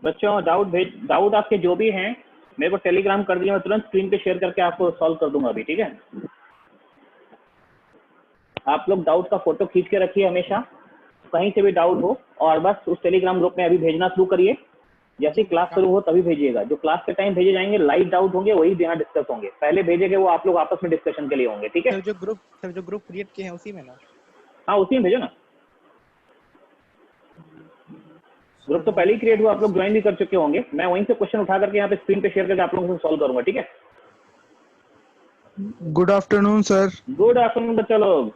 बच्चों डाउट आपके जो भी हैं मेरे को टेलीग्राम कर दिया, मैं तुरंत स्क्रीन पे शेयर करके आपको सॉल्व कर दूंगा अभी, ठीक है। आप लोग डाउट का फोटो खींच के रखिए हमेशा, कहीं से भी डाउट हो, और बस उस टेलीग्राम ग्रुप में अभी भेजना शुरू करिए। जैसे क्लास शुरू हो तभी भेजिएगा, जो क्लास के टाइम भेजे जाएंगे लाइव डाउट होंगे वही यहाँ डिस्कस होंगे, पहले भेजेंगे वो आप लोग आपस में डिस्कशन के लिए होंगे, ठीक है। सर जो ग्रुप क्रिएट किए हैं उसी में ना? हाँ उसी में भेजो ना, ग्रुप तो पहले ही क्रिएट हुआ, आप लोग ज्वाइन भी कर चुके होंगे। मैं वहीं से क्वेश्चन उठा करके यहाँ पे स्क्रीन पे शेयर करके आप लोगों से सॉल्व करूंगा, ठीक है। Good afternoon sir. Good afternoon बच्चा लोग,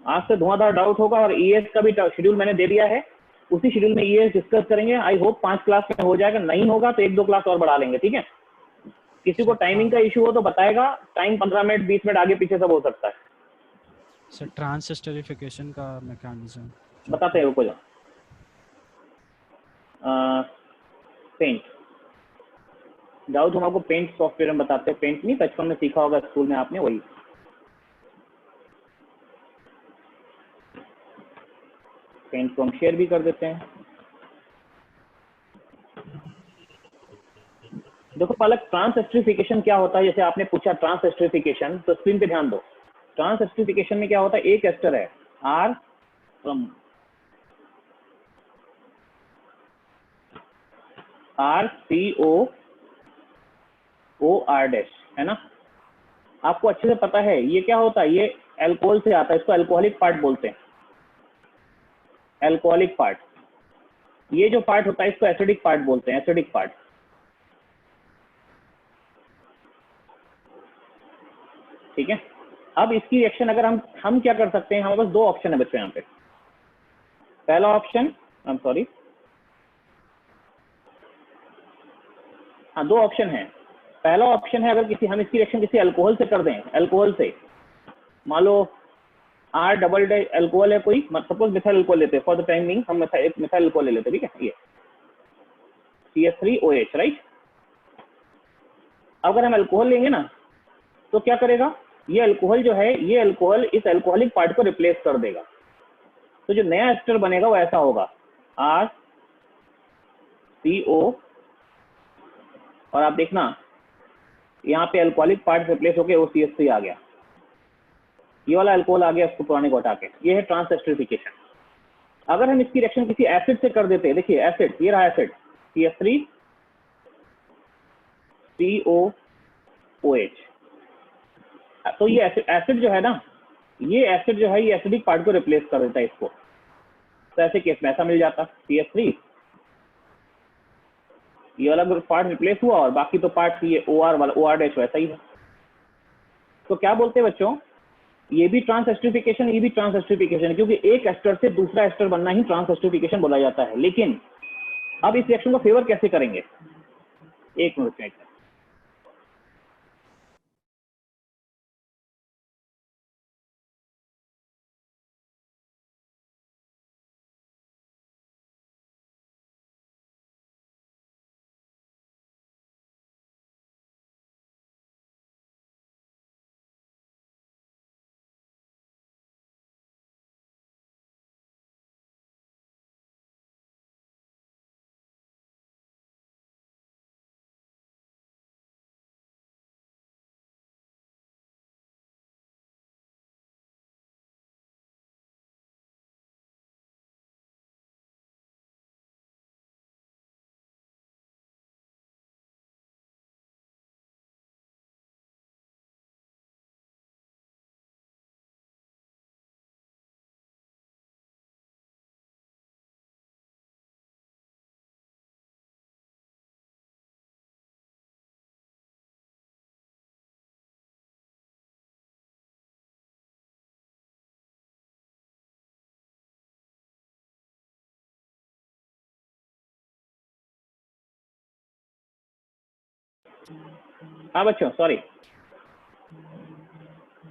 आज से धुआंधार डाउट होगा, और ईएस का भी शेड्यूल मैंने दे दिया है, उसी शेड्यूल में ईएस डिस्कस करेंगे। आई होप 5 क्लास में हो जाएगा, नहीं होगा तो 1-2 क्लास और बढ़ा लेंगे, ठीक है। किसी को टाइमिंग का इशू हो तो बताएगा, टाइम 15 मिनट 20 मिनट आगे पीछे सब हो सकता है। सर ट्रांसिस्टरिफिकेशन का मैकेनिज्म बताते हैं, रुको जाओ। पेंट डाउट हम आपको पेंट सॉफ्टवेयर में बताते हैं, पेंट नहीं बचपन में सीखा होगा स्कूल में आपने, वही। पेंट को हम शेयर भी कर देते हैं। देखो पलक, ट्रांसएस्टरिफिकेशन क्या होता है, जैसे आपने पूछा ट्रांसएस्टरिफिकेशन, तो स्क्रीन पे ध्यान दो। ट्रांसएस्टरिफिकेशन में क्या होता है, एक एस्टर है आर फ्रॉम RCOOR' है ना। आपको अच्छे से पता है ये क्या होता है, ये अल्कोहल से आता है, इसको अल्कोहलिक पार्ट बोलते हैं, अल्कोहलिक पार्ट। ये जो पार्ट होता है इसको एसिडिक पार्ट बोलते हैं, एसिडिक पार्ट, ठीक है। अब इसकी रिएक्शन अगर हम क्या कर सकते हैं, हमारे पास 2 ऑप्शन है बच्चों यहाँ पे। पहला ऑप्शन, आई एम सॉरी, हाँ 2 ऑप्शन है। पहला ऑप्शन है अगर हम इसकी रिएक्शन किसी अल्कोहल से कर दें, अल्कोहल से, मान लो R डबल डे अल्कोहल है कोई, सपोज मिथाइल अल्कोहल लेते हैं फॉर द टाइम बिंग, हम मिथाइल अल्कोहल ले लेते हैं, ठीक है, ये CH3OH, राइट। अगर हम अल्कोहल लेंगे ना तो क्या करेगा, ये अल्कोहल जो है, ये अल्कोहल इस अल्कोहलिक पार्ट को रिप्लेस कर देगा। तो जो नया एस्टर बनेगा वो ऐसा होगा RCO, और आप देखना यहाँ पे अल्कोहलिक पार्ट रिप्लेस होकर OCH3 आ गया, ये वाला अल्कोहल आ गया, इसको पुराने को हटा के। ये है ट्रांसएस्टरिफिकेशन। अगर हम इसकी रिएक्शन किसी एसिड से कर देते हैं, देखिए एसिड, ये रहा एसिड CH3COOH, तो ये एसिड जो है ना, ये एसिड जो है ये एसिडिक पार्ट को रिप्लेस कर देता है इसको। तो ऐसे केस में ऐसा मिल जाता CH3, ये वाला पार्ट रिप्लेस हुआ और बाकी तो पार्ट ये OR वाला OR' वैसा ही है। तो क्या बोलते हैं बच्चों, ये भी ट्रांसएस्टरिफिकेशन, ये भी ट्रांसएस्टरिफिकेशन है, क्योंकि एक एस्टर से दूसरा एस्टर बनना ही ट्रांसएस्टरिफिकेशन बोला जाता है। लेकिन अब इस रिएक्शन को फेवर कैसे करेंगे, एक मिनट। हाँ बच्चों, सॉरी,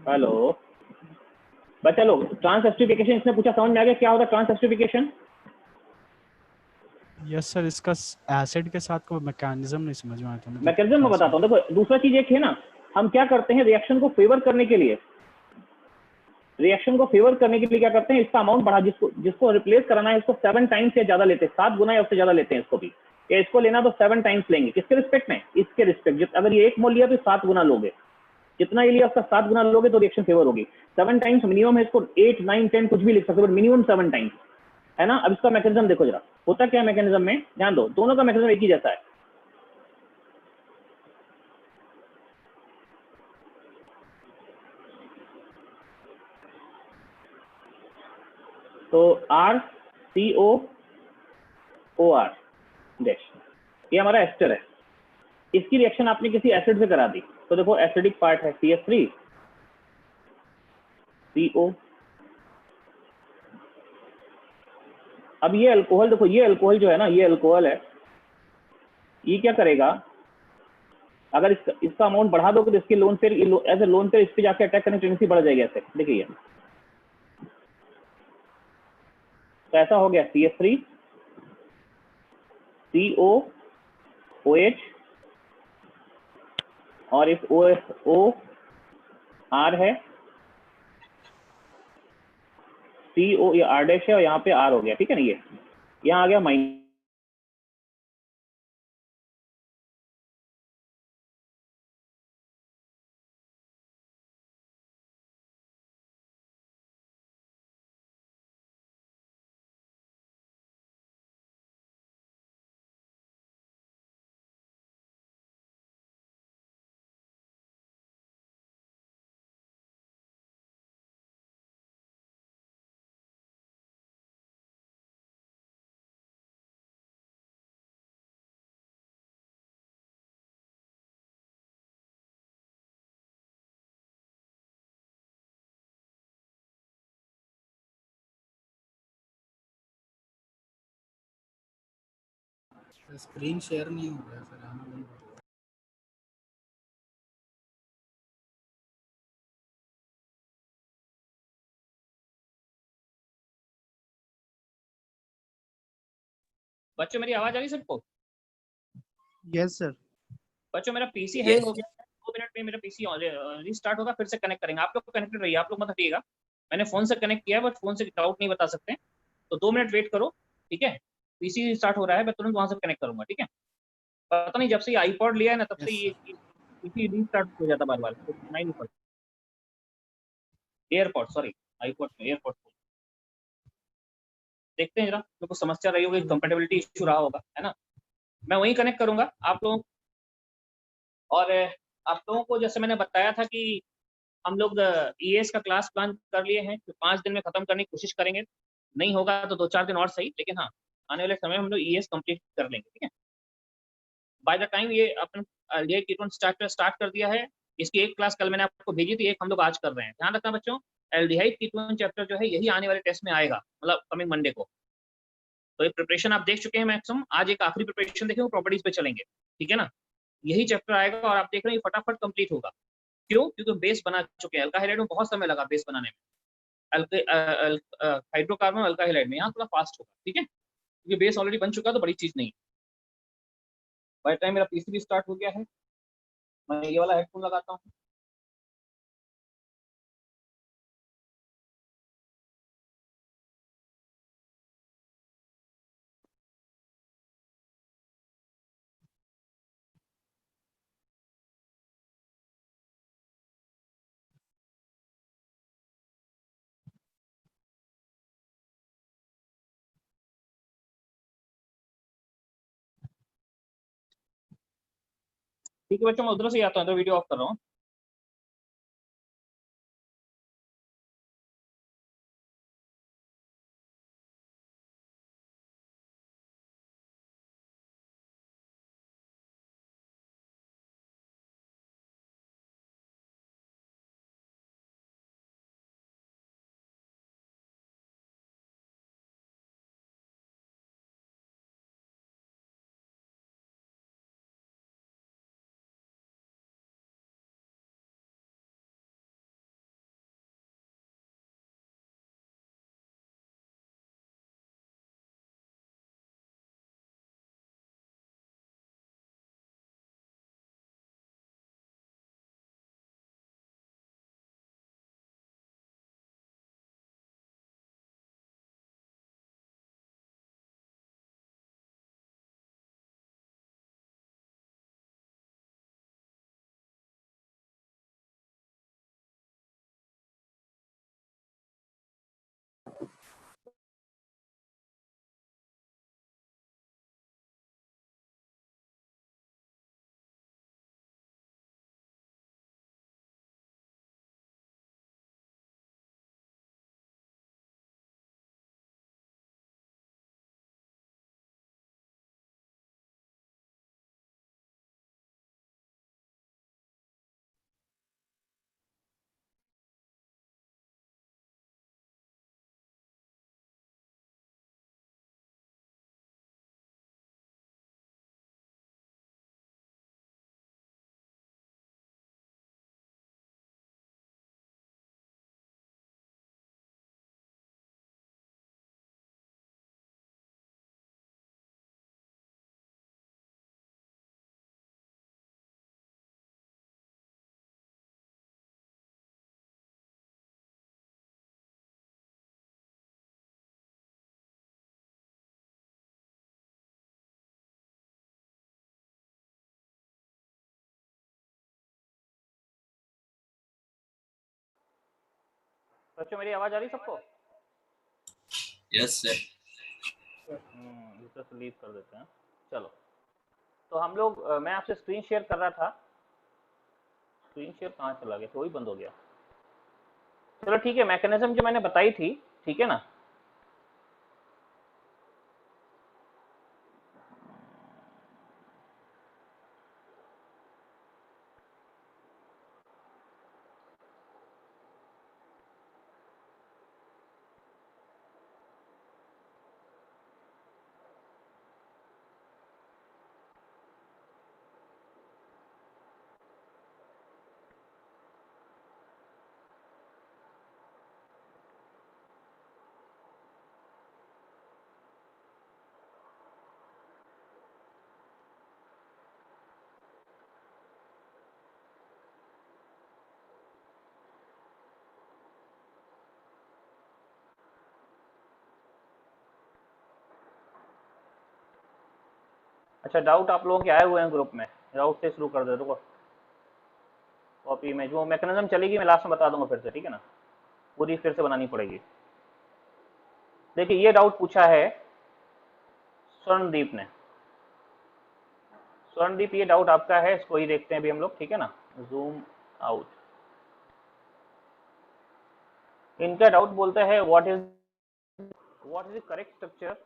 हेलो बच्चा लोग, ट्रांसएस्टरिफिकेशन इसने पूछा, समझ में आ गया क्या होता है ट्रांसएस्टरिफिकेशन? यस सर, इसका एसिड के साथ कोई मैकेनिज्म नहीं समझ में आया था। मैकेनिज्म में बताता हूँ। देखो दूसरा चीज एक है ना, हम क्या करते हैं रिएक्शन को फेवर करने के लिए, रिएक्शन को फेवर करने के लिए क्या करते हैं, इसका अमाउंट बढ़ा, जिसको जिसको रिप्लेस कराना है इसको 7 टाइम्स या ज्यादा लेते हैं, 7 गुना या उससे ज्यादा लेते हैं इसको भी, या इसको लेना तो 7 टाइम्स लेंगे, किसके रिस्पेक्ट में, इसके रिस्पेक्ट। अगर ये 1 मोल लिया तो 7 गुना लोगे, जितना ये लिया उसका 7 गुना लोगे तो रिएक्शन फेवर होगी। 7 टाइम्स मिनिमम है, इसको 8 9 10 कुछ भी लिख सकते हो, बट मिनिमम 7 टाइम्स है ना। अब इसका मैकेनिज्म देखो जरा, होता क्या है मैकेनिज्म में, ध्यान दो, दोनों का मैकेनिज्म एक ही जैसा है। तो आर सी ओ ओ आर डैश, ये हमारा एस्टर है, इसकी रिएक्शन आपने किसी एसिड से करा दी, तो देखो एसिडिक पार्ट है CH3 CO। अब ये अल्कोहल देखो, ये अल्कोहल जो है ना, ये अल्कोहल है, ये क्या करेगा, अगर इसका अमाउंट बढ़ा दोगे तो इसकी lone pair as a lone pair इस पे जाके अटैक करने की टेंडेंसी बढ़ जाएगी। ऐसे देखिए, तो ऐसा हो गया CH3 CO OH, और इस O R है, CO ये R डैश है, और यहाँ पे R हो गया, ठीक है ना, ये यहाँ आ गया माइनस। स्क्रीन शेयर नहीं हो रहा है सर, आना बंद करो। बच्चों मेरी आवाज आ रही है सबको? Yes sir. बच्चों मेरा पीसी हैंग हो गया, 2 मिनट में मेरा पीसी रीस्टार्ट होगा, फिर से कनेक्ट करेंगे। आप लोग कनेक्टेड रहिए, आप लोग मत हटिएगा। मैंने फोन से कनेक्ट किया है, बट फोन से डाउट नहीं बता सकते, तो 2 मिनट वेट करो, ठीक है। पीसी स्टार्ट हो रहा है, मैं तुरंत वहां से कनेक्ट करूंगा, ठीक है। पता नहीं जब से ये आईपॉड लिया है ना, तब से ये पीसी रीस्टार्ट हो जाता बार बार, तो सुनाई नहीं पड़ता। एयरपॉड, सॉरी, आईपॉड में एयरपॉड। देखते हैं जरा, मेरे को समस्या रही होगी, कंपेटेबिलिटी इशू रहा होगा, है ना। मैं वहीं कनेक्ट करूंगा आप लोग, और आप लोगों को जैसे मैंने बताया था कि हम लोग ईएस का क्लास प्लान कर लिए हैं, तो 5 दिन में खत्म करने की कोशिश करेंगे, नहीं होगा तो 2-4 दिन और सही, लेकिन हाँ, आने वाले समय में हम लोग ईएस कंप्लीट कर लेंगे, ठीक है। बाय द टाइम ये अपन एल्डिहाइड कीटोन स्टार्ट कर दिया है, इसकी एक क्लास कल मैंने आपको भेजी थी, एक हम लोग आज कर रहे हैं। ध्यान रखना बच्चों, एल्डिहाइड कीटोन चैप्टर जो है यही आने वाले टेस्ट में आएगा, मतलब कमिंग मंडे को। तो ये प्रिपरेशन आप देख चुके हैं मैक्सिमम, आज एक आखिरी प्रिपरेशन देखें, वो प्रॉपर्टीज पे चलेंगे, ठीक है ना। यही चैप्टर आएगा और आप देख रहे हैं फटाफट कंप्लीट होगा। क्यों? क्योंकि बेस बना चुके हैं, अल्काहाइड में बहुत समय लगा बेस बनाने में, हाइड्रोकार्बन अल्काहाइड में यहाँ थोड़ा फास्ट होगा, ठीक है, क्योंकि बेस ऑलरेडी बन चुका है, तो बड़ी चीज नहीं। बाय टाइम मेरा पीसी भी स्टार्ट हो गया है, मैं ये वाला हेडफोन लगाता हूँ। ठीक है बच्चों, मैं उधर से ही आता हूँ, तो वीडियो ऑफ कर रहा हूँ। बच्चों मेरी आवाज आ रही सबको? Yes sir. इसे लीव कर देते हैं। चलो, तो हम लोग मैं आपसे स्क्रीन शेयर कर रहा था। स्क्रीन शेयर कहाँ चला गया? तो वही बंद हो गया। चलो ठीक है, मैकेनिज्म जो मैंने बताई थी, ठीक है ना। अच्छा, डाउट आप लोगों के आए हुए हैं ग्रुप में, डाउट से शुरू कर दे। रुको, कॉपी में जो मैकेनिज्म चलेगी मैं लास्ट में बता दूंगा फिर से, ठीक है ना। पूरी फिर से बनानी पड़ेगी। देखिए, ये डाउट पूछा है स्वर्णदीप ने। स्वर्णदीप, ये डाउट आपका है, इसको ही देखते हैं अभी हम लोग, ठीक है ना। Zoom out. इनका डाउट बोलता है what is the correct structure.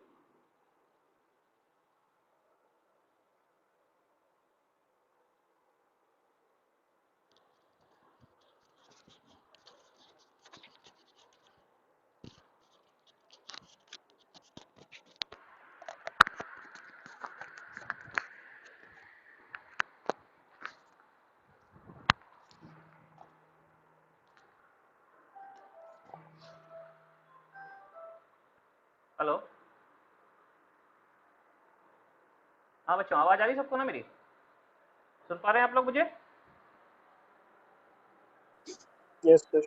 Hello, हाँ बच्चों, आवाज आ रही सबको ना मेरी? सुन पा रहे हैं आप लोग मुझे? Yes sir.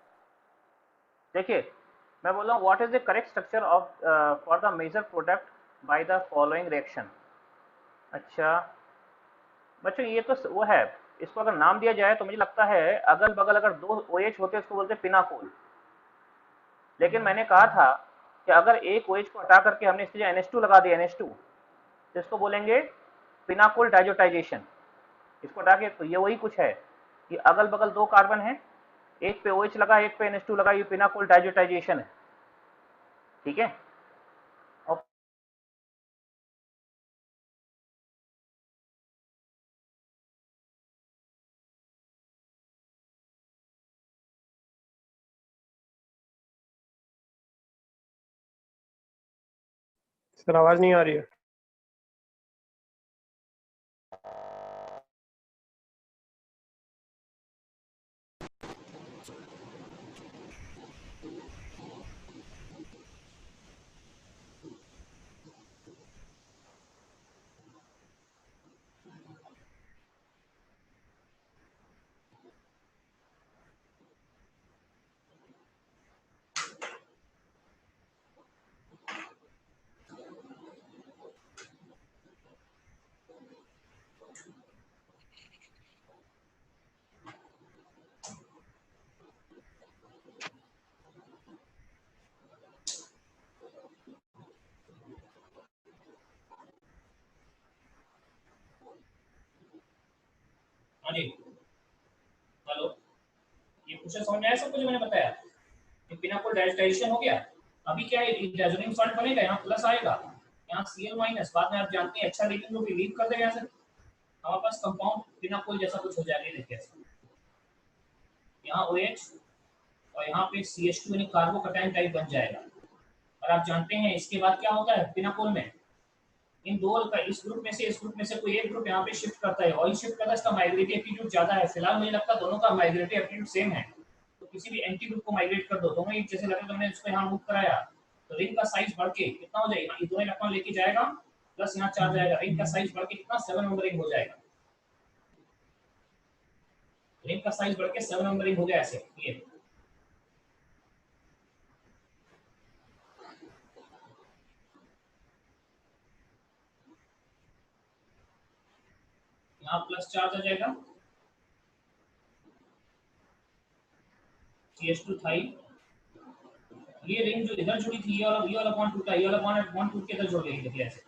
देखिए, मैं बोल रहा हूँ what is the correct structure of for the major product by the following reaction. अच्छा बच्चों, ये तो वो है। इसको अगर नाम दिया जाए तो मुझे लगता है अगल बगल अगर दो OH होते उसको बोलते पिनाकोल। लेकिन मैंने कहा था कि अगर एक OH को हटा करके हमने इसकी जगह NH2 लगा दिया, NH2, तो इसको बोलेंगे पिनाकोल डाइजोटाइजेशन। इसको हटा के तो ये वही कुछ है कि अगल बगल दो कार्बन है, एक पे OH लगा, एक पे NH2 लगा, ये पिनाकोल डाइजोटाइजेशन है, ठीक है। और सर आवाज नहीं आ रही है। हाँ जी, हेलो, ये क्वेश्चन समझ में आया सबको जो मैंने बताया? ये पिनाकोल डाइजोटाइजेशन हो गया। अभी क्या है, डाइजोनियम सॉल्ट बनेगा, यहाँ प्लस आएगा, यहाँ Cl माइनस, बाद में आप जानते हैं अच्छा लीविंग ग्रुप लीव कर देगा, यहाँ से हमारे पास कंपाउंड पिनाकोल जैसा कुछ हो जाएगा। देखिए ऐसा, यहाँ OH और यहाँ पे CH2 यानी कार्बोकैटायन टाइप बन जाएगा। और आप जानते हैं इसके बाद क्या होता है पिनाकोल में, इन दो का इस ग्रुप में से कोई एक ग्रुप यहाँ पे शिफ्ट करता है, ऑयल शिफ्ट करता है, इसका माइग्रेटिव एप्टीट्यूड ज्यादा है। फिलहाल मुझे लगता है दोनों का माइग्रेटिव एप्टीट्यूड सेम है, तो किसी भी एंटी ग्रुप को माइग्रेट कर दो, दोनों एक जैसे लगे, तो मैंने इसको यहाँ मूव कराया तो रिंग का साइज बढ़ के कितना हो जाएगा, ये दोनों इलेक्ट्रॉन लेके जाएगा, प्लस यहाँ चार्ज आएगा, रिंग का साइज बढ़ के कितना 7 नंबरिंग हो जाएगा। रिंग का साइज बढ़ के 7 नंबरिंग हो गया ऐसे। ये यहाँ प्लस चार्ज आ जाएगा, CH2 थाई ये रिंग जो इधर जुड़ी थी ये वाला बॉन्ड टूटा, ये वाला बॉन्ड टूट के इधर जुड़ गई, देखिए ऐसे।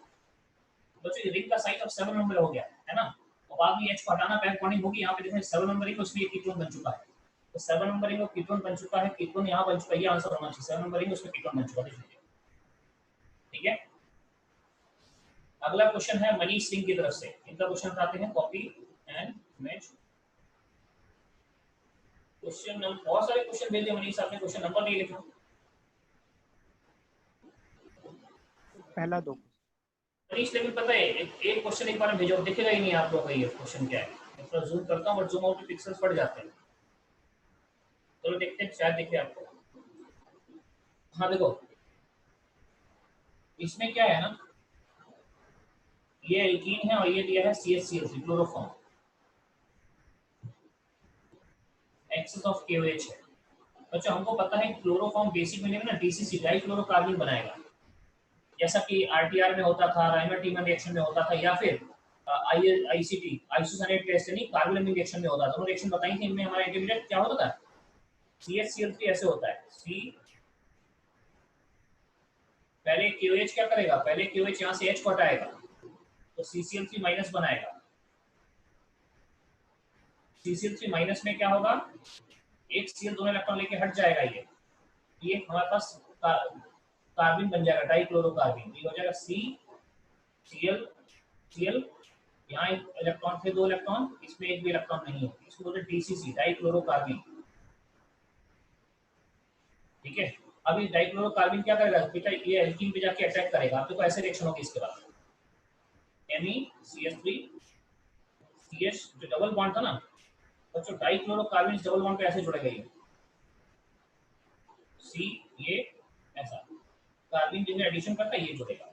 बच्चों ये रिंग का साइज अब 7 नंबर हो गया है ना। और बाद में H को हटाना बैक बॉन्डिंग होगी, यहाँ पे देखो 7 नंबर रिंग उसमें कीटोन बन चुका है। तो 7 नंबर रिंग और कीटोन बन चुका है, कीटोन यहाँ बन चुका है, ये आंसर होना चाहिए 7 नंबर रिंग उसमें कीटोन बन चुका है। ठीक है, अगला क्वेश्चन है मनीष सिंह की तरफ से। इनका क्वेश्चन उठाते हैं, copy and image. Question number, बहुत सारे क्वेश्चन भेजे मनीष आपने, क्वेश्चन नंबर नहीं लिखा। पहला दो। मनीष लेकिन पता है एक क्वेश्चन एक बार में भेजो, दिखेगा ही नहीं आप लोगों का ये क्वेश्चन क्या है। मैं थोड़ा जूम करता हूँ बट जूम आउट में पिक्सेल्स पड़ जाते हैं। चलो देखते हैं शायद दिखे आपको। हाँ देखो इसमें क्या है ना, ये एल्कीन है और ये दिया है CH3 chloroform, access of KOH है। बच्चों हमको पता है क्लोरोफॉर्म बेसिक में ना DCC डाइक्लोरोकार्बन बनाएगा, जैसा कि RTR में होता था, राइमर-टीमर रिएक्शन में होता था, या फिर ICT आइसोसाइनेट टेस्ट यानी कार्बोनिल रिएक्शन में होता था। दोनों रिएक्शन बताई थी इनमें। हमारा इंटरमीडिएट क्या होता था, CH3 ऐसे होता है, C पहले KOH क्या करेगा, पहले KOH यहाँ से H को हटाएगा तो CCl3 माइनस बनाएगा। CCl3 माइनस में क्या होगा, एक Cl दोनों इलेक्ट्रॉन लेके हट जाएगा, ये हमारे पास कार्बन बन जाएगा, डाइक्लोरोकार्बन। ये हो जाएगा Cl, यहाँ एक इलेक्ट्रॉन थे, 2 इलेक्ट्रॉन, इसमें एक भी इलेक्ट्रॉन नहीं है, इसको बोलते हैं DCC डाइक्लोरोकार्बन। ठीक है, अभी डाइक्लोरोकार्बन क्या करेगा बेटा, ये एल्कीन पे जाके अटैक करेगा, आप देखो ऐसे रिएक्शन होगी इसके बाद। MeCH3 CH जो डबल बॉन्ड था ना बच्चों, डाइक्लोरोकार्बन इस डबल बॉन्ड पे ऐसे जुड़ेगा, ये C ये ऐसा कार्बन जिनमें एडिशन करता है ये जुड़ेगा।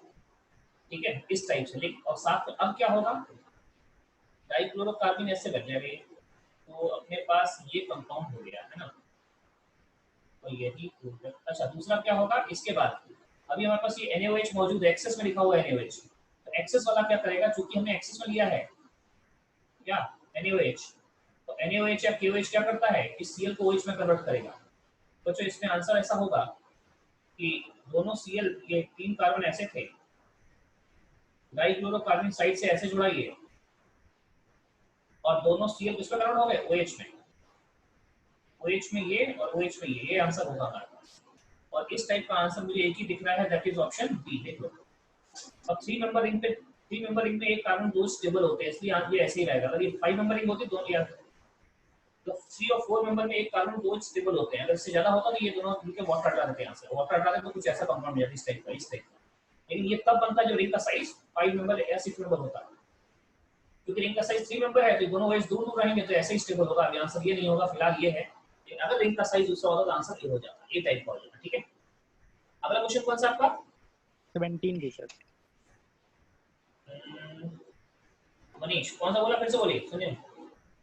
ठीक है, इस टाइप से लिख। और साथ में अब क्या होगा, डाइक्लोरोकार्बन ऐसे बन जाएगा, तो अपने पास ये कंपाउंड हो गया है ना, और यही अच्छा दूसरा क्या होगा इसके बाद। अभी हमारे पास ये NaOH मौजूद है, एक्सेस में लिखा हुआ है NaOH, तो एक्सेस वाला क्या करेगा, चूंकि हमने एक्सेस में लिया है क्या NaOH, तो NaOH या KOH क्या करता है, इस Cl को OH में कन्वर्ट करेगा। बच्चों इसमें आंसर ऐसा होगा कि दोनों Cl, ये 3 कार्बन ऐसे थे, डाइक्लोरोकार्बन साइड से ऐसे जुड़ाइए और दोनों Cl किसमें कन्वर्ट हो गए, OH में। OH में ये और OH में ये आंसर होगा हमारे पास। और इस टाइप का आंसर मुझे एक ही दिख रहा है, दैट इज ऑप्शन बी। देख लो, अब 3 नंबर रिंग पे, 3 नंबर रिंग में एक कार्बन 2 स्टेबल होते हैं, इसलिए ये ऐसे ही रहेगा। अगर ये 5 नंबर रिंग होती दोनों यार, तो 3 और 4 नंबर में एक कार्बन 2 स्टेबल होते हैं, अगर इससे ज्यादा होता तो ये दोनों मिलकर वाटर हटा देते हैं, यहाँ से वाटर हटा देते तो कुछ ऐसा कंपाउंड मिल जाता इस टाइप का, इस टाइप का। लेकिन ये तब बनता है जब रिंग का साइज 5 नंबर या 6 नंबर होता है, क्योंकि रिंग का साइज 3 नंबर है तो दोनों वेज दूर दूर रहेंगे तो ऐसे ही स्टेबल होगा। अभी आंसर ये नहीं होगा, फिलहाल ये है। अगर रिंग का साइज दूसरा होता तो आंसर ये हो जाता, ये टाइप का हो जाता। ठीक है, अगला क्वेश्चन कौन सा आपका, 17 भी सर। मनीष कौन सा बोला, फिर से बोलिए सुनिए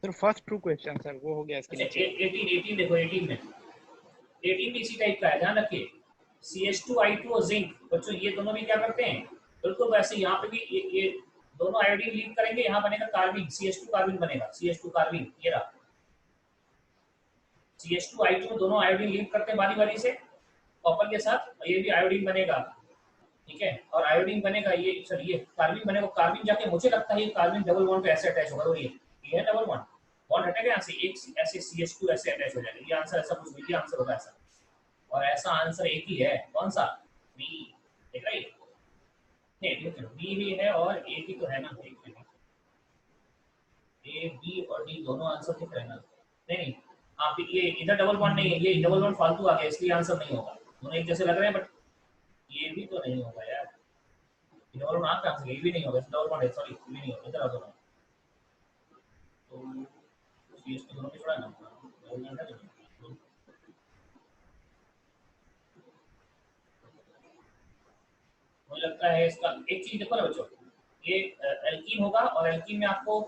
sir. First true question sir वो हो गया इसके अच्छा, नीचे। 18 देखो, 18 में 18 भी इसी टाइप का है, ध्यान रखिए। CH2I2 और जिंक, बच्चों ये दोनों भी क्या करते हैं, बिल्कुल वैसे यहाँ पे भी ये दोनों आयोडीन लीक करेंगे, यहाँ बनेगा कार्बन, CH2 कार्बन बनेगा, CH2 कार्बन, ये रहा CH2I2 में दोनों आयोडीन लीक करते हैं बारी बारी से कॉपर के साथ, ये भी आयोडीन बनेगा। ठीक है, और आयोडीन बनेगा, ये सर ये कार्बन बनेगा, कार्बन जाके मुझे लगता है ये कार्बन डबल बॉन्ड पे ऐसे अटैच होगा, और ये है डबल बॉन्ड, बॉन्ड हटेगा यहाँ से, एक ऐसे CH2 ऐसे अटैच हो जाएगा। ये आंसर ऐसा कुछ, ये आंसर होगा ऐसा, और ऐसा आंसर एक ही है, कौन सा, बी। देख रहा है नहीं, बी भी है और ए भी तो है ना, ए बी और डी दोनों आंसर दिख रहे हैं ना। नहीं आप ये इधर डबल बॉन्ड नहीं है, ये डबल बॉन्ड फालतू आ गया, इसलिए आंसर नहीं होगा। दोनों एक जैसे लग रहे हैं बट ये भी तो नहीं होगा यार, डबल बॉन्ड आपका आंसर ये भी नहीं होगा, डबल बॉन्ड है, सॉरी ये भी नहीं होगा, इधर आ जाओ। तो ये इसको दोनों में छोड़ा ना, डबल बॉन्ड है तो मुझे लगता है इसका एक चीज देखो ना बच्चों, ये एल्कीन होगा और एल्कीन में आपको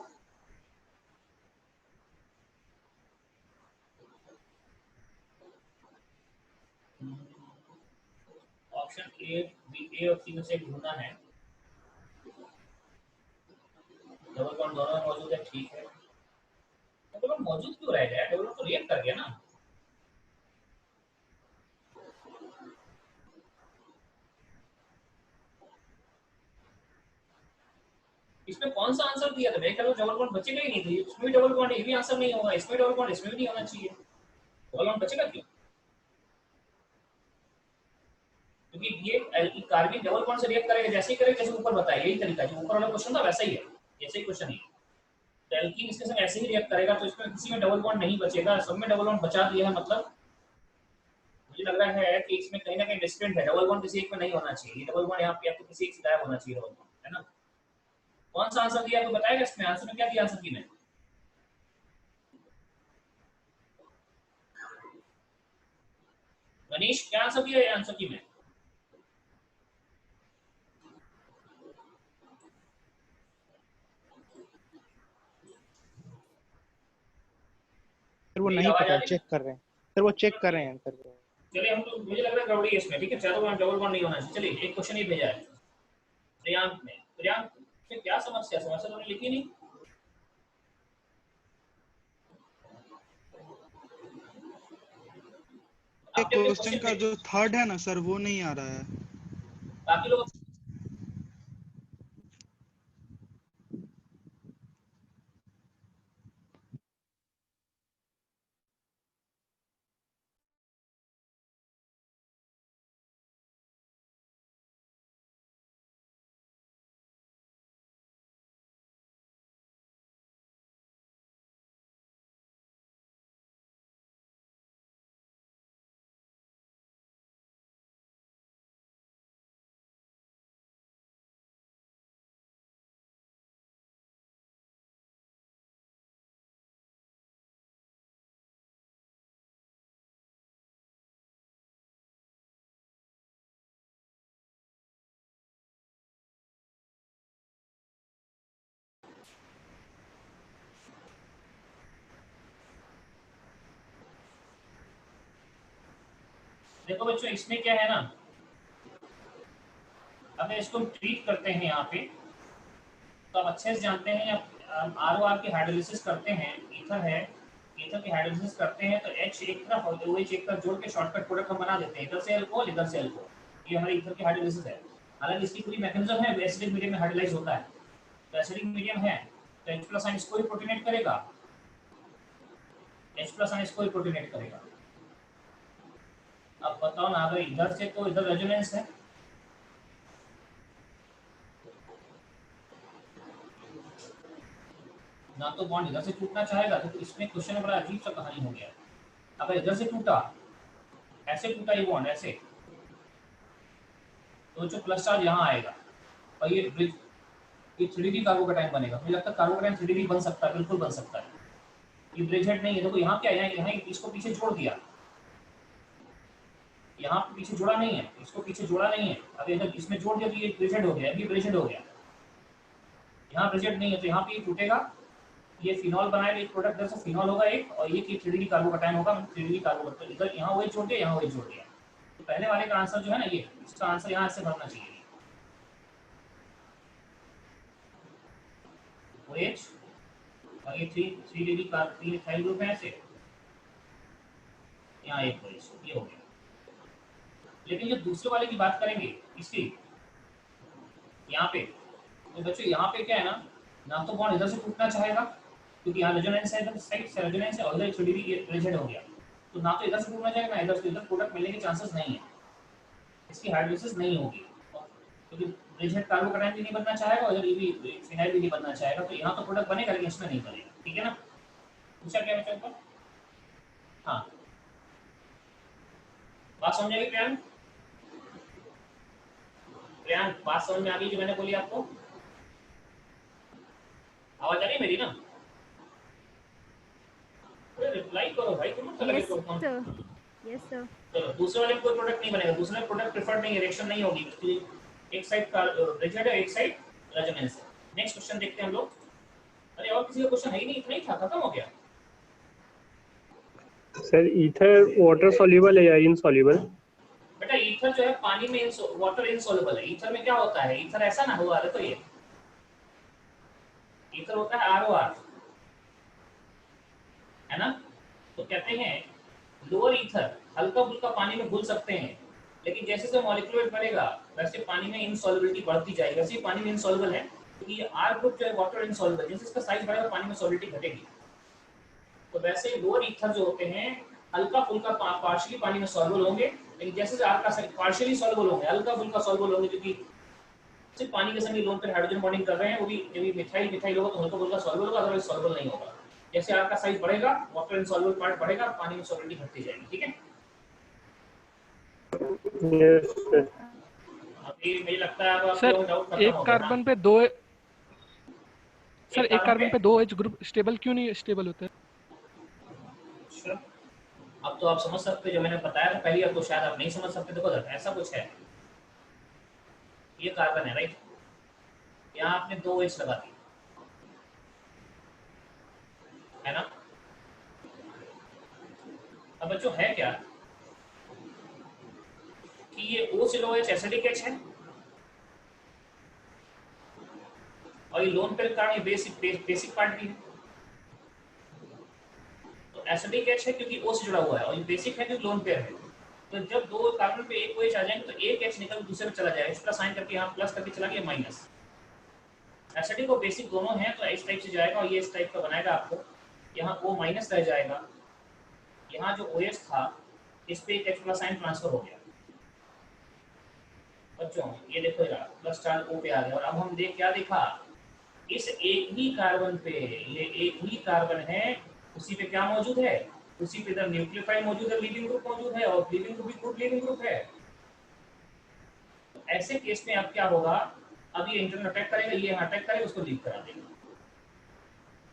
ऑप्शन ए और सी में से ढूंढना है। डबल बॉन्ड दोनों में मौजूद है, ठीक है, डबल बॉन्ड मौजूद क्यों रहेगा यार, डबल बॉन्ड तो रिएक्ट कर गया ना। इसमें कौन सा आंसर दिया था? मेरे ख्याल में डबल बॉन्ड बचेगा ही नहीं था, इसमें भी डबल बॉन्ड, ये भी आंसर नहीं होगा, इसमें डबल बॉन्ड, इसमें भी नहीं होना चाहिए, डबल बॉन्ड बचेगा क्यों? क्योंकि ये कार्बन डबल बॉन्ड से रिएक्ट करेगा, जैसे ही करेगा जैसे ऊपर बताया, यही तरीका जो ऊपर वाला क्वेश्चन था वैसा ही है, ऐसे ही क्वेश्चन है। एल्कीन इसके साथ ऐसे ही रिएक्ट करेगा, तो इसमें किसी में डबल बॉन्ड नहीं बचेगा, सब में डबल बॉन्ड बचा दिया है, मतलब मुझे लग रहा है कि इसमें कहीं ना कहीं डिस्टेंट है, डबल बॉन्ड किसी एक में नहीं होना चाहिए, डबल बॉन्ड यहाँ पे आपको किसी एक से गायब होना चाहिए डबल बॉन्ड, है ना? कौन सा आंसर दिया आपको बताएगा? इसमें आंसर में क्या दिया आंसर की में? मनीष क्या आंसर दिया आंसर की में? सर वो मेरी नहीं आवाज आ पता, रही है? चेक कर रहे हैं सर, वो चेक कर रहे हैं सर। चलिए हम तो, मुझे लग रहा है गड़बड़ी है इसमें, ठीक है, चारों बॉन्ड डबल बॉन्ड नहीं होना चाहिए। चलिए एक क्वेश्चन ही भेजा है प्रियांक ने, प्रियांक में क्या समस्या, समस्या तो उन्होंने लिखी नहीं। आपने अपने क्वेश्चन का जो थर्ड है ना सर वो नहीं आ रहा है। बाकी लोग देखो बच्चों, इसमें क्या है ना, अगर इसको हम ट्रीट करते हैं यहाँ पे, तो आप अच्छे से जानते हैं, आर ओ आर की हाइड्रोलिसिस करते हैं, ईथर है, ईथर की हाइड्रोलिसिस करते हैं तो H एक तरफ और OH एक तरफ जोड़ के शॉर्टकट प्रोडक्ट हम बना देते हैं, इधर से अल्कोहल इधर से अल्कोहल, ये हमारी ईथर की हाइड्रोलिसिस है। हालांकि इसकी पूरी मैकेनिज्म है, एसिडिक मीडियम में हाइड्रोलाइज होता है, तो एसिडिक मीडियम है तो H+ आयन इसको ही प्रोटोनेट करेगा, H+ आयन इसको ही प्रोटोनेट करेगा। अब बताओ ना, अगर इधर से तो इधर रेजोनेंस है, ना तो बॉन्ड इधर से टूटना चाहेगा, तो इसमें क्वेश्चन में बड़ा अजीब सा कहानी हो गया। अगर इधर से टूटा, ऐसे टूटा ये बॉन्ड ऐसे, तो जो प्लस चार्ज यहाँ आएगा और ये ब्रिज, ये 3D कार्बोकैटायन बनेगा। मुझे लगता है कार्बोकैटायन 3D बन सकता है, बिल्कुल बन सकता है। ये ब्रिज हेड नहीं है, देखो यहाँ क्या है, यहाँ इसको पीछे जोड़ दिया, यहाँ पीछे जोड़ा नहीं है, इसको पीछे जोड़ा नहीं है, अगर इधर इसमें जोड़ दिया तो ये ब्रिज हेड हो गया, ये ब्रिज हेड हो गया। यहाँ ब्रिज हेड नहीं है तो यहाँ पे ये टूटेगा, ये फिनॉल बनाएगा, एक प्रोडक्ट इधर से फिनॉल होगा एक, और ये 3D कार्बोकैटायन होगा, 3D कार्बोकैटायन इधर, यहाँ वही जोड़ दिया, यहाँ वही जोड़ दिया। तो पहले वाले का आंसर जो है ना, ये इसका आंसर यहाँ से भरना चाहिए, OH और ये 3D कार्बोक्सिल इथाइल ग्रुप है ऐसे, यहाँ एक OH, ये हो गया। लेकिन जो दूसरे वाले की बात करेंगे इसकी, यहाँ पे, तो बच्चों यहाँ पे क्या है ना तो बॉन्ड इधर से टूटना चाहेगा क्योंकि यहाँ रेजोनेंस है, इधर साइड से रेजोनेंस है और इधर 3D रिजिड हो गया, तो ना तो इधर से टूटना चाहेगा ना इधर से, इधर प्रोडक्ट मिलने के चांसेस नहीं है, इसकी हाइड्रोलिसिस नहीं होगी क्योंकि रिजिड कार्बोकैटायन भी नहीं बनना चाहेगा और इधर ये भी फिनाइल भी नहीं बनना चाहेगा, तो यहाँ तो प्रोडक्ट बनेगा लेकिन इसमें नहीं बनेगा। ठीक है ना? पूछा क्या बच्चों को? हाँ, बात समझ आ गई प्रियांक? प्रियांक बात समझ में आ गई जो मैंने बोली आपको? आवाज आ रही है मेरी ना? रिप्लाई करो भाई, तुम मत लगे तो फोन। Yes sir. चलो दूसरे वाले में कोई प्रोडक्ट नहीं बनेगा, दूसरे में प्रोडक्ट प्रेफर्ड नहीं है, रिएक्शन नहीं होगी, एक साइड का रिजिड है, एक साइड रेजोनेंस है। नेक्स्ट क्वेश्चन देखते हैं हम लोग। अरे और किसी का क्वेश्चन है ही नहीं, इतना ही था, खत्म हो गया। सर ईथर वाटर सॉल्युबल है या इनसॉल्युबल? बेटा ईथर जो है पानी में वाटर इनसॉल्युबल है। ईथर में क्या होता है, ईथर ऐसा ना हुआ है, तो ये ईथर होता है ROR, है ना? तो कहते हैं लोअर ईथर हल्का फुल्का पानी में घुल सकते हैं, लेकिन जैसे जैसे मॉलिक्यूल वेट बढ़ेगा वैसे पानी में इनसॉल्युबिलिटी बढ़ती जाएगी। वैसे पानी में इनसॉल्युबल है, क्योंकि ये R ग्रुप जो है वाटर इनसॉल्युबल, जैसे इसका साइज बढ़ेगा पानी में सॉलिडिटी घटेगी। तो वैसे लोअर ईथर जो होते हैं हल्का फुल्का पार्शियली पानी में सॉल्युबल होंगे, लेकिन जैसे R का साइज पार्शियली सॉल्युबल होंगे, हल्का फुल्का सॉल्युबल होंगे, क्योंकि सिर्फ पानी के संग लोन पर हाइड्रोजन बॉन्डिंग कर रहे हैं, वो भी जब मिथाइल होगा तो हल्का फुल्का सॉल्युबल होगा, अदरवाइज सॉल्युबल नहीं होगा। जैसे R का साइज बढ़ेगा वाटर इनसॉल्युबल पार्ट बढ़ेगा, पानी में सॉलिडिटी घटती जाएगी। ठीक है, Yes, sir. अभी मुझे लगता है अब सर आपको डाउट खत्म एक हो गया ना। कार्बन पे दो सर एक एक कार्बन पे पे 2 H ग्रुप स्टेबल क्यों नहीं स्टेबल होता है? अच्छा, अब तो आप समझ सकते, जो मैंने बताया था पहले, अब तो शायद आप नहीं समझ सकते। देखो ऐसा कुछ है, ये कार्बन है राइट, यहाँ आपने 2 H लगा दी है ना। अब बच्चों है क्या कि ये OCOH एसिडिक H है और ये lone pair carbon basic part भी है। तो एसिडिक H है क्योंकि O से जुड़ा हुआ है, और ये बेसिक है क्योंकि लोन पेयर है। तो जब दो कार्बन पे एक OH आ जाएंगे तो एक H निकल दूसरे में चला जाएगा, इसका साइन करके यहाँ प्लस करके चला गया माइनस। एसिडिक और बेसिक दोनों हैं, तो इस टाइप से जाएगा और ये इस टाइप का बनाएगा आपको। यहाँ O माइनस रह जाएगा, यहाँ जो OH था इस पे एक H प्लस साइन ट्रांसफर हो गया। बच्चों ये देखो यार, प्लस चार्ज O पे आ गया, और अब हम क्या देखा, इस एक ही कार्बन पे, ये एक ही कार्बन है, उसी पे क्या मौजूद है, उसी पे इधर न्यूक्लियोफाइल मौजूद है, लीविंग ग्रुप मौजूद है, और लीविंग ग्रुप भी गुड लीविंग ग्रुप है। तो ऐसे केस में अब क्या होगा, अब ये इंटरनल अटैक करेगा, ये अटैक करेगा, उसको लीक करा देगा,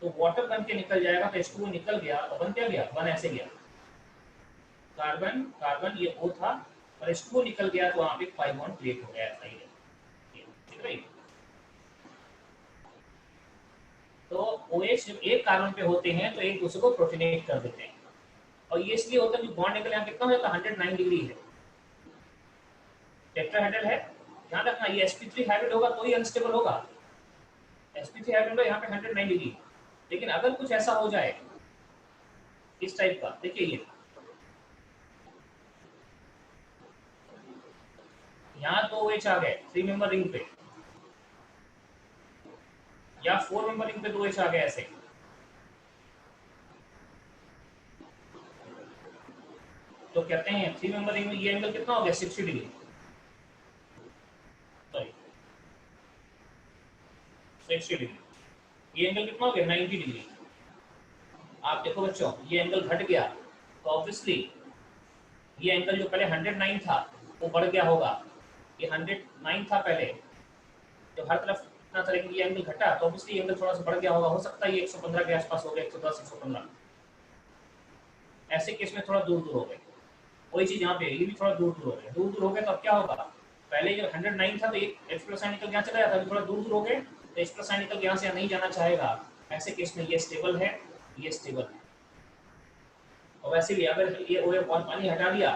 तो वाटर बन के निकल जाएगा। तो H2O निकल गया और बन क्या गया, वन ऐसे गया, कार्बन कार्बन ये O था और H2O निकल गया, तो वहां पे pi बॉन्ड क्रिएट हो गया। ऐसा ही है, ठीक है। तो OH जब एक कार्बन पे होते हैं तो एक दूसरे को प्रोटोनेट कर देते हैं, और ये इसलिए होता है कि बॉन्ड एंगल यहाँ कितना हो जाता है, 109 डिग्री है। टेट्राहेड्रल है, ध्यान रखना, ये sp3 हाइब्रिड होगा तो ही अनस्टेबल होगा। sp3 हाइब्रिड होगा यहाँ पे 109 डिग्री, लेकिन अगर कुछ ऐसा हो जाए इस टाइप का, देखिए ये यहाँ 2 OH आ गए 3 मेंबर रिंग पे, या 4 मेंबर रिंग पे 2 OH आ गए ऐसे, तो कहते हैं 3 मेंबर रिंग में ये एंगल कितना हो गया, 60 डिग्री, सॉरी 60 डिग्री, ये एंगल कितना हो गया, 90 डिग्री। आप देखो बच्चों, ये एंगल घट गया, तो ऑब्वियसली ये एंगल जो पहले 109 था वो बढ़ गया होगा, ये 109 था पहले, तो हर तरफ इतना था, लेकिन ये एंगल घटा, तो ऑब्वियसली एंगल थोड़ा सा बढ़ गया होगा, हो सकता है ये 115 के आसपास हो गया, 110 115, ऐसे केस में थोड़ा दूर दूर हो गए। वही चीज यहाँ पे, ये भी थोड़ा दूर दूर हो गए, दूर दूर हो गए तो अब क्या होगा, पहले जब 109 था तो एक H प्लस निकल यहाँ चला जाता, थोड़ा दूर दूर हो गए तो H प्लस निकल यहाँ से नहीं जाना चाहेगा। ऐसे केस में ये स्टेबल है, ये स्टेबल है। और वैसे भी अगर ये OH बॉन्ड पानी हटा दिया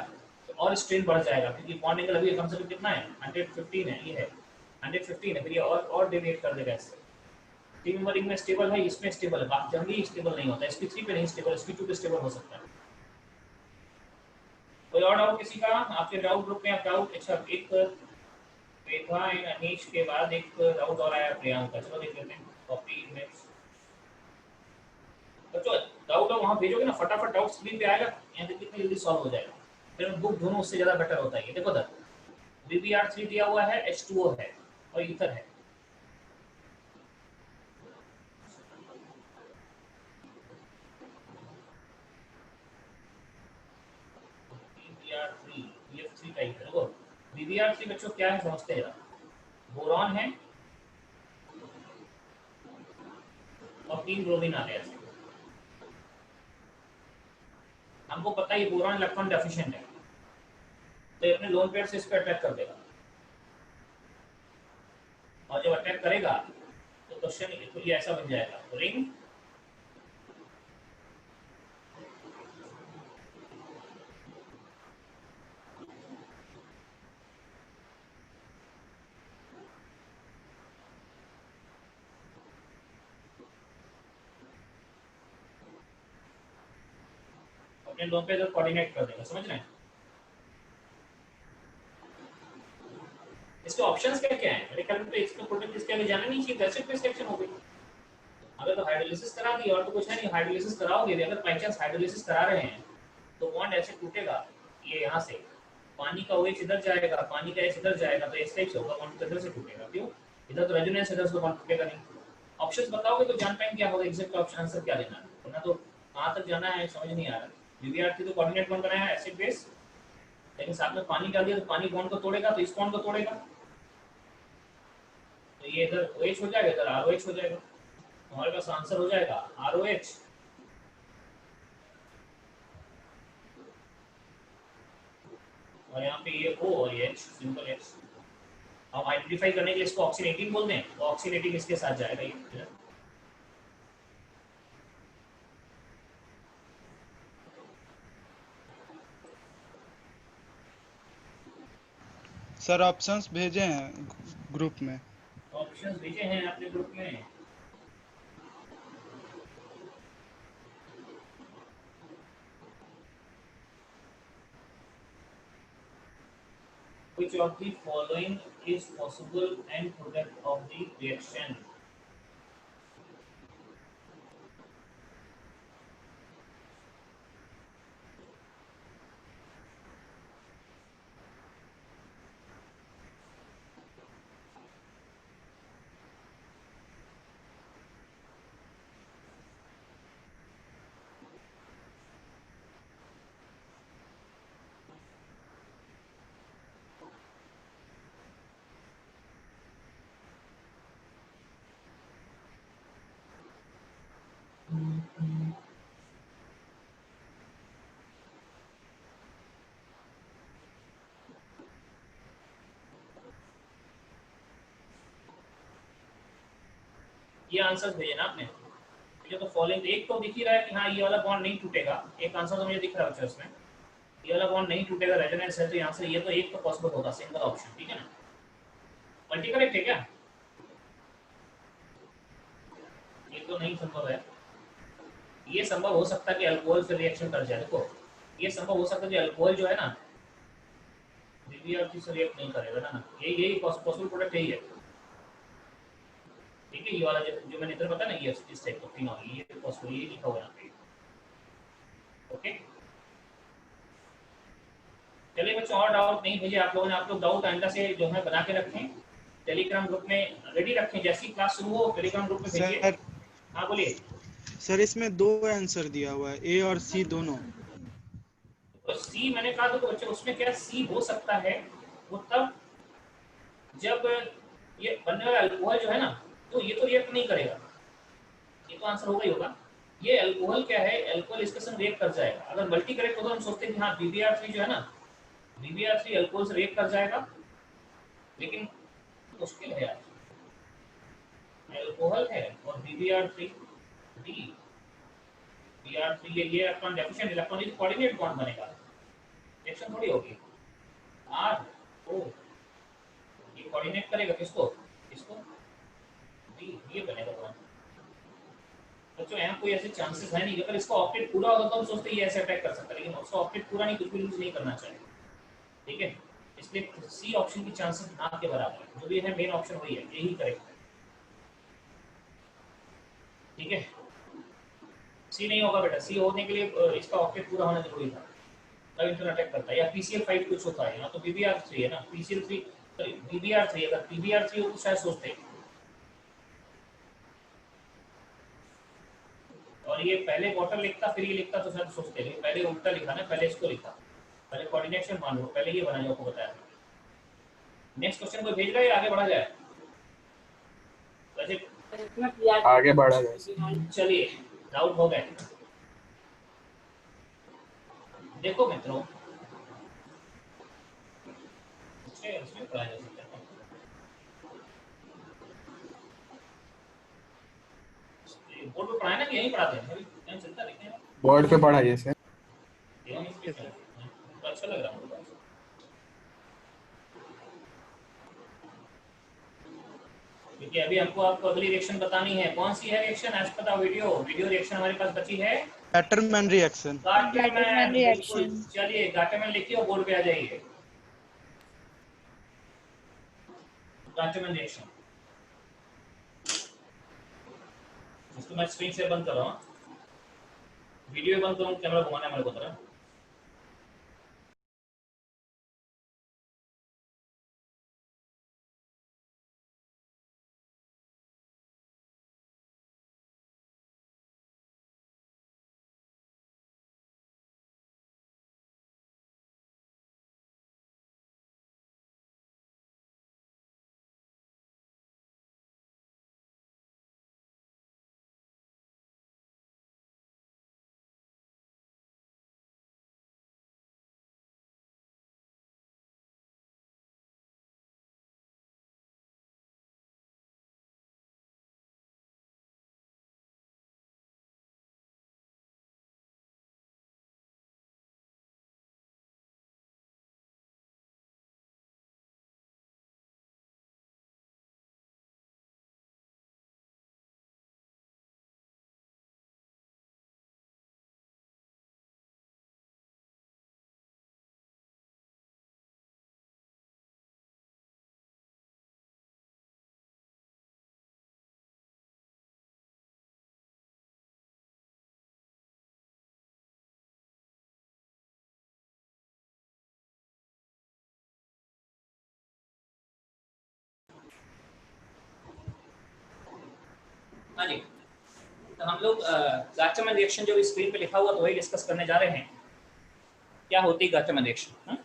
तो और स्ट्रेन बढ़ जाएगा, क्योंकि बॉन्ड एंगल अभी कम से कम कितना है, 115 है, ये है 115 है, फिर ये और डेविएट कर देगा इससे। 3 मेंबर रिंग में स्टेबल है, इसमें स्टेबल है, बाकी जल्दी स्टेबल नहीं होता, sp3 पे नहीं स्टेबल, sp2 पे स्टेबल हो सकता है। कोई और डाउट किसी का, आपके डाउट ग्रुप में आप डाउट, अच्छा एक रेखा एंड अनीश के बाद एक डाउट और आया प्रियांक का, चलो देख लेते हैं, कॉपी इमेज। बच्चों डाउट वहाँ भेजोगे ना, फटाफट डाउट स्क्रीन पे आएगा, यहाँ पे कितनी जल्दी सॉल्व हो जाएगा, फिर बुक ढूंढो, उससे ज़्यादा बेटर होता है। ये देखो सर, VBr3 दिया हुआ है, H2O है और ईथर है, VBr3 BF3 का ईथर। देखो VBr3 बच्चों क्या है समझते हैं, बोरॉन है और 3 ब्रोमीन आ गया, हमको पता है ये बोरॉन इलेक्ट्रॉन डेफिशिएंट है, तो ये अपने लोन पेयर से इस पर अटैक कर देगा, और जब अटैक करेगा तो क्वेश्चन तो ये ऐसा बन जाएगा, रिंग अपने लोन पेयर कोऑर्डिनेट कर देगा, समझ रहे हैं। इसके ऑप्शंस क्या क्या हैं? मेरे ख्याल में तो इसमें प्रोडक्ट इसके आगे जाना नहीं चाहिए, एसिड बेस रिएक्शन हो गई। अगर तो हाइड्रोलिसिस करा दी और तो कुछ है नहीं, हाइड्रोलिसिस कराओगे भी, अगर बाई चांस हाइड्रोलिसिस करा रहे हैं तो बॉन्ड ऐसे टूटेगा, ये यहाँ से पानी का OH इधर जाएगा, पानी का H इधर जाएगा, तो इस टाइप से होगा, बॉन्ड इधर से टूटेगा। क्यों? इधर तो रेजोनेंस, इधर से बॉन्ड टूटेगा नहीं। ऑप्शंस बताओगे तो जान पाएंगे क्या होगा, एग्जैक्ट ऑप्शन आंसर क्या लेना है, वरना तो कहाँ तक जाना है समझ नहीं आ रहा। वीवीआर तो कोऑर्डिनेट बॉन्ड बनाया है एसिड बेस, लेकिन साथ में पानी डाल दिया तो पानी बॉन्ड को तोड़ेगा, तो इस बॉन्ड को तोड़ेगा, तो ये इधर OH हो जाएगा, इधर ROH हो जाएगा। हमारे पास आंसर हो जाएगा ROH। और यहाँ पे ये O और ये H, सिंपल H। अब आइडेंटिफाई करने के लिए इसको ऑक्सीनेटिंग बोलते हैं, तो ऑक्सीनेटिंग इसके साथ जाएगा ये। सर ऑप्शंस भेजे हैं ग्रुप में। ऑप्शंस भेजे हैं अपने ग्रुप में। Which of the following is possible end product of the reaction? ये आंसर भेजे ना आपने, मुझे तो फॉलोइंग एक तो दिख ही रहा है कि हाँ ये वाला बॉन्ड नहीं टूटेगा, एक आंसर तो मुझे दिख रहा है उसमें, ये वाला बॉन्ड नहीं टूटेगा, रेजोनेंस है, तो आंसर ये तो एक तो पॉसिबल होगा, सिंगल ऑप्शन, ठीक है ना। मल्टी करेक्ट है क्या? ये तो नहीं संभव है। ये संभव हो सकता है कि अल्कोहल से रिएक्शन कर जाए। देखो ये संभव हो सकता है कि अल्कोहल जो है ना वीवीआर से रिएक्ट नहीं करेगा ना, यही पॉसिबल प्रोडक्ट यही है, ठीक है। ये वाला जो मैंने इधर बताया ना, ये इस टाइप का फिनॉल, ये पॉसिबल, ये लिखा हुआ है यहाँ पे, ओके। चलिए बच्चों, और डाउट नहीं भेजे आप लोगों ने, आप लोग डाउट आइंदा से जो है बना के रखें, टेलीग्राम ग्रुप में रेडी रखें, जैसी क्लास शुरू हो टेलीग्राम ग्रुप में भेजिए। हाँ बोलिए सर। इसमें 2 आंसर दिया हुआ है, A और C दोनों। तो सी मैंने कहा तो बच्चों उसमें क्या सी हो सकता है, वो तब जब ये बनने वाला अल्कोहल जो है ना, तो ये तो रिएक्ट नहीं करेगा, ये तो आंसर होगा ही होगा। ये अल्कोहल क्या है, अल्कोहल इसके संग रिएक्ट कर जाएगा। अगर मल्टी करेक्ट होगा तो हम सोचते हैं कि हाँ BBr3 जो है ना, BBr3 अल्कोहल से रिएक्ट कर जाएगा, लेकिन मुश्किल है यार, अल्कोहल है और BBr3 ये इलेक्ट्रॉन डेफिशिएंट इलेक्ट्रॉन, ये कोऑर्डिनेट बॉन्ड बनेगा, रिएक्शन थोड़ी होगी। R O ये कोऑर्डिनेट करेगा किसको, इसको D, ये बनेगा बॉन्ड। बच्चों यहाँ कोई ऐसे चांसेस है नहीं, अगर इसका ऑक्टेट पूरा होता तो हम सोचते ये ऐसे अटैक कर सकता है, लेकिन उसका ऑक्टेट पूरा नहीं, कुछ भी यूज नहीं करना चाहिए, ठीक है। इसलिए सी ऑप्शन की चांसेस ना के बराबर है, जो भी है मेन ऑप्शन वही है, यही करेक्ट है, ठीक है। सी नहीं होगा बेटा, सी होने के लिए इसका ऑक्टेट पूरा होना जरूरी था, तब इंटर अटैक करता है। या PCl5 कुछ होता है, यहाँ तो BBr3 है ना, PCl3 BBr3, अगर PBr3 हो तो शायद सोचते हैं। और ये पहले वाटर लिखता फिर ये लिखता तो शायद सोचते, लेकिन पहले उल्टा लिखा ना, पहले इसको लिखा, पहले कोऑर्डिनेशन मान लो, पहले ये बना जो आपको बताया। नेक्स्ट क्वेश्चन को भेज रहे हैं, आगे बढ़ा जाए, आगे बढ़ा जाए। चलिए डाउट हो गए। देखो मित्रों, इसमें पढ़ाया जा सकता है, बोर्ड पे पढ़ाए ना कि यहीं पढ़ाते हैं, अभी चलता है बोर्ड पे पढ़ाइए सर। तो अच्छा लग रहा है, क्योंकि अभी हमको आपको अगली रिएक्शन बतानी है। कौन सी है रिएक्शन? आज पता वीडियो रिएक्शन हमारे पास बची है, गैटरमैन रिएक्शन। Gattermann reaction. चलिए गैटरमैन लिखिए और बोर्ड पे आ जाइए। गाचमैन रिएक्शन। इसको मैं स्क्रीन शेयर बंद कर रहा हूँ, वीडियो बंद करूँ, कैमरा घुमाना है मेरे को तरह। हाँ जी, तो हम लोग गाचमैन रिएक्शन जो स्क्रीन पे लिखा हुआ तो वही डिस्कस करने जा रहे हैं। क्या होती है गाचमैन रिएक्शन?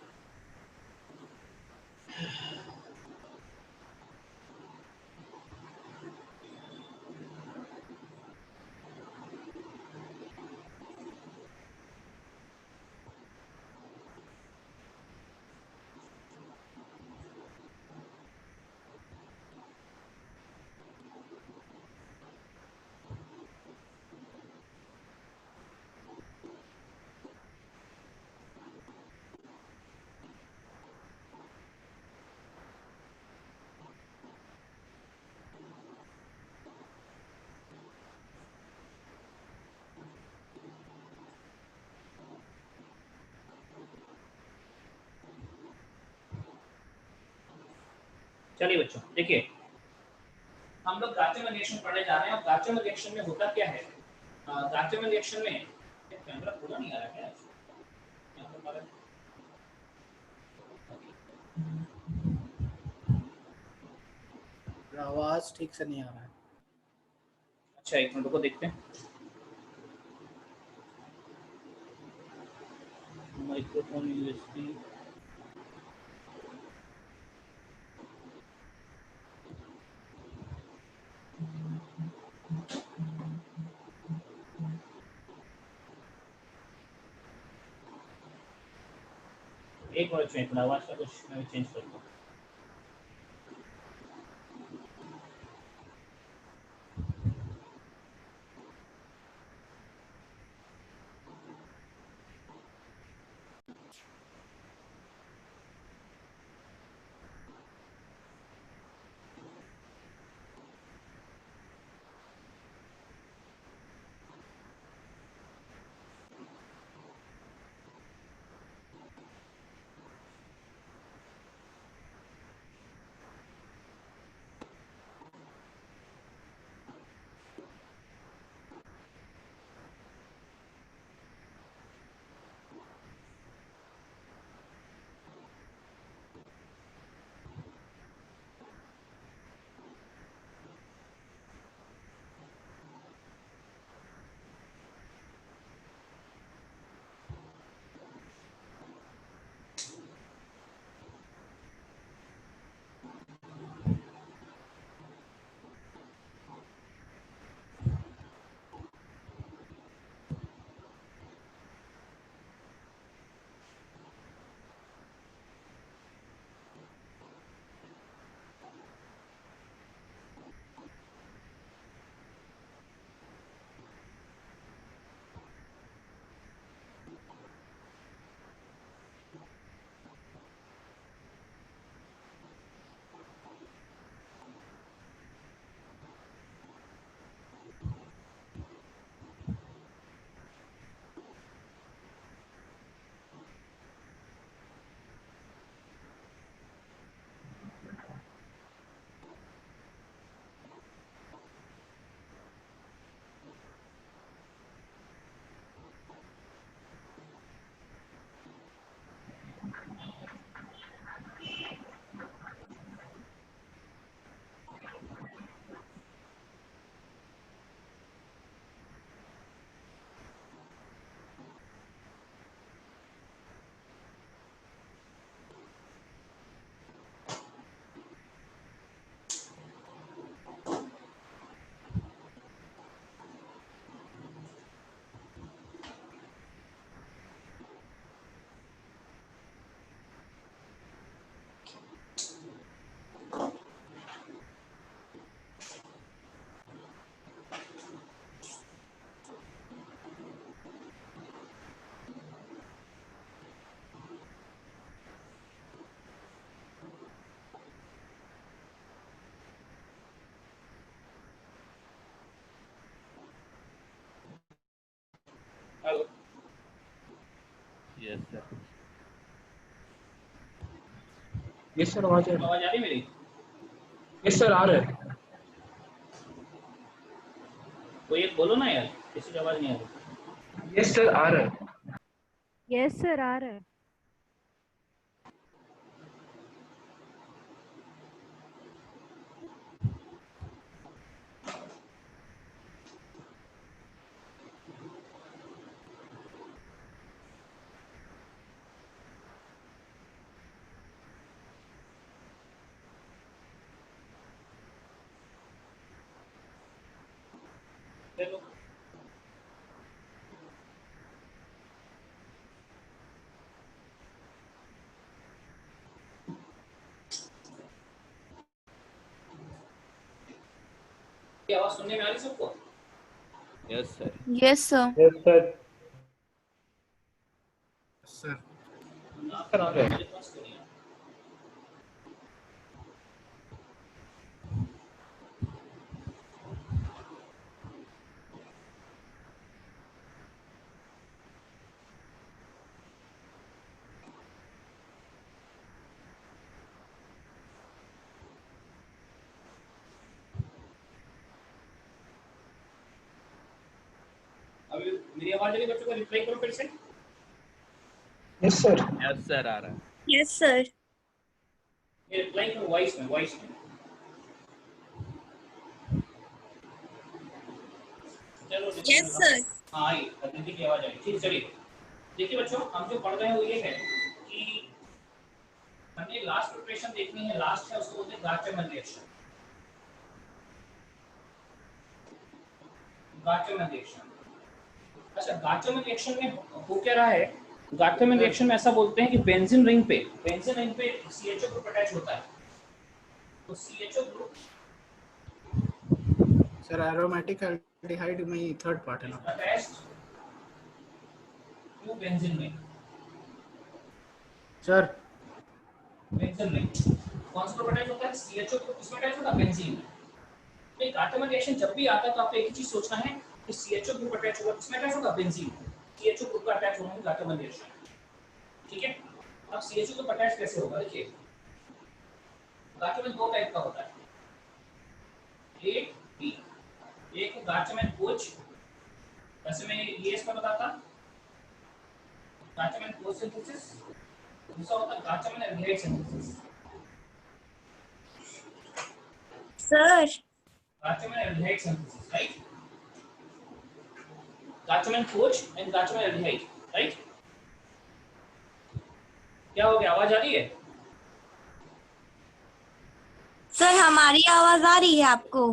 चलिए बच्चों, देखिए हम लोग गाचमैन रिएक्शन पढ़ने जा रहे हैं। और गाचमैन रिएक्शन में होता क्या है? गाचमैन रिएक्शन में कैमरा पूरा नहीं आ रहा है क्या? आवाज ठीक से नहीं आ रहा है। अच्छा, एक मिनट को देखते हैं। माइक्रोफोन यूएसबी, एक मिनट चेंज, आवाज का कुछ मैं चेंज करता हूँ। Hello yes sir. Yes sir, आवाज आ आवाज आ रही है मेरी? यस सर, आ रहा है। कोई एक बोलो ना यार, किसी की आवाज नहीं आ रही। यस सर, आ रहा है। यस सर, आ रहा है। चलो ये आवाज सुनने में आ रही सबको? Yes sir. Yes sir. Yes sir. Sir sir आ रहा है। मेरे पास तो नहीं आ रहा। अभी मेरी आवाज आ रही है बच्चों को? रिप्लाई करो फिर से। Yes sir. यस सर आ रहा है। Yes sir. ये रिप्लाई करो वॉइस में, वॉइस में। चलो यस सर। हाँ आई अदिति की आवाज आई। ठीक, चलिए देखिए बच्चों, हम जो पढ़ रहे हैं वो ये है कि हमें लास्ट प्रिपरेशन देखनी है। लास्ट है उसको बोलते हैं गार्चमैन रिएक्शन। गार्चमैन रिएक्शन। अच्छा, गार्चमैन रिएक्शन में हो क्या रहा है? गार्चमैन रिएक्शन में ऐसा बोलते हैं कि बेंजीन रिंग पे CHO ग्रुप अटैच होता है। तो CHO ग्रुप सर एरोमेटिक एल्डिहाइड में थर्ड पार्ट है ना? Attached to benzene ring. Sir benzene ring कौन सा ग्रुप अटैच होता है? CHO ग्रुप किसमें अटैच होता है? बेंजीन में। तो गार्चमैन रिएक्शन जब भी आता है तो आपको एक ही चीज सोचना है कि CHO ग्रुप अटैच होगा, किसमें अटैच होगा? बेंजीन में। CHO ग्रुप का अटैच होना है गार्चमैन रिएक्शन। ठीक है, अब CHO ग्रुप अटैच कैसे होगा? देखिए गार्चमैन दो टाइप का होता है, A, B। एक गार्चमैन कोच, वैसे मैं ये इसका बताता, गार्चमैन कोच सिंथेसिस। दूसरा होता है Gattermann aldehyde synthesis. Sir Gattermann aldehyde synthesis, right? Gattermann Koch and Gattermann aldehyde, right? क्या हो गया, आवाज आ रही है? सर, हमारी आवाज आ रही है आपको?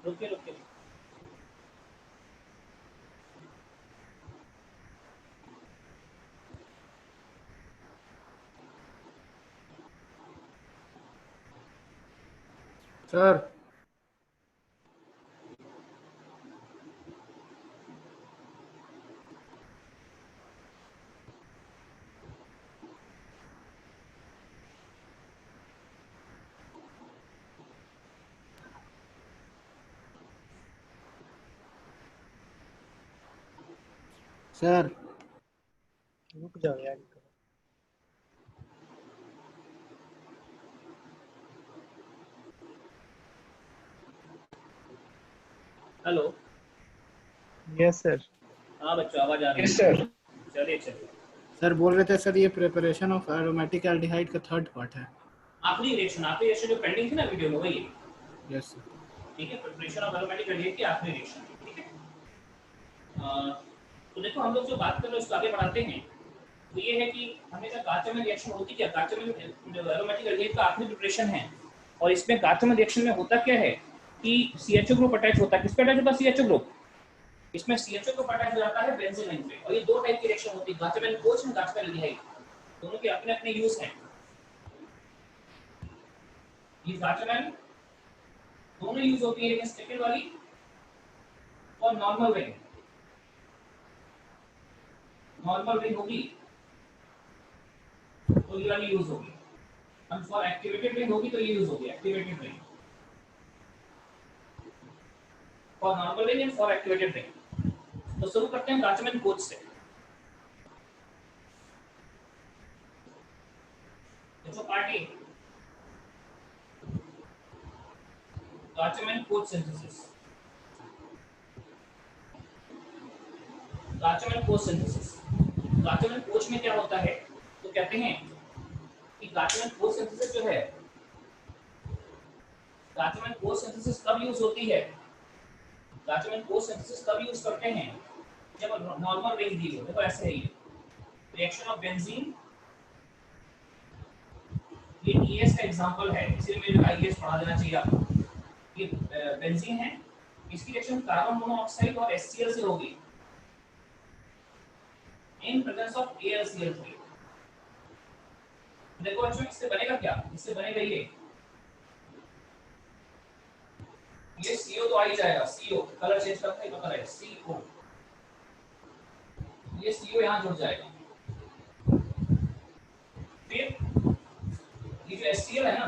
रुकिए रुकिए। सर सर रुक जाओ यार। हेलो। Yes sir. हाँ बच्चों, आवाज आ रही है? Yes sir. चलिए चलिए। सर बोल रहे थे सर ये प्रिपरेशन ऑफ एरोमेटिक एल्डिहाइड का थर्ड पार्ट है। आखिरी रिएक्शन जो पेंडिंग थी ना वीडियो में, वही है। Yes sir. ठीक है, प्रिपरेशन ऑफ एरोमेटिक एल्डिहाइड की आखिरी रिएक्शन। ठीक है, तो देखो हम लोग जो बात कर रहे हैं उसको आगे बढ़ाते हैं। तो ये है कि हमेशा गार्चमैन रिएक्शन होती क्या? गार्चमैन एरोमेटिक एल्डिहाइड का आखिरी प्रिपरेशन है। और इसमें गार्चमैन रिएक्शन में होता क्या है कि CHO ग्रुप अटैच होता है। किस पे अटैच होता है CHO ग्रुप? इसमें CHO ग्रुप अटैच हो जाता है बेंजीन रिंग पे। और ये दो टाइप की रिएक्शन होती है, गार्चमैन कोच एंड गार्चमैन एल्डिहाइड। दोनों के अपने अपने यूज हैं। ये गार्चमैन दोनों यूज होती है, लेकिन सेकंड वाली और नॉर्मल रिंग नॉर्मल रिंग होगी तो ये वाली यूज होगी, और फॉर एक्टिवेटेड रिंग होगी तो ये यूज होगी activated ring, for normal ring and for activated ring. तो शुरू करते हैं गाचमैन कोच से। देखो party Gattermann Koch synthesis, Gattermann Koch synthesis. Gattermann Koch में क्या होता है, तो कहते हैं कि गाचमैन कोच सिंथेसिस जो है, गाचमैन कोच सिंथेसिस कब यूज होती है, गाचमैन कोच सिंथेसिस कब यूज करते हैं, जब नॉर्मल रिंग दी हो। देखो ऐसे है ये रिएक्शन ऑफ बेंजीन, ये ES का एग्जांपल है, इसीलिए मेरे IES पढ़ा देना चाहिए आपको। ये बेंजीन है, इसकी रिएक्शन कार्बन मोनोऑक्साइड और HCl से होगी इन प्रेजेंस ऑफ AlCl3। देखो बच्चों इससे बनेगा क्या, इससे बनेगा ये CO तो आ ही जाएगा, CO कलर चेंज करते ही पता है CO, ये CO यहाँ जुड़ जाएगा। फिर ये जो HCl है ना,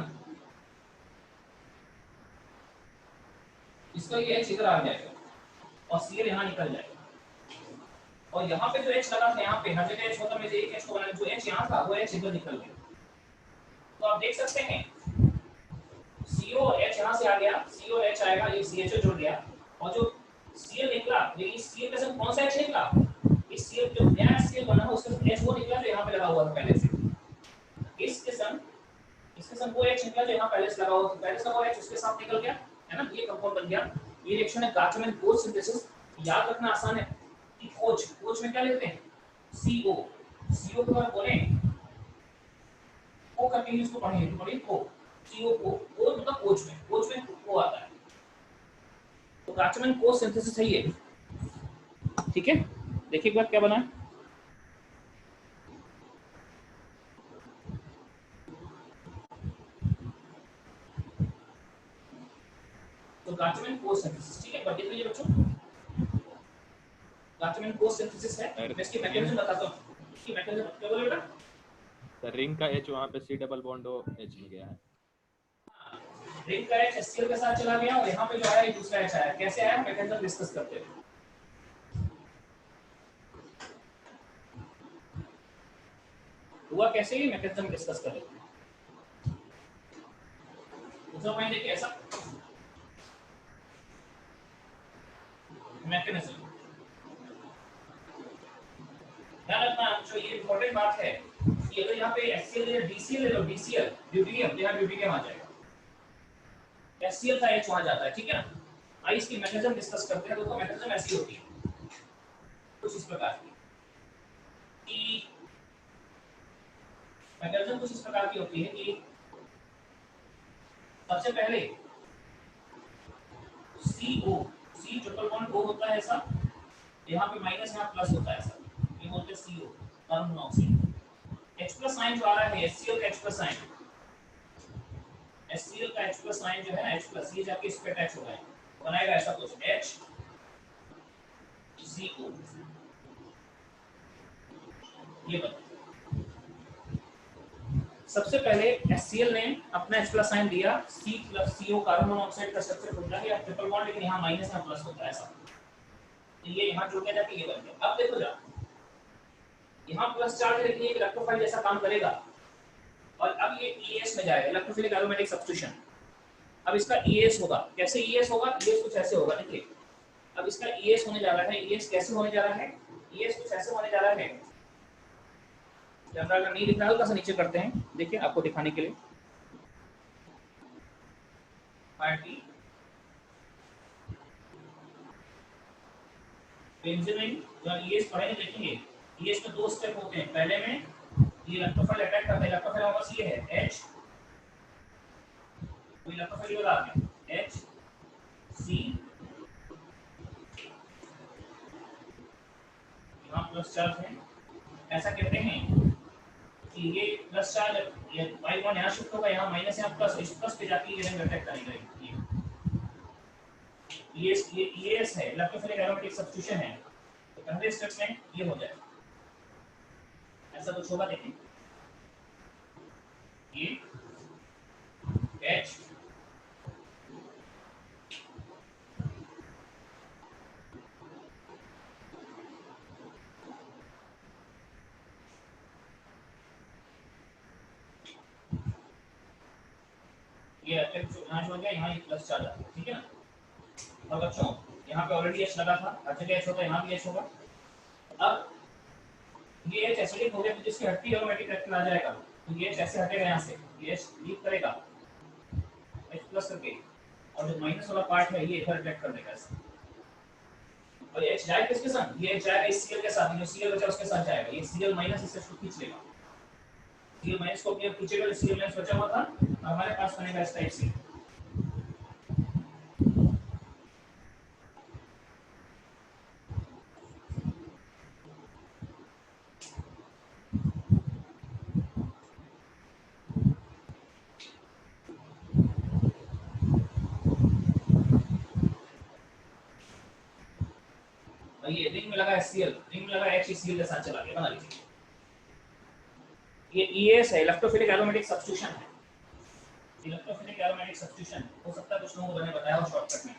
इसका ये H इधर आ जाएगा और Cl यहाँ निकल जाएगा, और यहाँ पे जो H लगा था, यहाँ पे हर जगह H होता है, एक H को बनाने, जो H यहाँ था वो H इधर निकल गया। तो आप देख सकते हैं CO और H यहाँ से आ गया, CO और H आएगा, ये CHO जुड़ गया, और जो Cl निकला, लेकिन इस Cl के संग कौन सा H निकला, इस Cl जो नया Cl बना है उसके संग H वो निकला जो यहाँ पे लगा हुआ था पहले से, इसके संग वो H निकला जो यहाँ पहले से लगा हुआ था, पहले से वो H उसके साथ निकल गया, है ना, ये कंपाउंड बन गया। ये रिएक्शन है गाचमैन कोच सिंथेसिस। याद रखना आसान है कि कोच में क्या लेते हैं, CO को अगर बोले को कंटिन्यूस को पढ़ेंगे तो पढ़िए को, CO को मतलब कोच में को आता है। तो गाचमैन कोच सिंथेसिस है ये, ठीक है। देखिए एक बार क्या बना है, तो गाचमैन कोच सिंथेसिस, ठीक है। पर देख लीजिए बच्चों, गाचमैन कोच सिंथेसिस है, मैं इसकी मैकेनिज्म बताता हूं। इसकी मैकेनिज्म क्या बोले बेटा, सर रिंग का H वहां पे C डबल बॉन्ड H में गया है, रिंग का H HCl के साथ चला गया और यहाँ पे जो आया ये दूसरा H आया, कैसे आया मैकेनिज्म डिस्कस करते हैं। हुआ कैसे, ये मैकेनिज्म डिस्कस कर लेते हैं। दूसरा पॉइंट देखिए ऐसा मैकेनिज्म, ध्यान रखना जो ये इंपॉर्टेंट बात है कि अगर यहाँ पे HCl या DCl ले लो, DCl ड्यूटेरियम, यहाँ ड्यूटेरियम आ जाएगा, HCl का H वहां जाता है, ठीक है ना। आइए इसकी मैकेनिज्म डिस्कस करते हैं। तो मैकेनिज्म ऐसी होती है कुछ इस प्रकार की, कि मैकेनिज्म कुछ इस प्रकार की होती है कि सबसे पहले C ट्रिपल बॉन्ड O होता है ऐसा, यहाँ पे माइनस यहाँ प्लस होता है ऐसा, ये बोलते हैं CO carbon monoxide. H plus sign जो आ रहा है HCl का H प्लस साइन, HCl का H प्लस साइन जो है ना H प्लस, ये जाके इस पे अटैच होगा, बनाएगा ऐसा कुछ HCO, ये बना। सबसे पहले HCl ने अपना H प्लस साइन दिया, C plus CO carbon monoxide का स्ट्रक्चर बन गया ट्रिपल बॉन्ड, लेकिन यहाँ माइनस यहाँ प्लस होता है ऐसा, तो ये यहाँ जुड़ के जाके ये बन गया। अब देखो जा यहाँ प्लस चार्ज है, लेकिन ये इलेक्ट्रोफाइल जैसा काम करेगा, और अब ये ES में जाएगा, इलेक्ट्रोफिलिक एरोमेटिक सब्स्टिट्यूशन। अब इसका ES होगा, कैसे ES होगा, ES कुछ ऐसे होगा, देखिए अब इसका ES होने जा रहा है। ES कैसे होने जा रहा है, ES कुछ ऐसे होने जा रहा है, अगर नहीं दिख रहा हल्का सा नीचे करते हैं, देखिए आपको दिखाने के लिए। पार्टी बेंजीन जो ES पढ़ेंगे देखेंगे, ES में दो स्टेप होते हैं। पहले में ये इलेक्ट्रोफाइल अटैक करता है, इलेक्ट्रोफाइल वापस ये है H, तो इलेक्ट्रोफाइल लगा के H C, यहाँ प्लस चार्ज है, ऐसा कहते हैं कि ये प्लस चार्ज ये y1 यहाँ शिफ्ट होगा, यहाँ माइनस यहाँ प्लस, इस प्लस पे जाके ये रिंग अटैक करेगा। ये ES है, इलेक्ट्रोफिलिक एरोमेटिक सब्स्टिट्यूशन है, तो पहले स्टेप में ये हो जाएगा। ऐसा कुछ होगा, देखें ये H ये यहाँ हो गया, यहाँ एक प्लस चार्ज आता है, ठीक है ना। और बच्चों यहाँ पे ऑलरेडी H लगा था, हर जगह H होता है, यहाँ भी H होगा। अब ये H एसिडिक हो गया तो जिसकी हटती एरोमेटिक कैरेक्टर आ जाएगा, तो ये H ऐसे हटेगा यहाँ से, ये H लीव करेगा H प्लस करके, और जो माइनस वाला पार्ट है ये इधर रिफ्लेक्ट कर देगा ऐसे। और ये H जाएगा किसके साथ, ये H जाएगा इस Cl के साथ, जो Cl बचा उसके साथ जाएगा, ये Cl माइनस इससे इसको खींच लेगा, Cl माइनस को अपने खींचेगा, जो Cl माइनस बचा हुआ था हमारे पास बनेगा इस टाइप से। ये रिंग में लगा HCl, रिंग में लगा HCl के साथ चला गया, बना लीजिए। ये ES है, इलेक्ट्रोफिलिक एरोमेटिक सब्स्टिट्यूशन है, इलेक्ट्रोफिलिक एरोमेटिक सब्स्टिट्यूशन। हो सकता है कुछ लोगों को मैंने बताया हो शॉर्टकट में,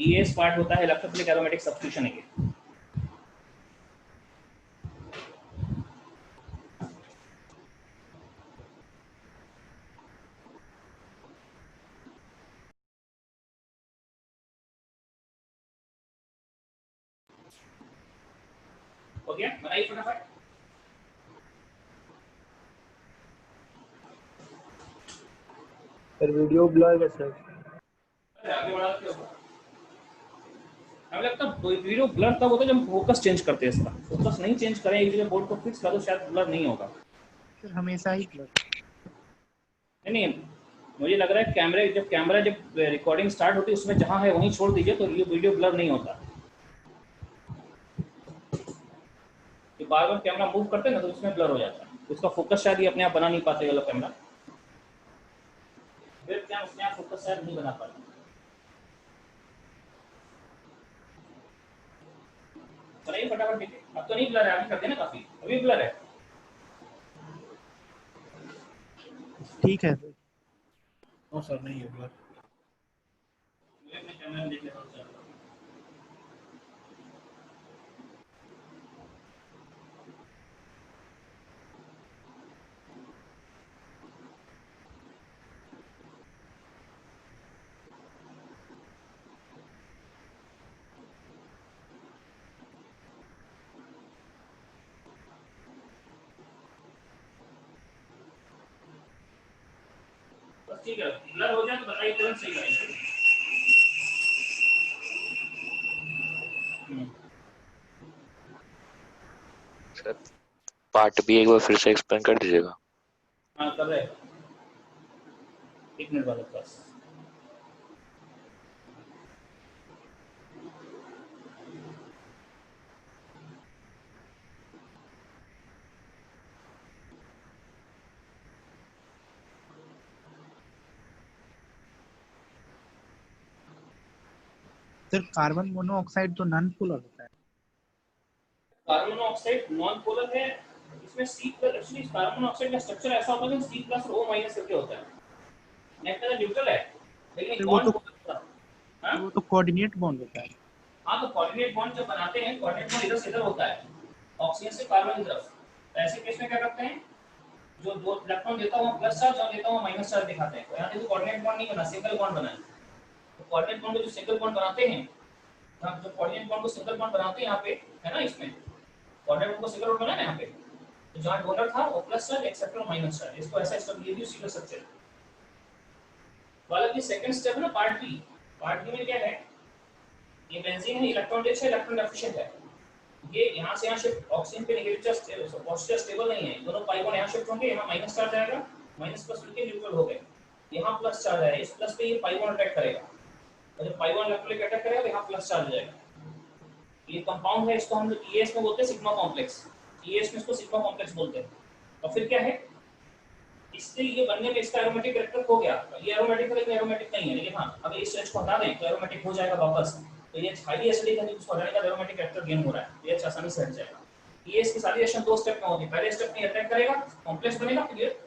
ES पार्ट होता है इलेक्ट्रोफिलिक एरोमेटिक सब्स्टिट्यूशन है ये। हो गया, बनाइए फटाफट। सर वीडियो ब्लर है सर। आगे बढ़ा के होगा, हमें लगता है वीडियो ब्लर तब होता है जब हम फोकस चेंज करते हैं। इसका फोकस नहीं चेंज करें, एक जगह बोर्ड को फिक्स कर दो, शायद ब्लर नहीं होगा। सर हमेशा ही ब्लर। नहीं, मुझे लग रहा है कैमरे जब रिकॉर्डिंग स्टार्ट होती है उसमें जहां है वहीं छोड़ दीजिए, तो ये वीडियो ब्लर नहीं होता। कि बार बार कैमरा मूव करते हैं ना तो उसमें ब्लर हो जाता है, उसका फोकस शायद ये अपने आप बना नहीं पाते वाला कैमरा, फिर क्या उसने आप फोकस शायद नहीं बना पाते। चलिए फटाफट देखिए, अब तो नहीं ब्लर है, अभी करते ना काफी, अभी ब्लर है। ठीक है सर। नो सर नहीं है ब्लर। मैं अपने कैमरे में देख लेता हूँ। ठीक है, ब्लर हो जाए तो बताइए, तुरंत सही करेंगे। सर पार्ट भी एक बार फिर से एक्सप्लेन कर दीजिएगा। हाँ कर रहे हैं, 1 मिनट बाद बस। सर कार्बन मोनोऑक्साइड तो नॉन पोलर होता है। कार्बन मोनोऑक्साइड नॉन पोलर है, इसमें C plus, actually carbon monoxide का स्ट्रक्चर ऐसा होता है कि C प्लस और O माइनस करके होता है, नेक्स्ट न्यूट्रल है, लेकिन वो बॉन्ड तो कोऑर्डिनेट बॉन्ड होता है। हाँ, तो कोऑर्डिनेट बॉन्ड जब बनाते हैं, कोऑर्डिनेट बॉन्ड इधर से इधर होता है, ऑक्सीजन से कार्बन की तरफ। तो ऐसे केस में क्या करते हैं, जो दो इलेक्ट्रॉन देता है वो प्लस चार्ज और देता है वो माइनस चार्ज दिखाते हैं। तो यहाँ देखो कोऑर्डिनेट बॉन्ड नहीं बना, सिंगल बॉन्ड बना है। तो कोऑर्डिनेट बॉन्ड को जो सिंगल बॉन्ड बनाते हैं, जो कोऑर्डिनेट बॉन्ड को सिंगल बॉन्ड बनाते हैं यहाँ पे, है ना, इसमें कोऑर्डिनेट बॉन्ड को सिंगल बॉन्ड बना है यहाँ पे, तो जहाँ डोनर था वो plus charge acceptor minus charge, इसको ऐसा स्ट्रक्चर। वाला की सेकंड स्टेप है ना पार्ट बी। पार्ट बी में क्या है, ये बेंजीन है, इलेक्ट्रॉन रिच है, इलेक्ट्रॉन डेफिशिएंट है। ये यहाँ से यहाँ शिफ्ट, ऑक्सीजन पे नेगेटिव चार्ज, पॉजिटिव स्टेबल नहीं है, दोनों पाई बॉन्ड यहाँ शिफ्ट होंगे, यहाँ माइनस चार्ज आएगा, माइनस प्लस मिलके न्यूट्रल हो गए। यहाँ प्लस चार्ज आएगा, इस प्लस पे ये पाई बॉन्ड अटैक करेगा, और जब पाई बॉन्ड इलेक्ट्रॉन अटैक करेगा तो यहाँ प्लस चार्ज आ जाएगा। ये कंपाउंड है, इसको हम ES में बोलते हैं सिग्मा कॉम्प्लेक्स, ES में इसको सिग्मा कॉम्प्लेक्स बोलते हैं। और फिर क्या है, इससे ये बनने में इसका एरोमेटिक कैरेक्टर खो गया, ये एरोमेटिक है लेकिन एरोमेटिक नहीं है, लेकिन हाँ अगर इस H को हटा दें तो एरोमेटिक हो जाएगा वापस। तो ये हाईली एसिडिक है, उसको हटाने का एरोमेटिक कैरेक्टर गेन हो रहा है, ये आसानी से हट जाएगा। ES की सारी रिएक्शन 2 स्टेप में होती है। पहले स्टेप में अटैक करेगा, कॉम्प्लेक्स बनेगा, फिर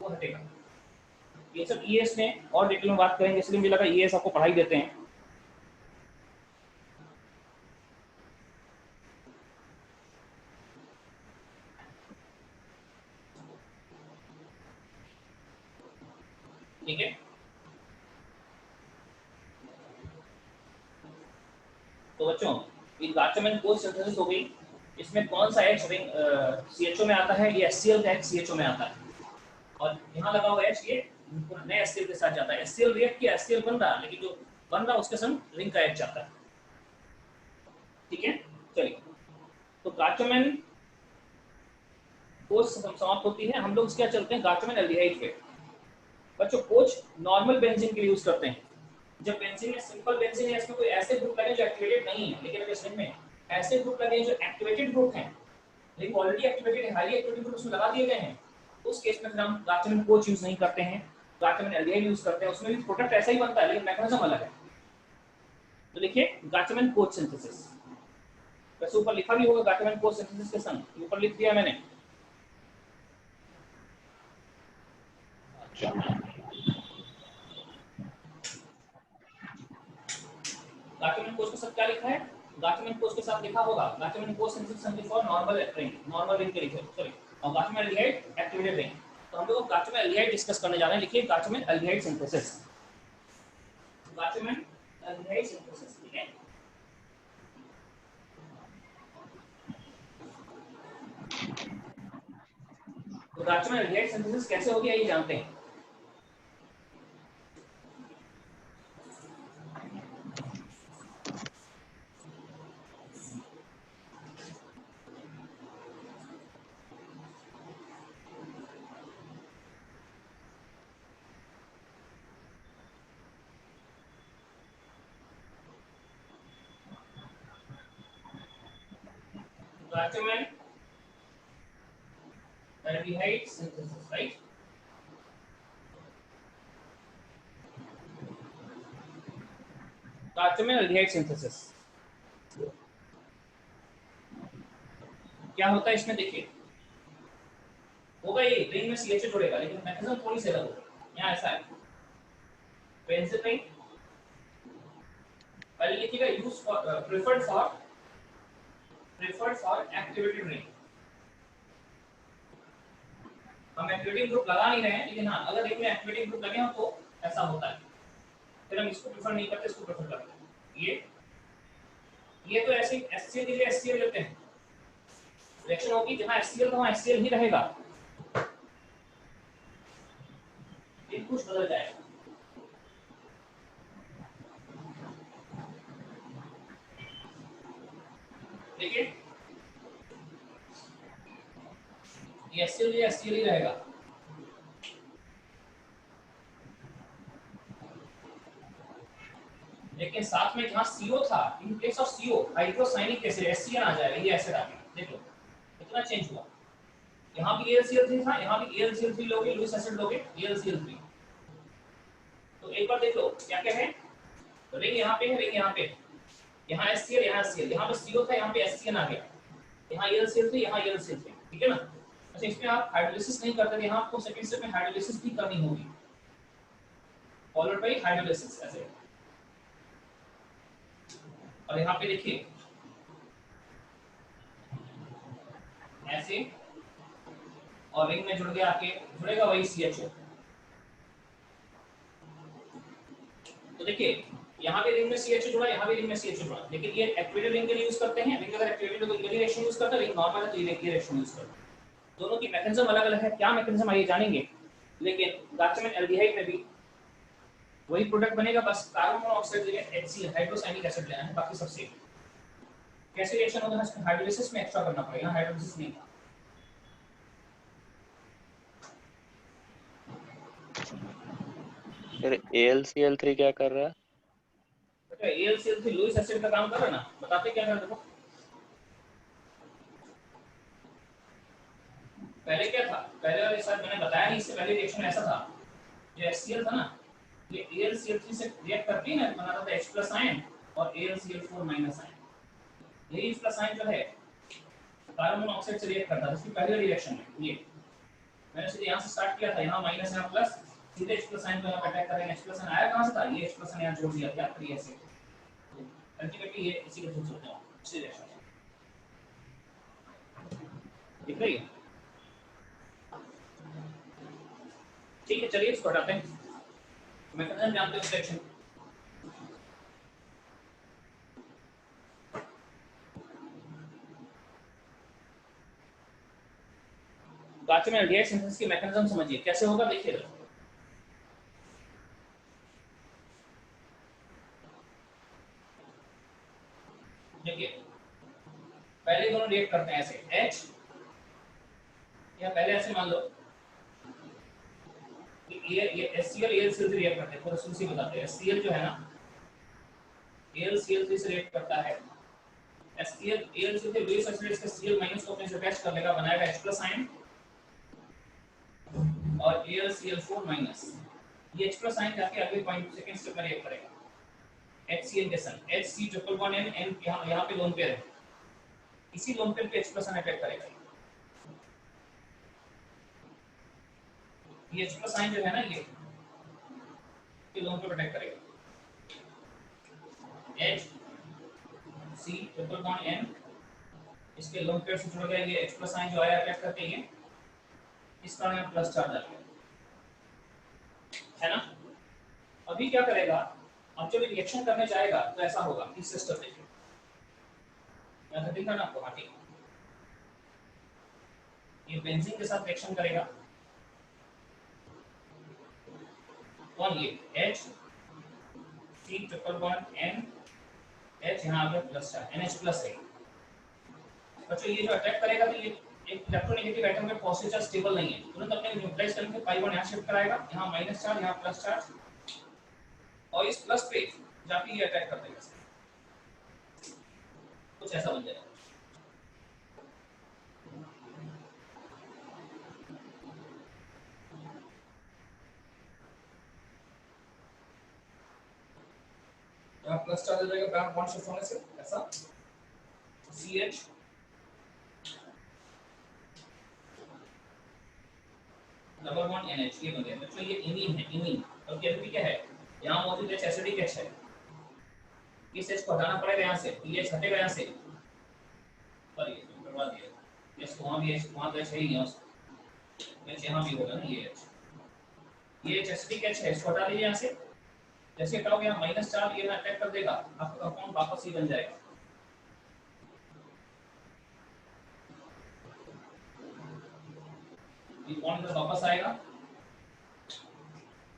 वो हटेगा। ये सब ES में और डिटेल में बात करेंगे, इसलिए मुझे लगा ES आपको पढ़ाई देते हैं। ठीक है, तो बच्चों ये गार्चमेन कोच सिंथेसिस हो गई। इसमें कौन सा H रिंग CHO में आता है? ये HCl का H CHO में आता है, और यहाँ लगा हुआ H ये नए HCl के साथ जाता है। HCl रिएक्ट किया, HCl बन रहा, लेकिन जो बन रहा उसके संग रिंग का H जाता है। ठीक है, चलिए, तो गार्चमेन कोच समाप्त होती है। हम लोग क्या चलते हैं गार्चमेन एल्डिहाइड पे। बच्चों कोच नॉर्मल बेंजीन के लिए यूज करते हैं। जब बेंजीन में सिंपल बेंजीन है, इसमें कोई ऐसे ग्रुप लगे जो एक्टिवेटेड नहीं है, लेकिन अगर इसमें ऐसे ग्रुप लगे जो एक्टिवेटेड ग्रुप हैं, लेकिन ऑलरेडी एक्टिवेटेड है, हाईली एक्टिवेटेड ग्रुप उसमें लगा दिए गए हैं, उस केस में फिर हम गार्चमेन कोच यूज नहीं करते हैं, गार्चमेन एल्डिहाइड यूज करते हैं। उसमें भी प्रोडक्ट ऐसा ही बनता है, लेकिन मैकेनिज्म अलग है। तो लिखिए गार्चमेन कोच सिंथेसिस, वैसे ऊपर लिखा भी होगा गार्चमेन कोच सिंथेसिस के संग, ऊपर लिख दिया मैंने। गार्चमेन कोच के साथ क्या लिखा है? गार्चमेन कोच के साथ लिखा होगा Gattermann Koch synthesis something for normal ring, normal ring के लिखे, सॉरी, और गार्चमेन एल्डिहाइड एक्टिवेटेड रिंग। तो हम लोग गार्चमेन एल्डिहाइड डिस्कस करने जा रहे हैं। लिखिए गार्चमेन एल्डिहाइड सिंथेसिस, गार्चमेन एल्डिहाइड सिंथेसिस। ठीक है, तो गार्चमेन एल्डिहाइड सिंथेसिस कैसे होगी ये जानते हैं। Gaertmann aldehyde synthesis, right? Gaertmann aldehyde synthesis क्या होता है इसमें? देखिए, होगा ये रिंग में CH जुड़ेगा, लेकिन मैकेनिज्म थोड़ी सी अलग होगा। यहाँ ऐसा है, बेंजीन रिंग पहले लिखिएगा, use for preferred for activated ring. हम एक्टिवेटिंग ग्रुप लगा नहीं रहे हैं, लेकिन हाँ अगर एक में एक्टिवेटिंग ग्रुप लगे हो तो ऐसा होता है, फिर हम इसको प्रेफर नहीं करते, इसको प्रेफर करते हैं। ये तो ऐसे HCl के लिए HCl लेते हैं, रिएक्शन होगी जहां HCl तो वहां HCl ही रहेगा, ये कुछ बदल जाएगा। देखिए ये HCl ही रहेगा, लेकिन साथ में जहां CO था, in place of CO hydrocyanic acid HCl आ जाएगा, ये एसिड आ गया। देखो कितना चेंज हुआ, यहाँ भी AlCl3 था, यहाँ भी AlCl3 लोगे, लुईस एसिड लोगे, AlCl3। तो एक बार देख लो क्या क्या है, रिंग यहाँ पे है, रिंग यहाँ पे, यहाँ HCl, यहाँ HCl, यहाँ पे CO था, यहाँ पे HCl आ गया, यहाँ AlCl3, यहाँ AlCl3, ठीक है ना। अच्छा, इसमें आप हाइड्रोलिसिस नहीं करते, यहाँ आपको सेकंड स्टेप में हाइड्रोलिसिस भी करनी होगी, फॉलोड बाय हाइड्रोलिसिस ऐसे। और यहाँ पे देखिए ऐसे, और रिंग में जुड़ गया, आके जुड़ेगा वही CHO। तो देखिए यहाँ पे रिंग में CHO जुड़ा, यहाँ भी रिंग में CHO जुड़ा, लेकिन ये एक्टिवेटेड रिंग के लिए यूज करते हैं। रिंग अगर एक्टिवेटेड तो ये रिएक्शन यूज करता है, रिंग नॉर्मल है तो ये रिएक्शन यूज करता है। दोनों की मैकेनिज्म अलग अलग है, क्या मैकेनिज्म आइए जानेंगे। लेकिन गार्चमेन एल्डिहाइड में भी वही प्रोडक्ट बनेगा, बस कार्बन मोनोऑक्साइड जगह HCl हाइड्रोसाइनिक एसिड लेना है, बाकी सब सेम। कैसे रिएक्शन होगा, इसमें हाइड्रोलिसिस में एक्स्ट्रा करना पड़ेगा, हाइड्रोलिसिस नहीं था। फिर AlCl3 क्या कर रहा है? बेटा AlCl3 लुईस एसिड का काम कर रहा है ना, बताते क्या कर रहा है। पहले क्या था, पहले वाले सर मैंने बताया नहीं, इससे पहले रिएक्शन ऐसा था, जो HCl था ना, ये AlCl3 से रिएक्ट करके ना बनाता था H+ आयन और AlCl4- आयन। यही प्लस आयन जो है कार्बन मोनोऑक्साइड से रिएक्ट करता है, इसकी पहले रिएक्शन में ये मैंने सीधे यहाँ से स्टार्ट किया था, यहाँ माइनस यहाँ प्लस, सीधे H+ साइन को यहाँ पे अटैक करेंगे। H+ साइन आया कहाँ से था, ये H+ साइन यहाँ जोड़ दिया क्या करिए ऐसे, अल्टीमेटली ये इसी के थ्रू चलते हैं इसी रिएक्शन दिख रही है। ठीक है, चलिए इसको हटाते हैं, मैकेनिज्म जानते हैं रिएक्शन। गाचे में एल्डिहाइड सिंथेसिस की मैकेनिज्म समझिए कैसे होगा, देखिए देखिए पहले दोनों रिएक्ट करते हैं ऐसे H, या पहले ऐसे मान लो कि ये HCl AlCl से रिएक्ट करते हैं, पूरा सूची बताते हैं। HCl जो है ना AlCl से रिएक्ट करता है, HCl AlCl के बेस एसिड के Cl माइनस को अपने से अटैच कर लेगा, बनाएगा H+ आयन और AlCl4 माइनस, ये H+ आयन जाके अगले पॉइंट सेकंड स्टेप में रिएक्ट करेगा HCl के संग HC ट्रिपल बॉन्ड N यहाँ पे लोन पेयर है, इसी लोन पेयर पे H+ आयन अटैक करेगा। ये H+ आयन जो है ना ये लोन पे अटैक करेगा, HC ट्रिपल बॉन्ड N इसके लोन पेयर से जुड़ गया, ये H+ आयन जो आया अटैक करके ये इस कारण यहाँ प्लस चार्ज आ गया है ना। अभी क्या करेगा, अब जब रिएक्शन करने जाएगा तो ऐसा होगा, इस सिस्टम देखिए यहाँ दिख रहा ना आपको, हाँ ठीक, ये बेंजीन के साथ रिएक्शन करेगा, कौन ये HC triple bond N H यहाँ आ गया प्लस चार्ज NH+ है। बच्चों ये जो अटैक करेगा तो ये एक इलेक्ट्रोनेगेटिव एटम में पॉजिटिव चार्ज स्टेबल नहीं है, तुरंत अपने न्यूट्रलाइज करके पाई बॉन्ड यहाँ शिफ्ट कराएगा, यहाँ माइनस चार्ज यहाँ प्लस चार्ज, और इस प्लस पे जाके ये अटैक कर देगा, कुछ ऐसा बन जाएगा। यहाँ प्लस चार्ज हो जाएगा बैक बॉन्ड शिफ्ट होने से, ऐसा CH डबल बॉन्ड NH ये बन गया। बच्चों ये इमीन है, इमीन, और केमिकल क्या है, यहाँ मौजूद H एसिडिक H है, इस H को हटाना पड़ेगा यहाँ से, ये H हटेगा यहाँ से, पर ये करवा दिया, इसको वहाँ भी H, वहाँ तो H है ही नहीं, H यहाँ भी होगा ना, ये H एसिडिक H है, इसको हटा दीजिए यहाँ से, जैसे हटाओगे यहाँ माइनस चार्ज ये ना अटैक कर देगा, आपका कंपाउंड वापस ही बन जाएगा। ये बॉन्ड इधर वापस आएगा,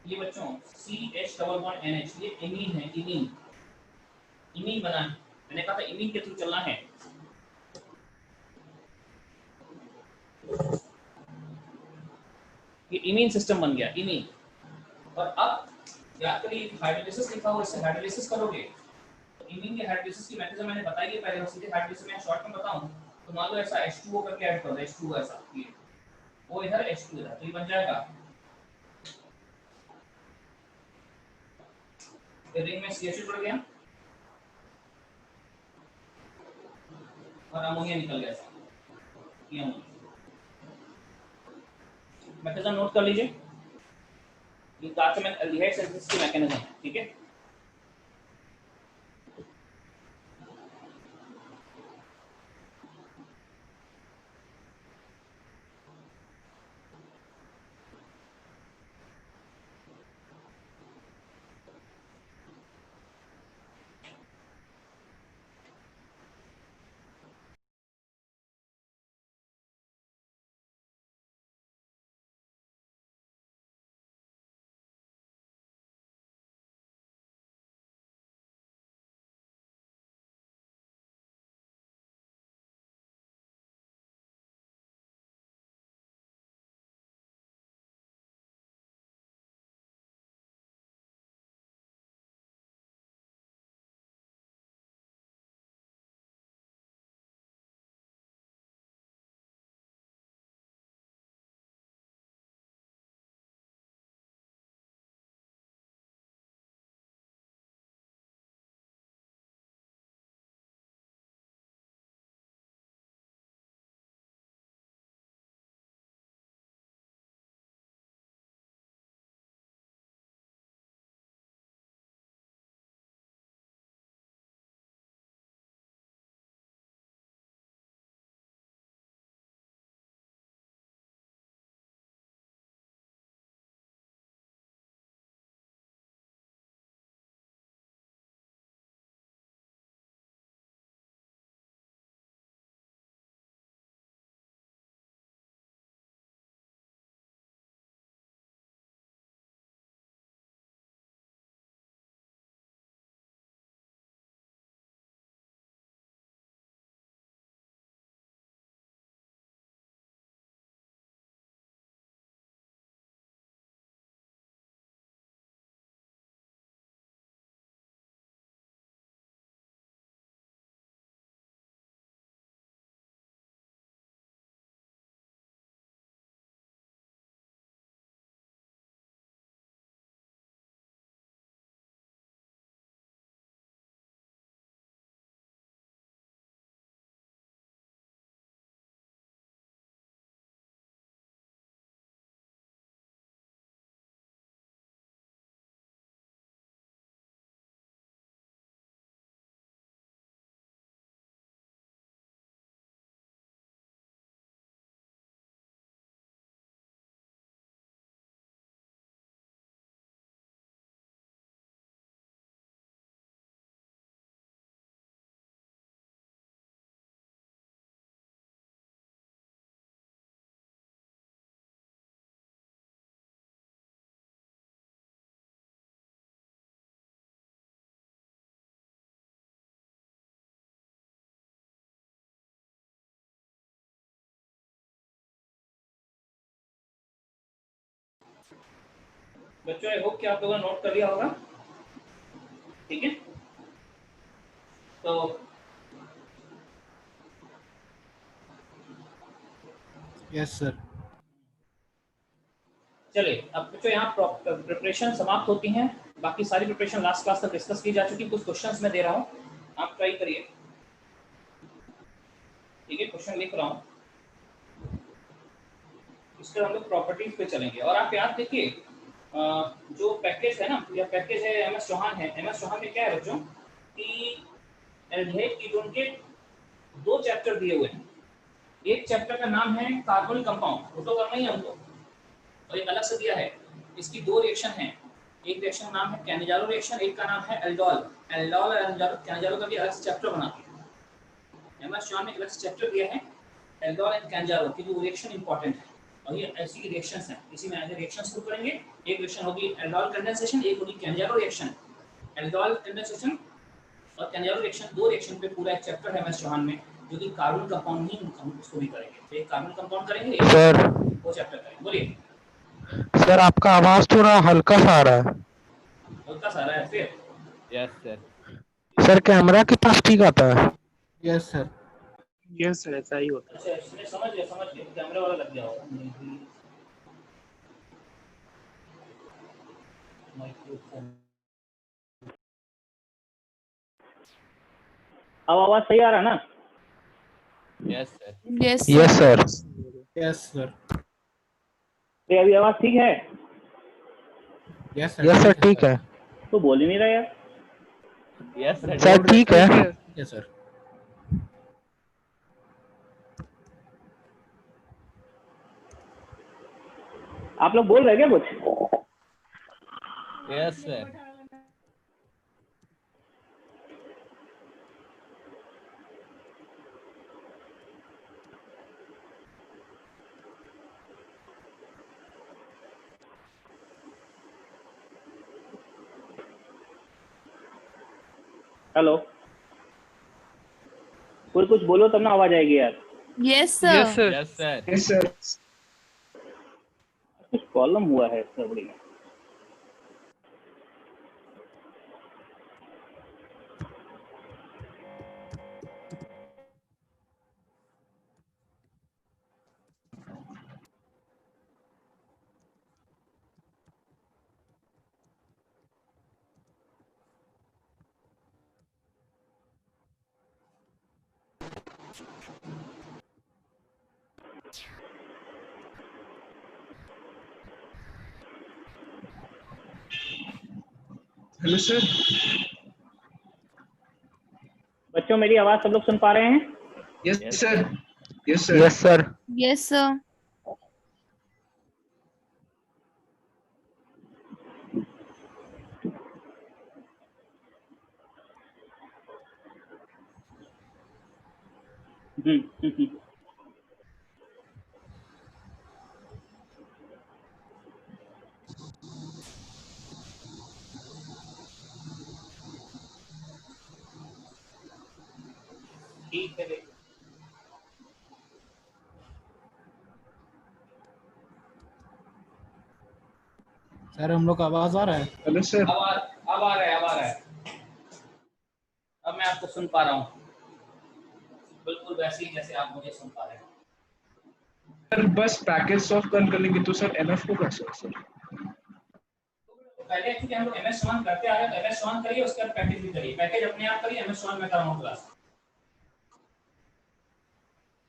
ये बच्चों CH डबल बॉन्ड NH ये इमीन है, इमीन इमीन बना है, मैंने कहा था इमीन के थ्रू चलना है। ये इमीन सिस्टम बन गया, इमीन, और अब याद करिए हाइड्रोलिसिस लिखा हुआ, इससे हाइड्रोलिसिस करोगे तो इमीन के हाइड्रोलिसिस की मैथड मैंने बताई है पहले, सीधे हाइड्रोलिसिस में शॉर्ट में बताऊं तो मान लो ऐसा H2O करके ऐड कर दो, H2O ऐसा, ये वो इधर H2 इधर, तो ये बन जाएगा रिंग में CH जुड़ गया और अमोनिया निकल गया, ये अमोनिया। मैकेनिज्म नोट कर लीजिए, ये कार्बन एल्डिहाइड सिंथेसिस की मैकेनिज्म है, ठीक है। बच्चों आई होप कि आप लोगों ने नोट कर लिया होगा, ठीक है। तो यस सर। चलिए अब बच्चों यहाँ प्रिपरेशन समाप्त होती हैं। बाकी सारी प्रिपरेशन लास्ट क्लास तक डिस्कस की जा चुकी। कुछ क्वेश्चंस मैं दे रहा हूँ, आप ट्राई करिए, ठीक है। क्वेश्चन लिख रहा हूँ, इसके हम लोग प्रॉपर्टीज पे चलेंगे। और आप याद देखिए जो पैकेज है ना, या पैकेज है MS चौहान है। MS चौहान में क्या है बच्चों कि एल्डिहाइड कीटोन के 2 चैप्टर दिए हुए हैं। एक चैप्टर का नाम है कार्बन कंपाउंड, फोटो करना ही है हमको, और एक अलग से दिया है, इसकी 2 रिएक्शन हैं। एक रिएक्शन का नाम है कैनिजारो रिएक्शन, एक का नाम है एल्डोल। एल्डोल और कैनिजारो का भी अलग से चैप्टर बना दिया। MS चौहान ने अलग से चैप्टर दिया है एल्डोल एंड कैनिजारो की, जो रिएक्शन इंपॉर्टेंट है। और ये ऐसी की रिएक्शंस हैं, इसी में आगे रिएक्शंस को करेंगे। एक रिएक्शन होगी एल्डोल कंडेंसेशन, एक होगी कैनिजारो रिएक्शन। एल्डोल कंडेंसेशन और कैनिजारो रिएक्शन, 2 रिएक्शन पे पूरा एक चैप्टर है MS चौहान में, जो कि कार्बन कंपाउंड ही हम उसको भी करेंगे। एक कार्बन कंपाउंड करेंगे, एक सर वो चैप्टर करेंगे। बोलिए सर, आपका आवाज थोड़ा हल्का सा आ रहा है। हल्का सा आ रहा है फिर? Yes sir. सर कैमरा के पास ठीक आता है। Yes sir. यस सर, ऐसा ही होता है। अच्छा इसने समझ गया, कैमरे वाला लग गया होगा। अब आवाज सही आ रहा है ना? Yes sir. Yes sir. Yes sir. तो अभी आवाज ठीक है? यस सर ठीक है। तो बोल ही नहीं रहा यार। Yes sir. सर ठीक है। Yes sir. आप लोग बोल रहे हैं क्या कुछ? Yes sir. हेलो, कोई कुछ बोलो तब ना आवाज आएगी यार। Yes yes sir. Sir. Yes sir. Yes sir. कुछ प्रॉब्लम हुआ है सर्वरी में। Hello sir. बच्चों मेरी आवाज सब लोग सुन पा रहे हैं? Yes sir. Yes sir. Yes sir. Yes sir. ठीक है भाई। सर हम लोग का आवाज आ रहा है? Hello sir. अब आ रहा है, अब आ रहा है। अब मैं आपको सुन पा रहा हूँ, बिल्कुल वैसे ही जैसे आप मुझे सुन पा रहे हैं। सर बस पैकेज सॉल्व कर लेंगे तो सर एनएफ को कैसे है सर? पहले एक्चुअली हम लोग MS चौहान करते आ रहे हैं, तो MS चौहान करिए, उसके बाद पैकेज भी करिए। पैकेज अपने आप करिए, MS चौहान में कर रहा हूँ क्लास,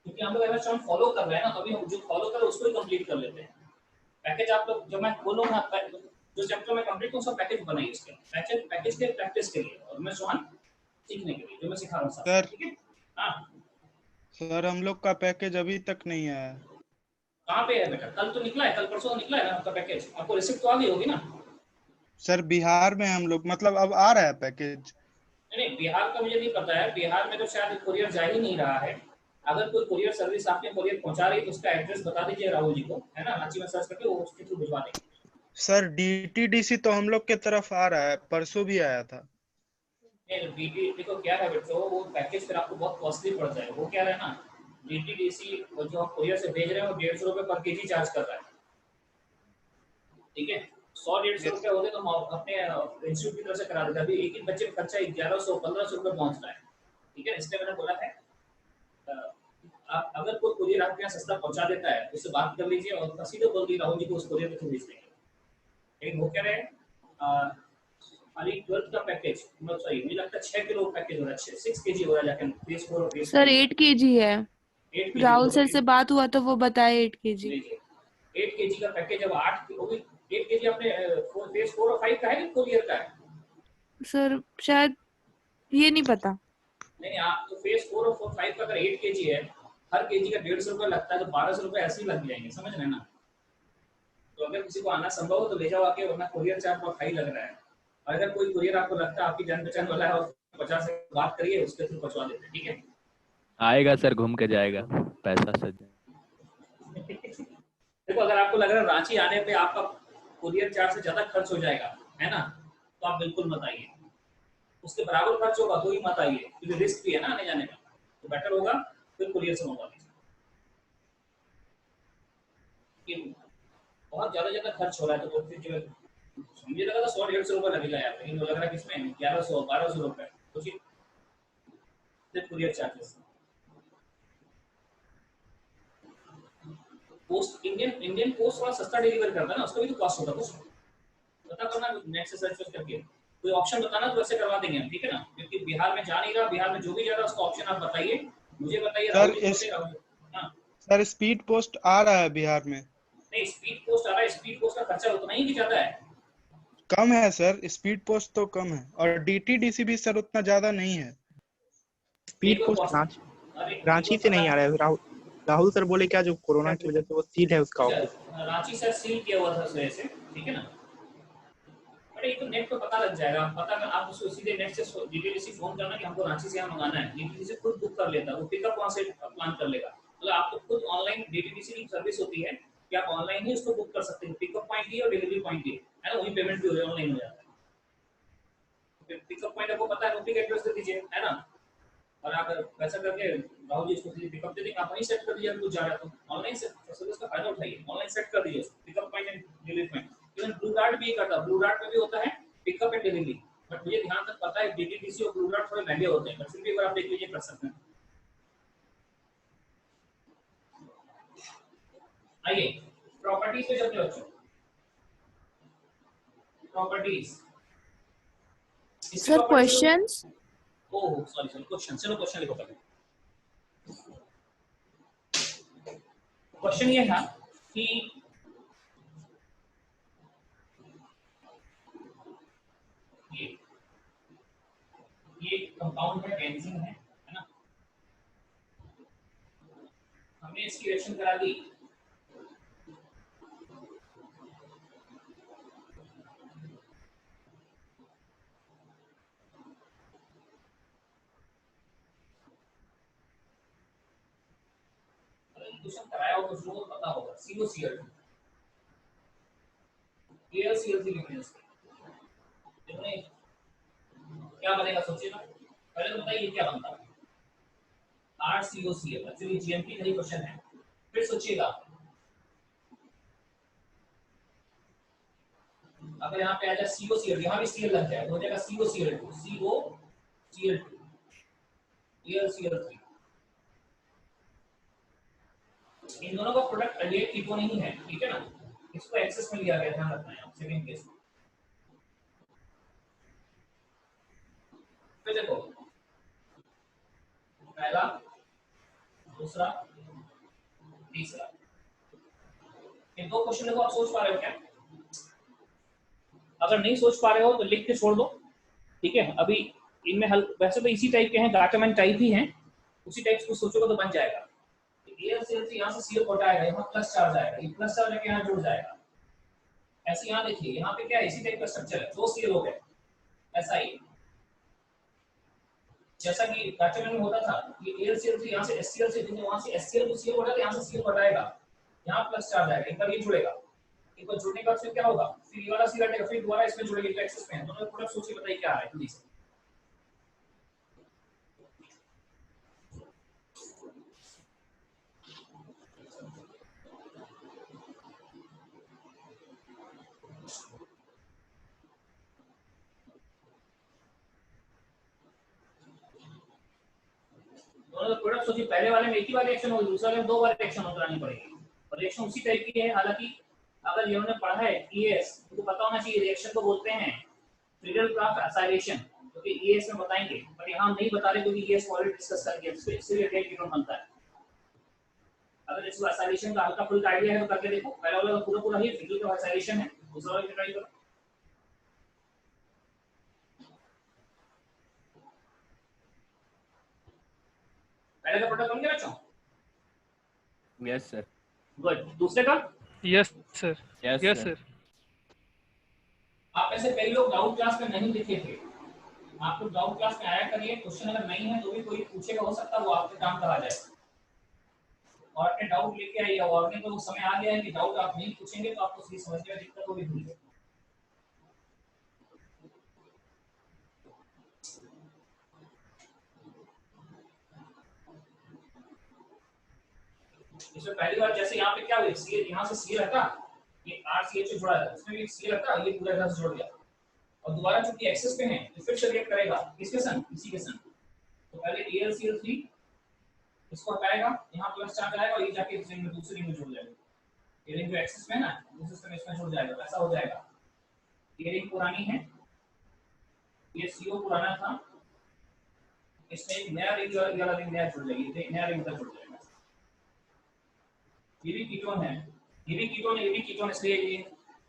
क्योंकि हम लोग MS चौहान फॉलो कर रहे हैं ना, तो अभी हम जो फॉलो कर रहे हैं उसको ही कंप्लीट कर लेते हैं। पैकेज आप लोग जब मैं बोलूँगा जो चैप्टर में कंप्लीट उसका पैकेज बनाइए, उसके पैकेज के प्रैक्टिस के लिए और MS चौहान सीखने के लिए जो मैं सिखा रहा हूँ सर। ठीक है। हाँ सर हम लोग का पैकेज अभी तक नहीं आया। कहाँ पे है बेटा? कल तो निकला है, कल परसों निकला है ना आपका पैकेज, आपको रिसिप्ट तो आ गई होगी ना? सर बिहार में हम लोग, मतलब अब आ रहा है पैकेज। नहीं, बिहार का मुझे नहीं पता है। बिहार में तो शायद कुरियर जा ही नहीं रहा है। अगर कोई कुरियर सर्विस आपने कुरियर पहुंचा रही है तो उसका एड्रेस बता दीजिए राहुल जी को, है ना, रांची में सर्च करके वो उसके थ्रू भिजवा देंगे। सर DTDC तो हम लोग के तरफ आ रहा है, परसों भी आया था। DTDC को क्या है बच्चों, वो पैकेज फिर आपको बहुत कॉस्टली पड़ जाएगा। वो क्या है ना, DTDC जो हम कुरियर से भेज रहे हैं वो 150 रुपये पर केजी चार्ज कर रहा है, ठीक है। 100-150 रुपए होते तो हम अपने इंस्टीट्यूट की तरफ से करा देते। अभी एक ही बच्चे का खर्चा 1100-1500 रुपए पहुंच रहा है, ठीक है। इसलिए मैंने बोला है आप अगर कोई कुरियर आपके यहाँ सस्ता पहुंचा देता है उससे बात कर लीजिए और सीधे बोल दी राहुल जी को उस कुरियर पे भेज देंगे। एक वो कह रहे हैं खाली 12 का पैकेज, मतलब सॉरी मुझे लगता है 6 किलो पैकेज हो रहा है, 6 केजी हो रहा है जाके फेस 4 और फेस 5 सर 8 केजी है। 8 केजी राहुल सर से बात हुआ तो वो बताए 8 केजी। 8 केजी का पैकेज। अब 8 वो भी 8 केजी आपने फेस 4 और 5 का है कि कुरियर का है? सर शायद ये नहीं पता। नहीं आप तो फेस 4 और 5 का अगर 8 केजी है, हर केजी का 150 रुपए लगता है तो 1200 रुपए ऐसे ही लग जाएंगे, समझ रहे हैं ना। तो अगर किसी को आना संभव हो तो ले जाओ आके, वरना कुरियर चार्ज बहुत हाई लग रहा है। और अगर कोई कुरियर आपको लगता है आपकी जान पहचान वाला है और 50 से बात करिए, उसके थ्रू पहुंचवा देते हैं, ठीक है। आएगा सर, घूम के जाएगा, पैसा सज। देखो अगर आपको लग रहा है रांची आने पे आपका कुरियर चार्ज से ज्यादा खर्च हो जाएगा, है ना, तो आप बिल्कुल मत आइए। उसके बराबर खर्च होगा तो ही मत आइए, क्योंकि रिस्क भी है ना आने जाने का। तो बेटर होगा फिर कुरियर से मंगवा लीजिए। बहुत ज्यादा खर्च हो रहा है तो फिर जो मुझे लगा था 100-150 रुपए लगेगा यार, लेकिन वो लग रहा है किसमें 1100-1200 रुपए सोचिए सिर्फ courier charges. Post Indian post थोड़ा सस्ता डिलीवर करता है ना, उसका भी तो कॉस्ट होता है कुछ, पता करना नेट से सर्च करके कोई ऑप्शन बताना तो वैसे करवा देंगे हम, ठीक है ना। क्योंकि बिहार में जा नहीं रहा, बिहार में जो भी जा रहा है उसका ऑप्शन आप बताइए, मुझे बताइए। सर स्पीड पोस्ट आ रहा है बिहार में। नहीं स्पीड पोस्ट आ रहा है, स्पीड पोस्ट का खर्चा उतना ही कि ज्यादा है? कम है सर, स्पीड पोस्ट तो कम है और डीटीडीसी भी सर उतना ज्यादा नहीं है। स्पीड पोस्ट रांची से नहीं आ रहा है। राहुल सर बोले क्या जो कोरोना की वजह से वो सील है उसका ऑफिस। रांची से सील किया हुआ था उस वजह से, ठीक है ना। अरे ये तो नेट पे पता लग जाएगा, पता में आप उसको सीधे नेट से डीटीडीसी फोन करना कि हमको रांची से यहाँ मंगाना है, डीटीडीसी खुद बुक कर लेता है, वो पिकअप वहाँ से प्लान कर लेगा। मतलब आपको खुद ऑनलाइन डीटीडीसी की सर्विस होती है कि आप ऑनलाइन ही उसको बुक कर सकते हैं, पिकअप पॉइंट ही और डिलीवरी पॉइंट ही, है ना, वही पेमेंट भी ऑनलाइन हो जाता है। पिकअप पॉइंट आपको पता है, रोटी का एड्रेस दे दीजिए, है ना, और आप वैसा करके राहुल जी इसको सीधे पिकअप दे देंगे, आप वहीं सेट कर दीजिए। कुछ जा रहा है तो ऑनलाइन से सर्विस का फायदा उठाइए, ऑनलाइन सेट कर दीजिए pickup point and delivery point. Even blue dart भी करता है, ब्लू डार्ट में भी होता है पिकअप एंड डिलीवरी, बट मुझे ध्यान तक पता है डीटीडीसी और ब्लू डार्ट थोड़े महंगे होते हैं, बट फिर भी अगर आप देख लीजिए कर सकते हैं। आइए प्रॉपर्टीज पे चलते हैं बच्चों। Properties sir questions. Oh sorry question, चलो क्वेश्चन लिखो पहले। क्वेश्चन ये था कि ये कंपाउंड है, बेंजीन है ना, हमने इसकी रिएक्शन करा दी। क्वेश्चन कराया हो कुछ लोगों को पता होगा, COCl2 AlCl3 लिखने से देखने क्या बनेगा, सोचिए ना। पहले तो बताइए क्या बनता है, RCOCl, एक्चुअली GMP का ही क्वेश्चन है। फिर सोचिएगा अगर यहाँ पे आ जाए COCl, यहाँ भी Cl लग जाए तो हो जाएगा COCl2 AlCl3। इन दोनों का प्रोडक्ट अल्डेट कीटोन नहीं है, ठीक है ना, इसको एक्सेस में लिया गया, ध्यान रखना है सेकंड केस में। फिर देखो पहला, दूसरा, तीसरा, इन दो क्वेश्चन को आप सोच पा रहे हो क्या? अगर नहीं सोच पा रहे हो तो लिख के छोड़ दो, ठीक है। अभी इनमें वैसे तो इसी टाइप के हैं, गाटामैन टाइप ही हैं, उसी टाइप को सोचोगे तो बन जाएगा। AlCl3 यहाँ से Cl हटाएगा, यहाँ प्लस चार्ज आएगा, ये प्लस चार्ज आके यहाँ जुड़ जाएगा। ऐसे यहाँ देखिए, यहाँ पे क्या है, इसी टाइप का स्ट्रक्चर है, 2 Cl हो गए, ऐसा ही जैसा कि गाटामैन में होता था। ये AlCl3 यहाँ से HCl से वहाँ से HCl को Cl हटा के यहाँ से Cl हटाएगा, यहाँ प्लस चार्ज आएगा, एक बार ये जुड़ेगा, एक बार जुड़ने के बाद फिर क्या होगा, फिर ये वाला Cl हटेगा, फिर दोबारा इसमें जुड़ेगा, तो एक्सेस में है। दोनों प्रोडक्ट सोचिए, बताइए क्या है जल्दी से। मतलब प्रोडक्ट सोचिए, पहले वाले में एक ही बार रिएक्शन होगी, दूसरे वाले में 2 बार रिएक्शन करानी पड़ेगी, और रिएक्शन उसी टाइप की है। हालांकि अगर जिन्होंने पढ़ा है ईएस तो पता होना चाहिए रिएक्शन को बोलते हैं फ्रीडल-क्राफ्ट एसाइलेशन, क्योंकि ईएस में बताएंगे, पर यहाँ हम नहीं बता रहे क्योंकि ईएस को ऑलरेडी डिस्कस कर लिया, इसलिए रेट कीटोन बनता है। अगर इसको एसाइलेशन का हल्का फुल्का आइडिया है तो करके देखो, पहले वाला तो पूरा पूरा ही फ्रीडल का एसाइलेशन है, दूसरा वाला ट्राई करो। पहले का प्रोडक्ट बन गया बच्चों? Yes sir. गुड। दूसरे का? Yes sir. Yes sir. आप ऐसे कई लोग डाउट क्लास में नहीं लिखे थे, आप लोग डाउट क्लास में आया करिए, क्वेश्चन अगर नहीं है तो भी कोई पूछेगा, हो सकता है वो आपके काम का आ जाए, और अपने डाउट लेके आइए। और नहीं तो वो समय आ गया है कि डाउट आप नहीं पूछेंगे तो आपको सही समझने में दिक्कत होगी, भूल गए। इसमें पहली बार जैसे यहाँ पे क्या हुआ, सी यहाँ से सी रहता, ये RCH जुड़ा है, इसमें भी सी रहता, ये पूरा इधर से जुड़ गया, और दोबारा चूंकि एक्सेस पे है तो फिर से रिएक्ट करेगा किसके संग, इसी के संग। तो पहले AlCl3 इसको हटाएगा, यहाँ प्लस चार्ज आएगा और ये जाके इस रिंग में दूसरी रिंग में जुड़ जाएगा। ये रिंग जो एक्सेस में है ना, दूसरे सिस्टम में इसमें जुड़ जाएगा, ऐसा हो जाएगा। ये रिंग पुरानी है, ये CO पुराना था, इसमें एक नया रिंग और ये वाला रिंग नया जुड़ जाएगी, नया रिंग उधर जुड़ जाएगा। ये भी कीटोन है, ये भी कीटोन है, ये भी कीटोन, इसलिए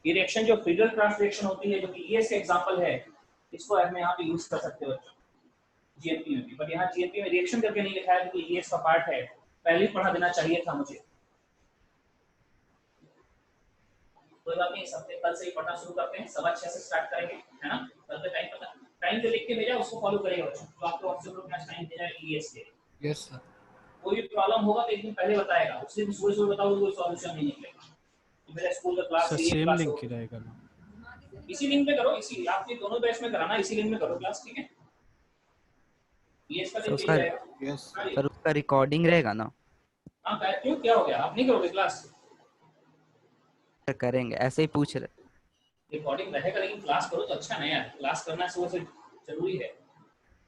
ये रिएक्शन जो फ्रीडल-क्राफ्ट रिएक्शन होती है, जो कि ईएस का एग्जांपल है, इसको हम यहाँ पे यूज कर सकते हो जीएनपी में भी, पर यहाँ जीएनपी में रिएक्शन करके नहीं लिखा है क्योंकि ईएस का पार्ट है, पहले ही पढ़ा देना चाहिए था मुझे। कोई बात नहीं, सब कल से ही पढ़ना शुरू करते हैं, 6:15 से स्टार्ट करेंगे, है ना? कल का टाइम पता, टाइम जो लिख के भेजा उसको फॉलो करेगा बच्चों, तो आपको व्हाट्सएप ग्रुप में टाइम भेजा है ईएस के। Yes sir. कोई भी प्रॉब्लम होगा तो एक दिन पहले बताएगा, उससे भी सुबह बताओ, कोई सॉल्यूशन नहीं निकलेगा। तो मेरा स्कूल का क्लास सेम लिंक ही रहेगा ना, इसी लिंक पे करो, इसी आपके दोनों बैच में कराना, इसी लिंक में करो क्लास, ठीक है? ये इसका लिंक रहेगा। यस सर, उसका रिकॉर्डिंग रहेगा ना? हां, क्यों, क्या हो गया, आप नहीं करोगे क्लास? करेंगे, ऐसे ही पूछ रहे। रिकॉर्डिंग रहेगा लेकिन क्लास करो तो अच्छा नहीं यार, क्लास करना सुबह से जरूरी है।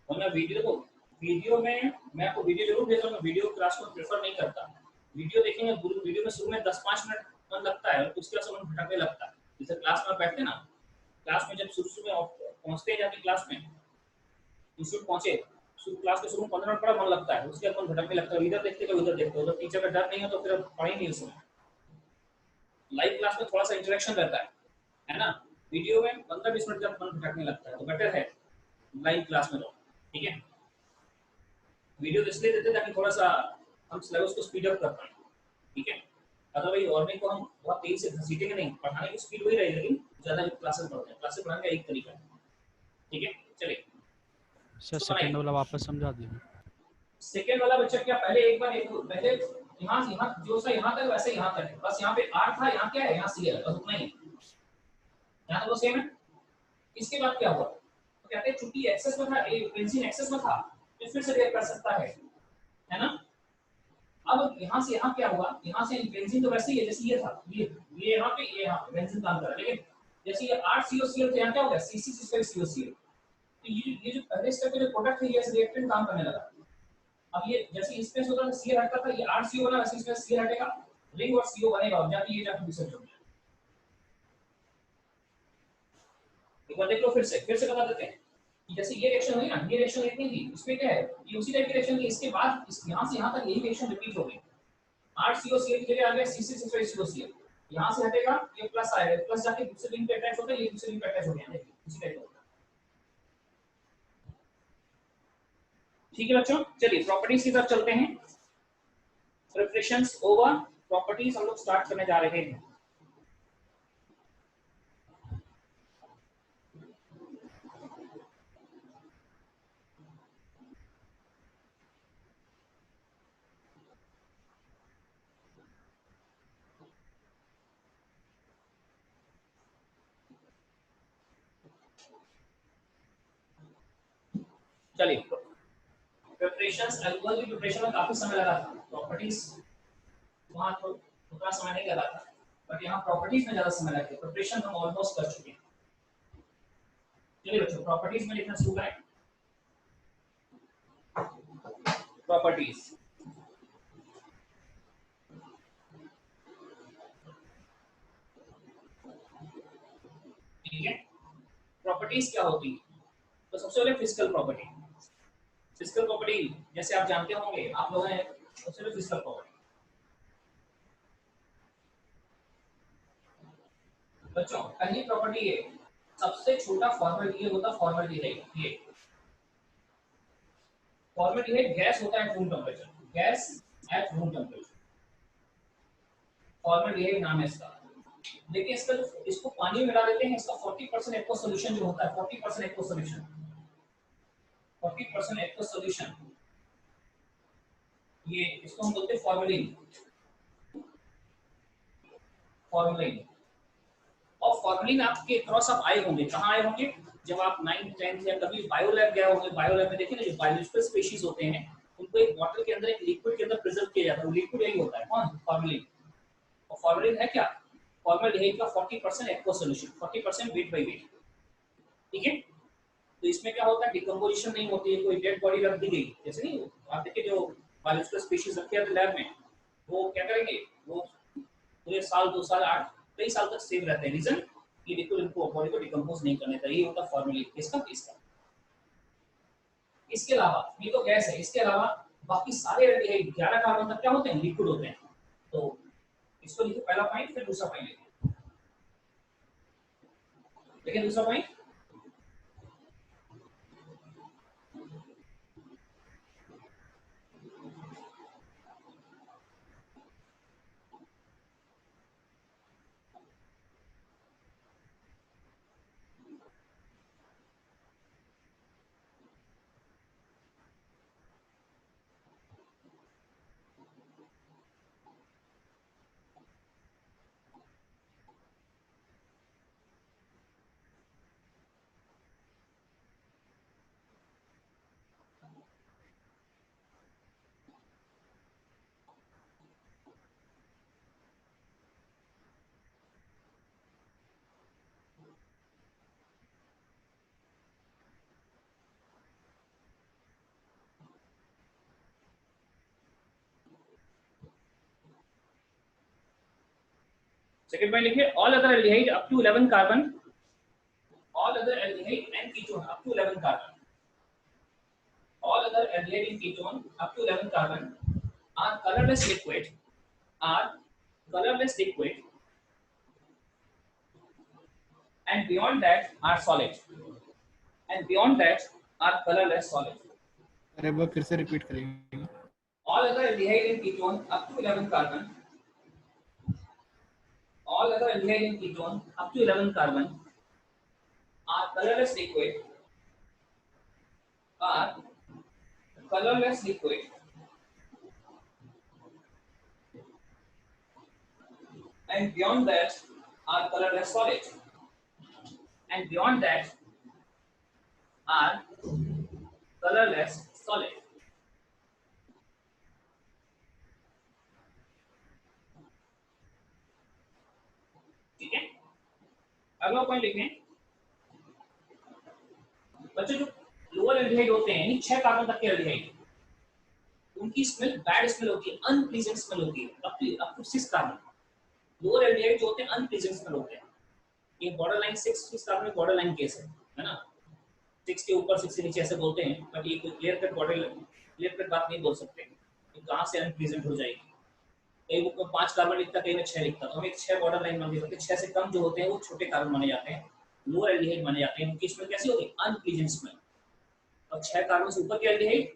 और मैं वीडियो में मैं आपको वीडियो जरूर भेजूंगा, मैं वीडियो क्लास को प्रेफर नहीं करता। वीडियो देखेंगे, वीडियो में शुरू में 10-5 मिनट मन लगता है और उसके बाद मन भटकने लगता है। जैसे क्लास में बैठते ना, क्लास में जब शुरू में पहुंचते हैं जाके क्लास में, इंस्टीट्यूट पहुंचे, क्लास के शुरू में 15 मिनट बड़ा मन लगता है, उसके बाद मन भटकने लगता है, इधर देखते उधर देखते, उधर टीचर का डर नहीं हो तो फिर पढ़े नहीं उसमें। लाइव क्लास में थोड़ा सा इंटरेक्शन रहता है ना? वीडियो में 15-20 मिनट जब मन भटकने लगता है तो बेटर है लाइव क्लास में रहो, ठीक है? वीडियो इसलिए देते ताकि थोड़ा सा हम सिलेबस को स्पीड अप कर पाएं, ठीक है? अदरवाइज ऑर्डरिंग को हम बहुत तेजी से घसीटेंगे नहीं, पढ़ाने की स्पीड वही रहेगी लेकिन ज्यादा क्लासेस पढ़ते हैं, क्लासेस पढ़ाने का एक तरीका है, ठीक है? चलिए सर सेकंड वाला वापस समझा दीजिए। सेकंड वाला बच्चा क्या, पहले एक बार पहले यहाँ जो सा यहाँ तक वैसे यहाँ तक है, बस यहाँ पे R था, यहाँ क्या है, यहाँ C है, बस उतना ही। यहाँ तो सेम है। इसके बाद क्या हुआ, तो कहते हैं चूंकि एक्सेस में था, बेंजीन एक्सेस में था, तो फिर से रिएक्ट कर सकता है ना? अब यहाँ से यहाँ क्या हुआ, यहाँ से बेंजीन तो वैसे ही है जैसे ये था, ये यहाँ पे, ये यहाँ पे बेंजीन काम कर रहा है, लेकिन जैसे ये RCOCl तो यहाँ क्या हो गया, CC6COCl। तो ये जो पहले स्टेप के जो प्रोडक्ट है, ये रिएक्टेंट काम करने लगा। अब ये जैसे इसमें होता था, C हटता था, ये RCO बना, वैसे इसमें C हटेगा, रिंग और CO बनेगा, और जाके ये जाके दूसरे जुड़ जाएगा। एक बार देख लो, फिर से बता देते हैं कि जैसे ये रिएक्शन हुई ना, ये रिएक्शन इतनी थी, इसमें क्या है, ये उसी टाइप की रिएक्शन थी, इसके बाद इस यहाँ से यहाँ तक यही रिएक्शन रिपीट हो गई। RCOCl की जगह आ गया CC6COCl, यहाँ से हटेगा, ये प्लस आएगा, प्लस जाके दूसरे रिंग पे अटैच होता है, ये दूसरे रिंग पे अटैच हो गया, देखिए उसी टाइप का। ठीक है बच्चों, चलिए प्रॉपर्टीज की तरफ चलते हैं। प्रिपरेशंस ओवर, प्रॉपर्टीज हम लोग स्टार्ट करने जा रहे हैं। चलिए, प्रिपरेशंस, एल्कोहल की प्रिपरेशन में काफी समय लगा था, प्रॉपर्टीज वहां तो उतना समय नहीं लगा था, बट यहाँ प्रॉपर्टीज में ज्यादा समय लगा। प्रिपरेशन हम ऑलमोस्ट कर चुके हैं। चलिए बच्चों, प्रॉपर्टीज में लिखना शुरू करें। प्रॉपर्टीज। ठीक है, प्रॉपर्टीज क्या होती है? तो सबसे पहले फिजिकल प्रॉपर्टी। फिजिकल प्रॉपर्टी जैसे आप जानते होंगे, आप लोग हैं, सबसे पहले फिजिकल प्रॉपर्टी। बच्चों पहली प्रॉपर्टी है, सबसे छोटा फॉर्मेलिटी होता है फॉर्मेलिटी। ये फॉर्मेलिटी है, गैस होता है room temperature, gas at room temperature, formality नाम है इसका। देखिए इसका इसको पानी में मिला देते हैं, इसका 40% एक्वस सॉल्यूशन जो होता है, 40% एक्वस सॉल्यूशन, 40% एक्वस सॉल्यूशन, ये इसको हम बोलते हैं फॉर्मेलिन। फॉर्मेलिन और फॉर्मेलिन आपके क्रॉस आप आए होंगे, कहाँ आए होंगे? जब आप 9th 10th या कभी बायोलैब गए होंगे, बायोलैब में देखिए ना जो बायोलॉजिकल स्पीशीज होते हैं उनको एक बॉटल के अंदर एक लिक्विड के अंदर प्रिजर्व किया जाता है, वो लिक्विड यही होता है, कौन? फॉर्मेलिन। और फॉर्मेलिन है क्या? फॉर्मेल्डिहाइड का 40% aqueous solution, 40% weight by weight. ठीक है, तो इसमें क्या होता है, डिकम्पोजिशन नहीं होती है, कोई डेड बॉडी रख दी गई, जैसे नहीं आप देखिए जो बायोलॉजिकल स्पीशीज रखे हैं लैब में, वो क्या करेंगे, वो पूरे साल 2 साल 8 कई साल तक सेव रहते हैं। रीजन ये देखो, इनको बॉडी को डिकम्पोज नहीं करने चाहिए, ये होता है फॉर्मेलिन। किसका? इसका। इसके अलावा ये तो गैस है, इसके अलावा बाकी सारे एल्डिहाइड 11 कार्बन तक क्या होते हैं, लिक्विड होते हैं। तो इसको लिखिए पहला पॉइंट, फिर दूसरा पॉइंट लिखिए। देखिए दूसरा पॉइंट, सेकंड पॉइंट लिखिए, all other aldehyde up to 11 carbon, all other aldehyde and ketone up to 11 carbon, all other aldehyde and ketone up to 11 carbon are colourless liquid, are colourless liquid and beyond that are solid, and beyond that are colorless solid. अरे वो फिर से repeat करिए। All other aldehyde and ketone up to 11 carbon, all other aldehyde and ketone up to 11 carbon are colorless liquid, are colorless liquid, and beyond that are colorless solid, and beyond that are colorless solid. ठीक है, अगला point लिखें बच्चों, जो lower aldehyde होते हैं, 6 carbon तक के एल्डिहाइड, उनकी स्मेल बैड स्मेल होती है, अनप्लीजेंट स्मेल होती है up to 6 carbon. Lower aldehyde जो होते हैं अनप्लीजेंट स्मेल होते हैं, ये बॉर्डर लाइन 6 कार्बन में बॉर्डर लाइन केस है ना, 6 के ऊपर 6 के नीचे ऐसे बोलते हैं, बट ये कोई clear cut border clear cut बात नहीं बोल सकते कि कहां से अनप्लीजेंट हो जाएगी। कई बुक में 5 कार्बन लिखता, कहीं में 6 लिखता, तो हम एक 6 बॉर्डर लाइन मान सकते हैं। 6 से कम जो होते हैं वो छोटे कार्बन माने जाते हैं, लोअर एल्डिहाइड माने जाते हैं। उनकी स्मेल कैसी होती है, अनप्लीजेंट स्मेल। और 6 कार्बन से ऊपर के एल्डिहाइड,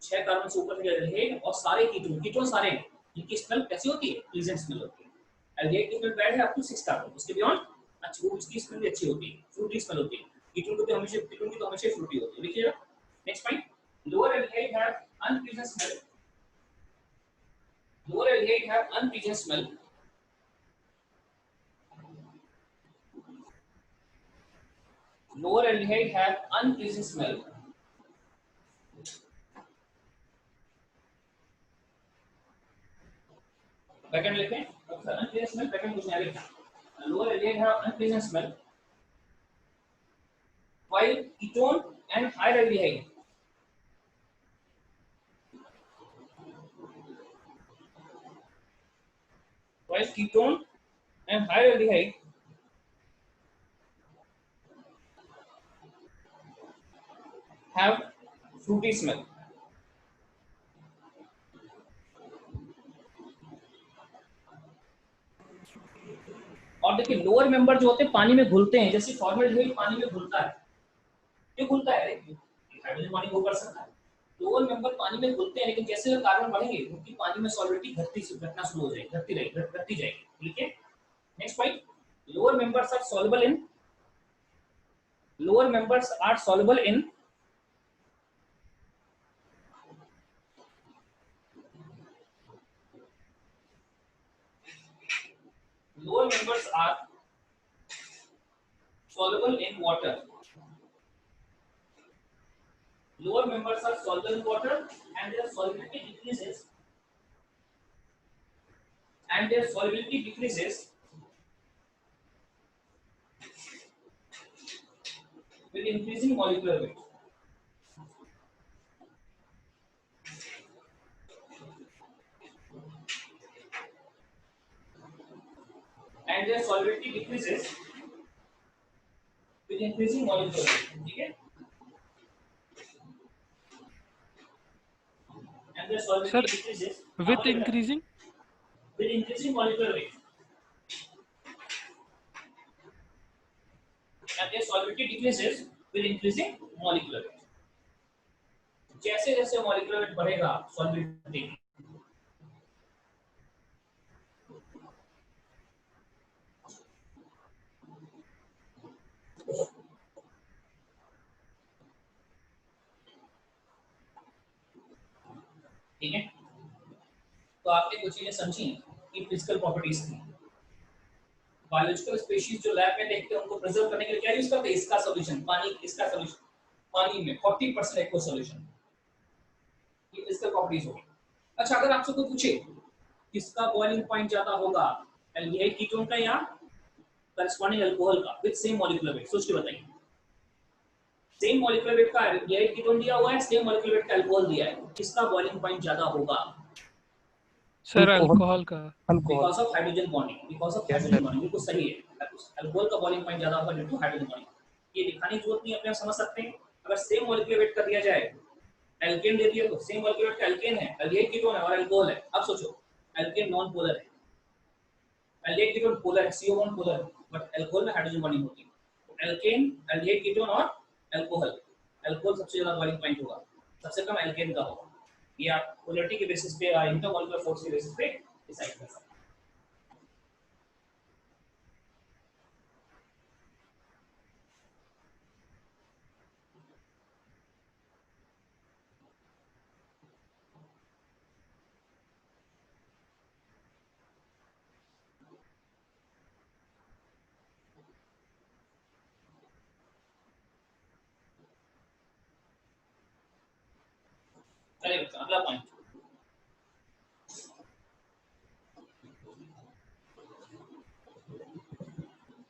6 कार्बन से ऊपर के एल्डिहाइड और सारे कीटोन सारे, इनकी स्मेल कैसी होती है, प्लीजेंट स्मेल होती है। एल्डिहाइड की स्मेल बैड है अप टू 6 कार्बन, उसके बियॉन्ड अच्छी, वो उसकी स्मेल भी अच्छी होती है, फ्रूटी स्मेल होती है। कीटोन की तो हमेशा फ्रूटी होती है। लिखिएगा next point, lower aldehyde have unpleasant smell, lower aldehyde have unpleasant smell, lower aldehyde have unpleasant smell, backend लिखें, unpleasant smell बैकएंड कुछ नहीं लिखना, lower aldehyde have unpleasant smell, while ketone and higher aldehyde while ketone and higher aldehyde have fruity smell. और देखिए lower member जो होते हैं पानी में घुलते हैं, जैसे फॉर्मल्डिहाइड पानी में घुलता है, क्यों घुलता है? हाइड्रोजन बॉन्डिंग वो कर सकता है। लोअर मेंबर पानी में घुलते हैं, लेकिन जैसे कार्बन बढ़ेंगे उनकी पानी में सॉल्युबिलिटी घटना शुरू हो जाएगी, घटती जाएगी। ठीक है, next point, lower members are soluble in lower members are soluble in water. Lower members are soluble in water and their solubility decreases with increasing molecular weight. And their solubility decreases with increasing molecular weight. ठीक है? And their solubility decreases with increasing molecular weight. And their solubility decreases with increasing molecular weight. जैसे जैसे molecular weight बढ़ेगा solubility ठीक है। तो आपने कुछ चीजें समझी कि फिजिकल प्रॉपर्टीज थी। बायोलॉजिकल स्पीशीज जो लैब में देखते हैं उनको प्रिजर्व करने के लिए क्या यूज करते हैं? इसका सॉल्यूशन, इसका सॉल्यूशन पानी में 40% एक्वा सॉल्यूशन, ये फिजिकल प्रॉपर्टीज होगी। अच्छा, अगर आपसे कोई पूछे किसका बॉइलिंग पॉइंट ज्यादा होगा, एल्डिहाइड कीटोन का या करस्पॉन्डिंग अल्कोहल का, विद सेम मॉलिक्यूलर वेट, सोच के बताइए। सेम मॉलिक्यूलर वेट का एल्डिहाइड कीटोन दिया हुआ है, सेम मॉलिक्यूलर वेट का अल्कोहल दिया है, किसका बॉइलिंग पॉइंट ज्यादा होगा? सर अल्कोहल का, बिकॉज़ ऑफ हाइड्रोजन बॉन्डिंग, बिल्कुल सही है। अल्कोहल का बॉइलिंग पॉइंट ज्यादा होगा ड्यू टू हाइड्रोजन बॉन्डिंग। ये दिखाने की जरूरत नहीं, अपने आप समझ सकते हैं। अगर सेम मॉलिक्यूलर वेट कर दिया जाए, एल्केन दे दिया तो सेम मॉलिक्यूलर वेट का एल्केन है, एल्डिहाइड कीटोन है और अल्कोहल है। अब सोचो, एल्केन नॉन पोलर है, एल्डिहाइड कीटोन पोलर है, CO बॉन्ड पोलर है, बट अल्कोहल में हाइड्रोजन बॉन्डिंग होती है। तो एल्केन, एल्डिहाइड कीटोन और अल्कोहल, अल्कोहल सबसे ज्यादा बॉइलिंग पॉइंट होगा, सबसे कम एल्केन का होगा। ये आप पोलरिटी के बेसिस पे, इंटरमॉलिक्यूलर फोर्स के बेसिस पे डिसाइड कर सकते हैं। चलिए अगला पॉइंट,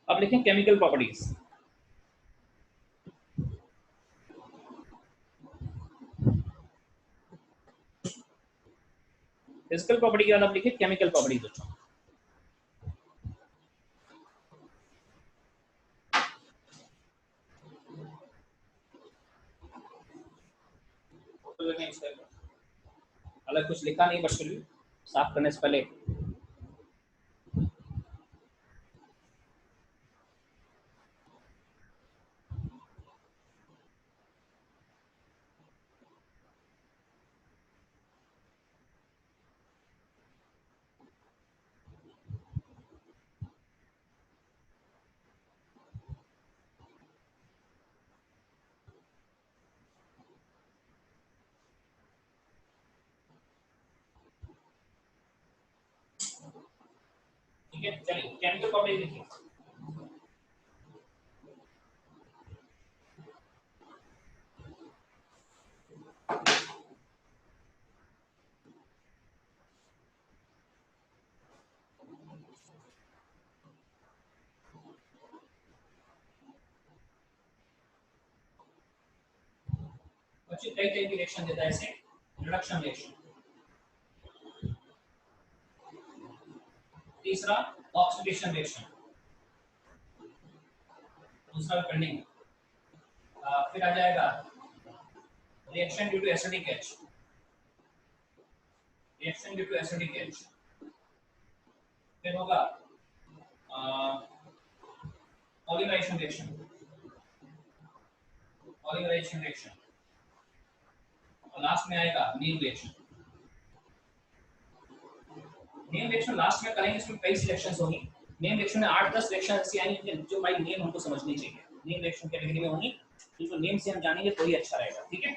अब लिखें केमिकल प्रॉपर्टीज। फिजिकल प्रॉपर्टी के बाद आप लिखिए केमिकल प्रॉपर्टीज। बच्चों अलग कुछ लिखा नहीं, बट फिर भी साफ करने से पहले ठीक है। चलिए केमिकल प्रॉपर्टीज लिखिए। बच्चे कई तरह की रिएक्शन देता है, इसे रिडक्शन रिएक्शन, तीसरा ऑक्सीडेशन रिएक्शन, दूसरा पेंडिंग। फिर आ जाएगा reaction due to acidic H, reaction due to acidic H. फिर होगा पॉलीमराइजेशन रिएक्शन, पॉलीमराइजेशन रिएक्शन। और लास्ट में आएगा name reaction. Name reaction last में करेंगे, इसमें कई सिलेक्शंस होंगी। नेम रिएक्शन में 8-10 रिएक्शन ऐसी आएंगी जो भाई नेम हमको समझनी चाहिए, नेम रिएक्शन कैटेगरी में होंगी, तो नेम से हम जानेंगे तो ही अच्छा रहेगा। ठीक है,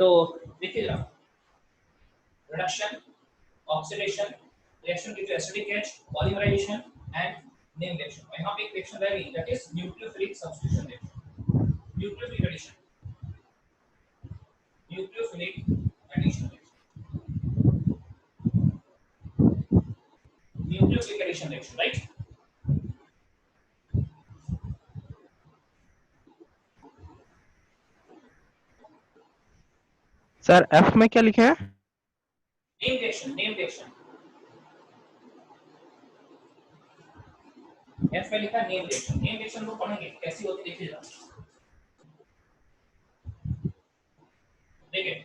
तो देखिए जरा, reduction, oxidation, reaction due to acidic H, polymerization and name reaction. और यहाँ पे एक रिएक्शन रह गई, that is nucleophilic substitution reaction, nucleophilic addition, nucleophilic addition, nucleophilic addition reaction, right. Sir F में क्या लिखे हैं? Name reaction, name reaction, F में लिखा नेम रिएक्शन। नेम रिएक्शन को पढ़ेंगे कैसी होती है, देखिए जरा। देखिए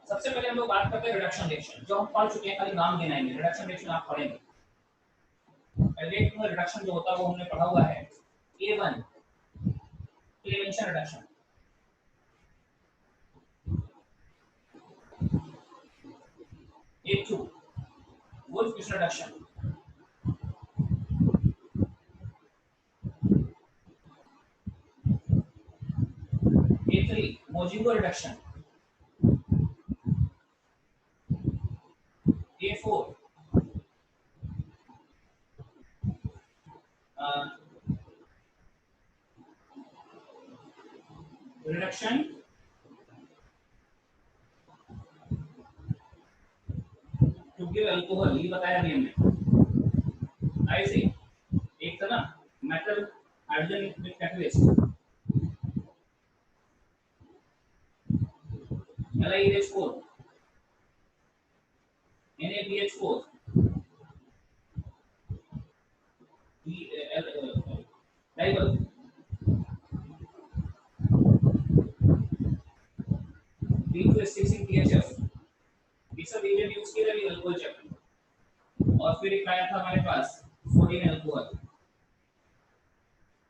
सबसे पहले हम लोग बात करते हैं रिडक्शन रिएक्शन, जो हम पढ़ चुके हैं, खाली नाम देना है। रिडक्शन रिएक्शन आप पढ़ेंगे, एल्डेहाइड में रिडक्शन जो होता है वो हमने पढ़ा हुआ है। A1 Clemmensen reduction, A2 Wolff reduction, A3 Mozingo reduction, A4 reduction to give alcohol, ये बताया भी हमने। ऐसे एक था ना metal hydrogen with catalyst, LiH4 NaBH4 DIBAL, B2H6CHF, ये सब एजेंट यूज किए थे अल्कोहल चैप्टर। और फिर एक आया था हमारे पास सोडियम अल्कोहल।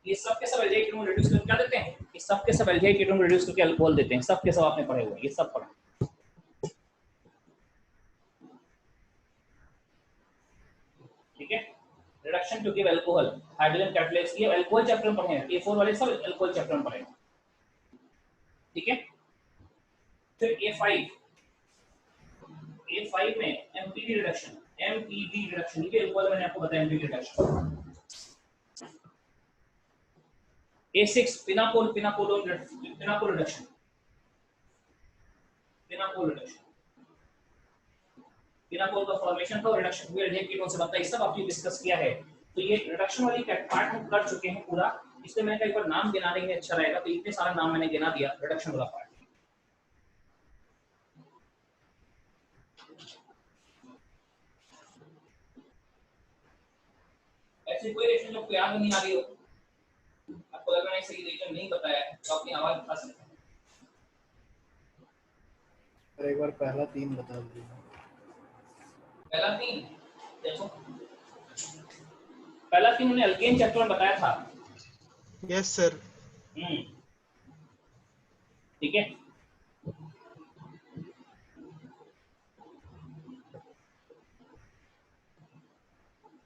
ये सब के सब एल्डिहाइड कीटोन को रिड्यूस करके क्या देते हैं, ये सब के सब एल्डिहाइड कीटोन को रिड्यूस करके अल्कोहल देते हैं। सब के सब आपने पढ़े हुए, ये सब पढ़ा। ठीक है, reduction to give alcohol, hydrogen catalyst, ये अल्कोहल चैप्टर में पढ़े हैं। A4 वाले सब अल्कोहल चैप्टर में पढ़े हैं। ठीक है, फिर A5 में MPD रिडक्शन, MPD रिडक्शन, ये अल्कोहल मैंने आपको बताया MPD reduction. A6 pinacol, pinacol reduction, pinacol reduction, pinacol का फॉर्मेशन था और रिडक्शन हुए एल्डिहाइड कीटोन से बनता है। ये सब आपने डिस्कस किया है। तो ये रिडक्शन वाली पार्ट हम कर चुके हैं पूरा, इसलिए मैंने कहा एक बार नाम गिनाने में अच्छा रहेगा, तो इतने सारा नाम मैंने गिना दिया रिडक्शन वाला पार्ट। ऐसे कोई रिएक्शन जो आपको याद नहीं आ रही हो, आपको लग रहा है सही रिएक्शन नहीं बताया है, तो अपनी आवाज उठा सकते हैं। एक बार पहला 3 बता दीजिए। पहला 3 देखो, पहला 3 हमने अल्केन चैप्टर में बताया था। Yes sir. ठीक है,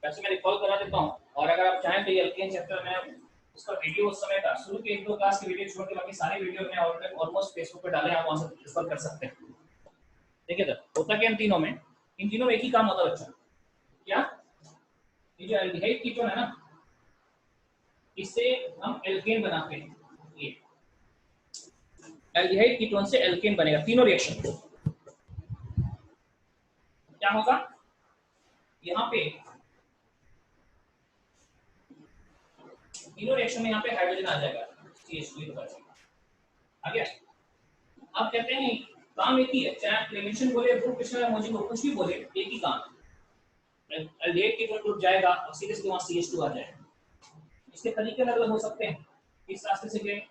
वैसे मैं रिकॉल करा देता हूँ, और अगर आप चाहें तो ये अल्केन चैप्टर में उसका वीडियो उस समय का शुरू के 1-2 क्लास के वीडियो छोड़ के बाकी सारे वीडियो में ऑलमोस्ट फेसबुक पे डाले, आप वहां से रिफर कर सकते हैं। ठीक है, तो होता क्या इन तीनों में एक ही काम होता है बच्चा, क्या, ये जो एल्डिहाइड कीटोन है ना, इससे हम एल्केन बनाते हैं। ये एल्डिहाइड कीटोन से एल्केन बनेगा, तीनों रिएक्शन। क्या होगा यहाँ पे तीनों रिएक्शन में यहाँ पे हाइड्रोजन आ जाएगा, CH2 के पास आ गया। अब कहते हैं काम एक ही है, चाहे आप क्लेमेंशन बोले, ग्रुप क्वेश्चन मोजिंगो कुछ भी बोले, एक ही काम। एल्डिहाइड कीटोन ग्रुप जाएगा और सीधे सीधे वहाँ CH2 आ जाएगा। इसके तरीके अलग अलग हो सकते हैं, इस रास्ते से गए,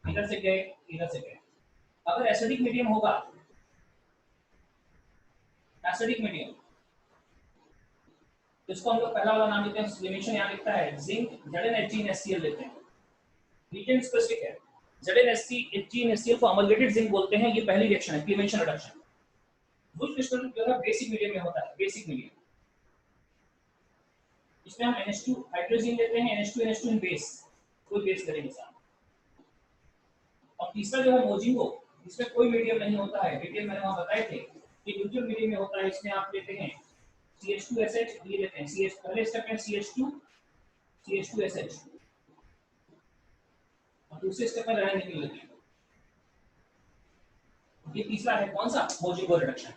इधर से गए, इधर से गए। अगर एसिडिक मीडियम होगा, एसिडिक मीडियम, तो इसको हम लोग पहला वाला नाम देते हैं, क्लेमेंशन यहाँ लिखता है जिंक ZnHgNaCl लेते हैं, रीजन स्पेसिफिक है। ZnHgNaCl को अमलगेटेड जिंक बोलते हैं, ये पहली रिएक्शन है, क्लेमेंशन रिडक्शन। वुल्फ क्रिस्टल जो है बेसिक मीडियम में होता है, बेसिक मीडियम। इसमें हम NH2 हाइड्रोजन लेते हैं, NH2 इन बेस, कोई बेस करेंगे साथ। और तीसरा जो है मोजिंगो, इसमें कोई मीडियम नहीं होता है, डिटेल मैंने वहां बताए थे कि न्यूट्रल मीडियम में होता है। इसमें आप लेते हैं CH2SH, ये लेते हैं CH, पहले स्टेप में CH2SH, और दूसरे स्टेप में रहने निकल लेते हैं। ये तीसरा है कौन सा, मोजिंगो रिडक्शन।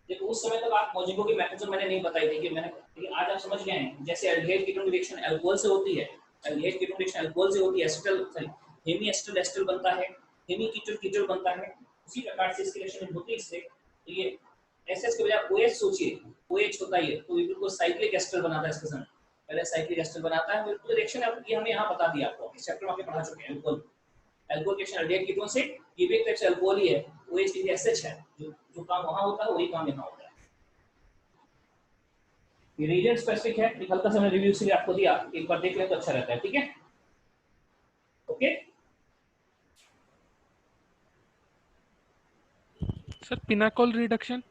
देखो उस समय तक आप मोजिंगो की मैकेनिज्म मैंने नहीं बताई थी कि मैंने, लेकिन आज आप समझ गए हैं। जैसे एल्डिहाइड कीटोन रिएक्शन अल्कोहल से होती है, एल्डिहाइड कीटोन रिएक्शन अल्कोहल से होती है, acetal sorry hemi acetal ester बनता है, हेमी कीटोन कीटोन बनता है, उसी प्रकार से इसकी रिएक्शन होती है इससे। तो ये एसएस के बजाय OH सोचिए, OH होता है तो ये बिल्कुल साइक्लिक एस्टर बनाता है इसके साथ, पहले साइक्लिक एस्टर बनाता है। बिल्कुल रिएक्शन ये हमने यहाँ बता दिया आपको, इस चैप्टर में आपने पढ़ा चुके हैं। अल्कोहल रिएक्शन एल्डिहाइड कीटोन से, ये भी एक टाइप से अल्कोहल ही है, OH की SH है, जो काम वहां होता है वही काम यहाँ होता है। ये रीजन स्पेसिफिक है, एक हल्का सा मैंने रिव्यू इसलिए आपको दिया, एक बार देख लें तो अच्छा रहता है, ठीक है। ओके सर पिनाकोल रिडक्शन,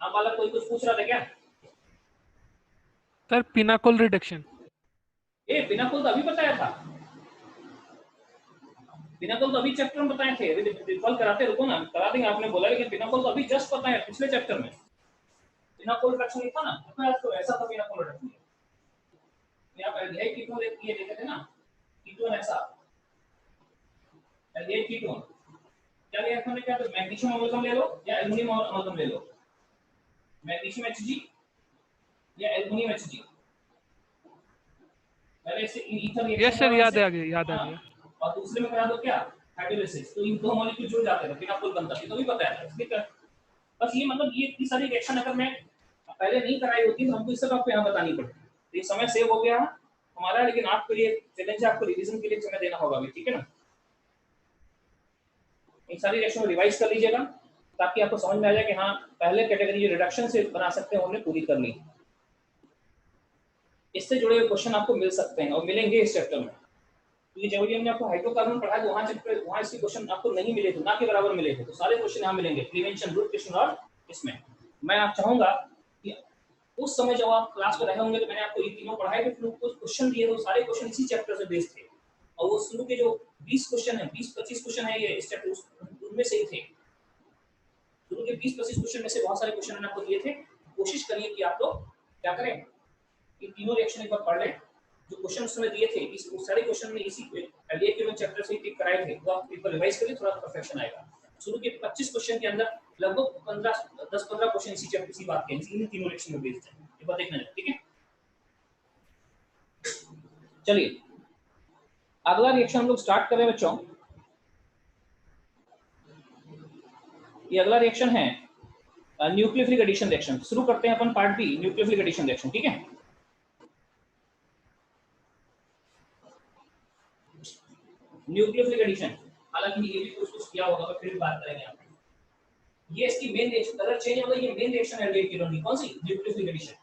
आप वाला कोई कुछ पूछ रहा था क्या? सर पिनाकोल रिडक्शन, ए पिनाकोल तो अभी बताया था, पिनाकोल तो अभी चैप्टर में बताए थे, रिकॉल कराते, रुको ना करा देंगे, आपने बोला, लेकिन पिनाकोल तो अभी जस्ट बताया पिछले चैप्टर में। पिनाकोल रिडक्शन लिखा ना, तो ऐसा था पिनाकोल रिडक्शन। यहाँ पर एल्डिहाइड कीटोन ये देखे थे ना, कीटोन ऐसा, एल्डिहाइड कीटोन क्या लिया हमने, क्या तो मैग्नीशियम अमलगम ले लो या एल्युमिनियम अमलगम ले लो, मैग्नीशियम Hg या एल्युमिनियम Hg, पहले से ईथर यस सर, याद आ गया। और दूसरे में करा दो क्या, हाइड्रोलाइसिस, तो इन दो मॉलिक्यूल जुड़ जाते हैं, पिनाकोल बनता है, तो भी पता है इसलिए। बस ये मतलब ये इतनी सारी रिएक्शन अगर मैं पहले नहीं कराई होती तो हमको इस सब आपको यहाँ बतानी पड़ती। तो ये समय सेव हो गया हमारा, लेकिन आपके लिए चैलेंज है, आपको रिवीजन के लिए समय देना होगा अभी, ठीक है ना। इन सारी रिएक्शन को रिवाइज कर लीजिएगा ताकि आपको समझ में आ जाए कि हाँ पहले कैटेगरी जो रिडक्शन से बना सकते हैं उन्हें पूरी कर ली। इससे जुड़े हुए क्वेश्चन आपको मिल सकते हैं और मिलेंगे इस चैप्टर में, क्योंकि जब हमने आपको हाइड्रोकार्बन पढ़ा तो वहाँ इसके क्वेश्चन आपको नहीं मिले थे, ना के बराबर मिले थे, तो सारे क्वेश्चन यहाँ मिलेंगे, प्रिवेंशन, रूट क्वेश्चन और इसमें। मैं आप चाहूंगा कि उस समय जब आप क्लास में रहे होंगे तो मैंने आपको ये तीनों पढ़ाए थे, फिर कुछ क्वेश्चन दिए तो सारे क्वेश्चन इसी चैप्टर से बेस्ड थे, और वो शुरू के जो 20 क्वेश्चन है, 20-25 क्वेश्चन है ये इस चैप्टर उनमें से ही थे। शुरू के 20-25 क्वेश्चन में से बहुत सारे क्वेश्चन मैंने आपको दिए थे। कोशिश करिए कि आप लोग क्या करें, ये तीनों रिएक्शन एक बार पढ़ लें, जो क्वेश्चन उस समय दिए थे, इस सारे क्वेश्चन में इसी एलडीए के चैप्टर से टिक कराए थे, तो आप एक बार रिवाइज करिए, थोड़ा परफेक्शन आएगा। शुरू के 25 क्वेश्चन के अंदर लगभग 10-15 क्वेश्चन इसी बात के इन तीनों रिएक्शन में बेस्ड है, एक बार देखना है, ठीक है। चलिए अगला रिएक्शन हम लोग स्टार्ट कर रहे हैं बच्चों। ये अगला रिएक्शन है न्यूक्लियोफिलिक एडिशन रिएक्शन। शुरू करते हैं अपन part B, nucleophilic addition reaction, ठीक है। न्यूक्लियोफिलिक एडिशन, हालांकि ये भी कुछ किया होगा, पर फिर भी बात करेंगे आप। ये इसकी मेन रिएक्शन, कलर चेंज होगा, ये मेन रिएक्शन है रेट की कौन सी? Nucleophilic addition,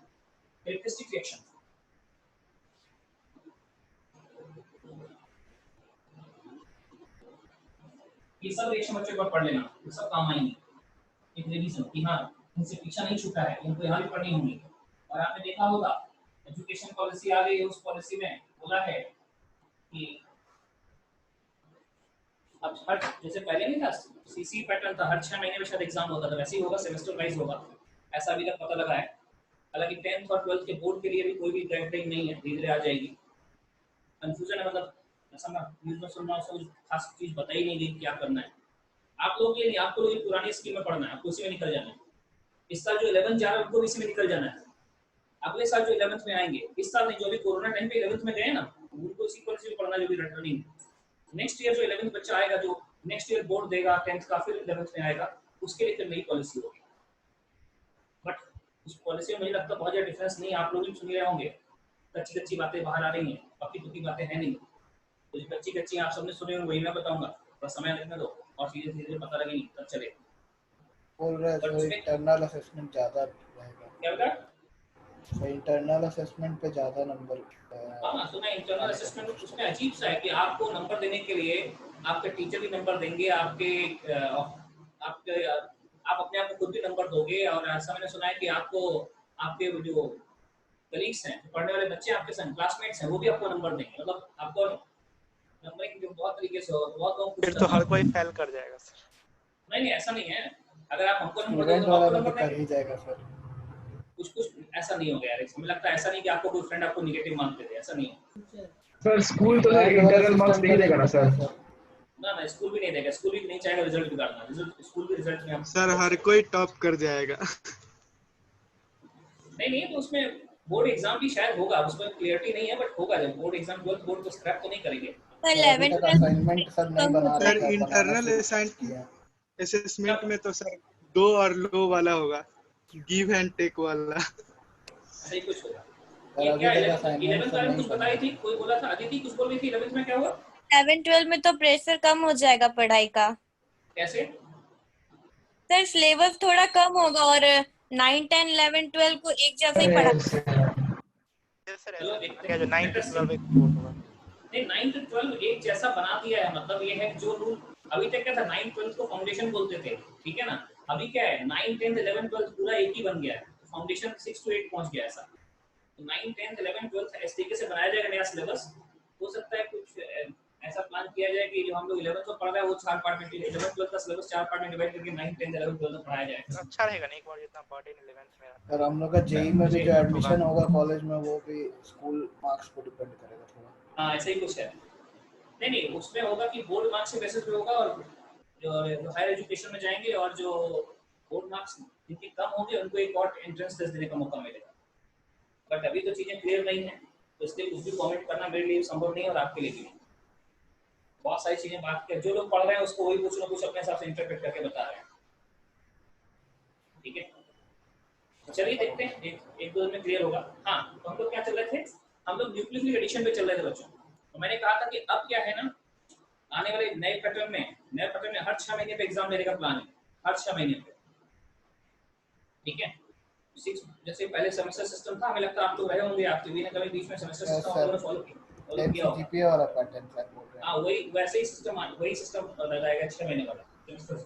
characteristic reaction. ये सब रिएक्शन बच्चों को पढ़ लेना, ये सब काम आएंगे। एक रिवीजन कि हाँ इनसे पीछा नहीं छूटा है, इनको यहाँ भी पढ़नी होंगी। और आपने देखा होगा एजुकेशन पॉलिसी आ गई है, उस पॉलिसी में बोला है कि अब हर, जैसे पहले नहीं था सीसी पैटर्न था, हर 6 महीने में शायद एग्जाम होता था, वैसे ही होगा, सेमेस्टर वाइज होगा, ऐसा अभी तक पता लगा है। हालांकि 10th और 12th के बोर्ड के लिए भी कोई भी गाइडलाइन नहीं है, धीरे धीरे आ जाएगी। कंफ्यूजन है, मतलब ऐसा मैं न्यूज़ में सुन रहा हूँ, सब खास चीज बताई नहीं गई क्या करना है। आप लोग ये नहीं, आपको ये पुरानी स्कीम में पढ़ना है, आपको उसी में निकल जाना है। इस साल जो 11th जा रहा है उनको भी इसी में निकल जाना है। अगले साल जो 11th में आएंगे, इस साल नहीं, जो भी कोरोना टाइम पे 11th में गए ना, उनको इसी पॉलिसी में पढ़ना, जो भी रिटर्निंग। नेक्स्ट ईयर जो 11th बच्चा आएगा, जो नेक्स्ट ईयर बोर्ड देगा 10th का, फिर 11th में आएगा, उसके लिए फिर नई पॉलिसी होगी। बट उस पॉलिसी में मुझे लगता है बहुत ज़्यादा डिफरेंस नहीं, आप लोग भी सुन रहे होंगे, कच्ची कच्ची बातें बाहर आ रही हैं, पक्की पुक्की बातें हैं नहीं। तो जो कच्ची कच्ची आप सबने सुने होंगे वही मैं बताऊंगा, थोड़ा समय लगने दो और चीजें धीरे धीरे पता लगेंगी, तब चले। बोल रहे हैं इंटरनल असेसमेंट ज्यादा रहेगा, क्या बता? तो इंटरनल असेसमेंट पे ज्यादा नंबर। हाँ सुना, इंटरनल असेसमेंट उसमें अजीब सा है कि आपको नंबर देने के लिए आपके टीचर भी नंबर देंगे, आपके आप अपने आप को खुद भी नंबर दोगे। और ऐसा मैंने सुना है कि आपको आपके जो कलीग्स हैं, पढ़ने वाले बच्चे आपके संग क्लासमेट्स हैं, वो भी आपको नंबर देंगे। मतलब आपको नंबरिंग बहुत तरीके से हो, बहुत लोग फिर तो हर कोई फेल कर जाएगा सर। नहीं ऐसा नहीं है, अगर आप हमको नंबर स्टूडेंट दोगे तो वाला आपको तो नंबर कर देंगे। ही जाएगा सर। कुछ ऐसा नहीं हो गया यार, मुझे लगता है ऐसा नहीं कि आपको कोई फ्रेंड आपको नेगेटिव मार्क दे दे, ऐसा नहीं है सर। स्कूल तो इंटरनल मार्क्स नहीं देगा ना सर? ना स्कूल भी नहीं देगा, स्कूल भी नहीं चाहेगा रिजल्ट बिगाड़ना, रिजल्ट स्कूल भी रिजल्ट में सर हर कोई टॉप कर जाएगा। नहीं तो उसमें बोर्ड एग्जाम भी शायद होगा, उसमें क्लियरिटी नहीं है, बट होगा जब बोर्ड एग्जाम, बोर्ड को स्क्रैप तो नहीं करेंगे। असाइनमेंट सर नहीं बना रहे सर इंटरनल असेसमेंट में तो सर 2 और लो वाला होगा, गिव एंड टेक वाला। सही कुछ होगा। ये क्या 11th वाले कुछ बताई थी, कोई बोला था, अदिति कुछ बोल रही थी 11th में क्या हुआ? 11-12 में तो प्रेशर कम हो जाएगा पढ़ाई का। कैसे? सर सिलेबस थोड़ा कम होगा और 9, 10, 11, 12 को एक जैसा ही पढ़ा। चलो देखते क्या जो 9 to 12 एक बोर्ड होगा। नहीं 9 to 12 एक जैसा बना दिया है, मतलब ये है जो रूल अभी तक क्या था, 9, 12 को फाउंडेशन बोलते थे, ठीक है ना। अभी क्या है 9, 10, 11, 12 पूरा एक ही बन गया है, फाउंडेशन 6 to 8 पहुंच गया ऐसा। तो 9, 10, 11, 12 इस तरीके से बनाया जाएगा नया सिलेबस। हो सकता है कुछ ऐसा प्लान किया जाए कि जो हम लोग 11th में पढ़ रहे हैं वो 4 पार्ट में, 11th 12 का सिलेबस 4 पार्ट में डिवाइड करके 9, 10, 11, 12 में पढ़ाया जाए। अच्छा रहेगा ना, एक बार जितना बर्डन 11th में। और हम लोग का जेई में भी जो एडमिशन होगा कॉलेज में, वो भी स्कूल मार्क्स पे डिपेंड करेगा थोड़ा। हाँ ऐसा ही कुछ है। नहीं उसमें होगा कि बोर्ड मार्क्स के बेसिस पे होगा, और जो हायर एजुकेशन में जाएंगे और जो बोर्ड मार्क्स जिनके कम होंगे उनको एक और एंट्रेंस टेस्ट देने का मौका मिलेगा। बट अभी तो चीजें क्लियर नहीं है, तो इसलिए कुछ भी कमेंट करना मेरे लिए संभव नहीं है और आपके लिए भी। बहुत सारी चीजें बात कर, जो लोग पढ़ रहे हैं उसको वही कुछ ना कुछ अपने हिसाब से इंटरप्रेट करके बता रहे हैं, ठीक है। तो चलिए देखते हैं, एक दो दिन में क्लियर होगा। हाँ तो हम लोग क्या चल रहे थे, हम लोग न्यूक्लियोफिलिक एडिशन पे चल रहे थे बच्चों। तो मैंने कहा था कि अब क्या है ना, आने वाले नए पैटर्न में हर 6 महीने पे एग्जाम लेने का प्लान है, हर 6 महीने पे, ठीक है। 6 जैसे पहले सेमेस्टर सिस्टम था, हमें लगता है आप लोग रहे होंगे, आप भी ने कभी बीच में सेमेस्टर सिस्टम आपने फॉलो किया होगा। जीपीए वाला पैटर्न सर बोल रहे हैं। हां वही वैसे ही सिस्टम रहेगा 6 महीने वाला सेमेस्टर।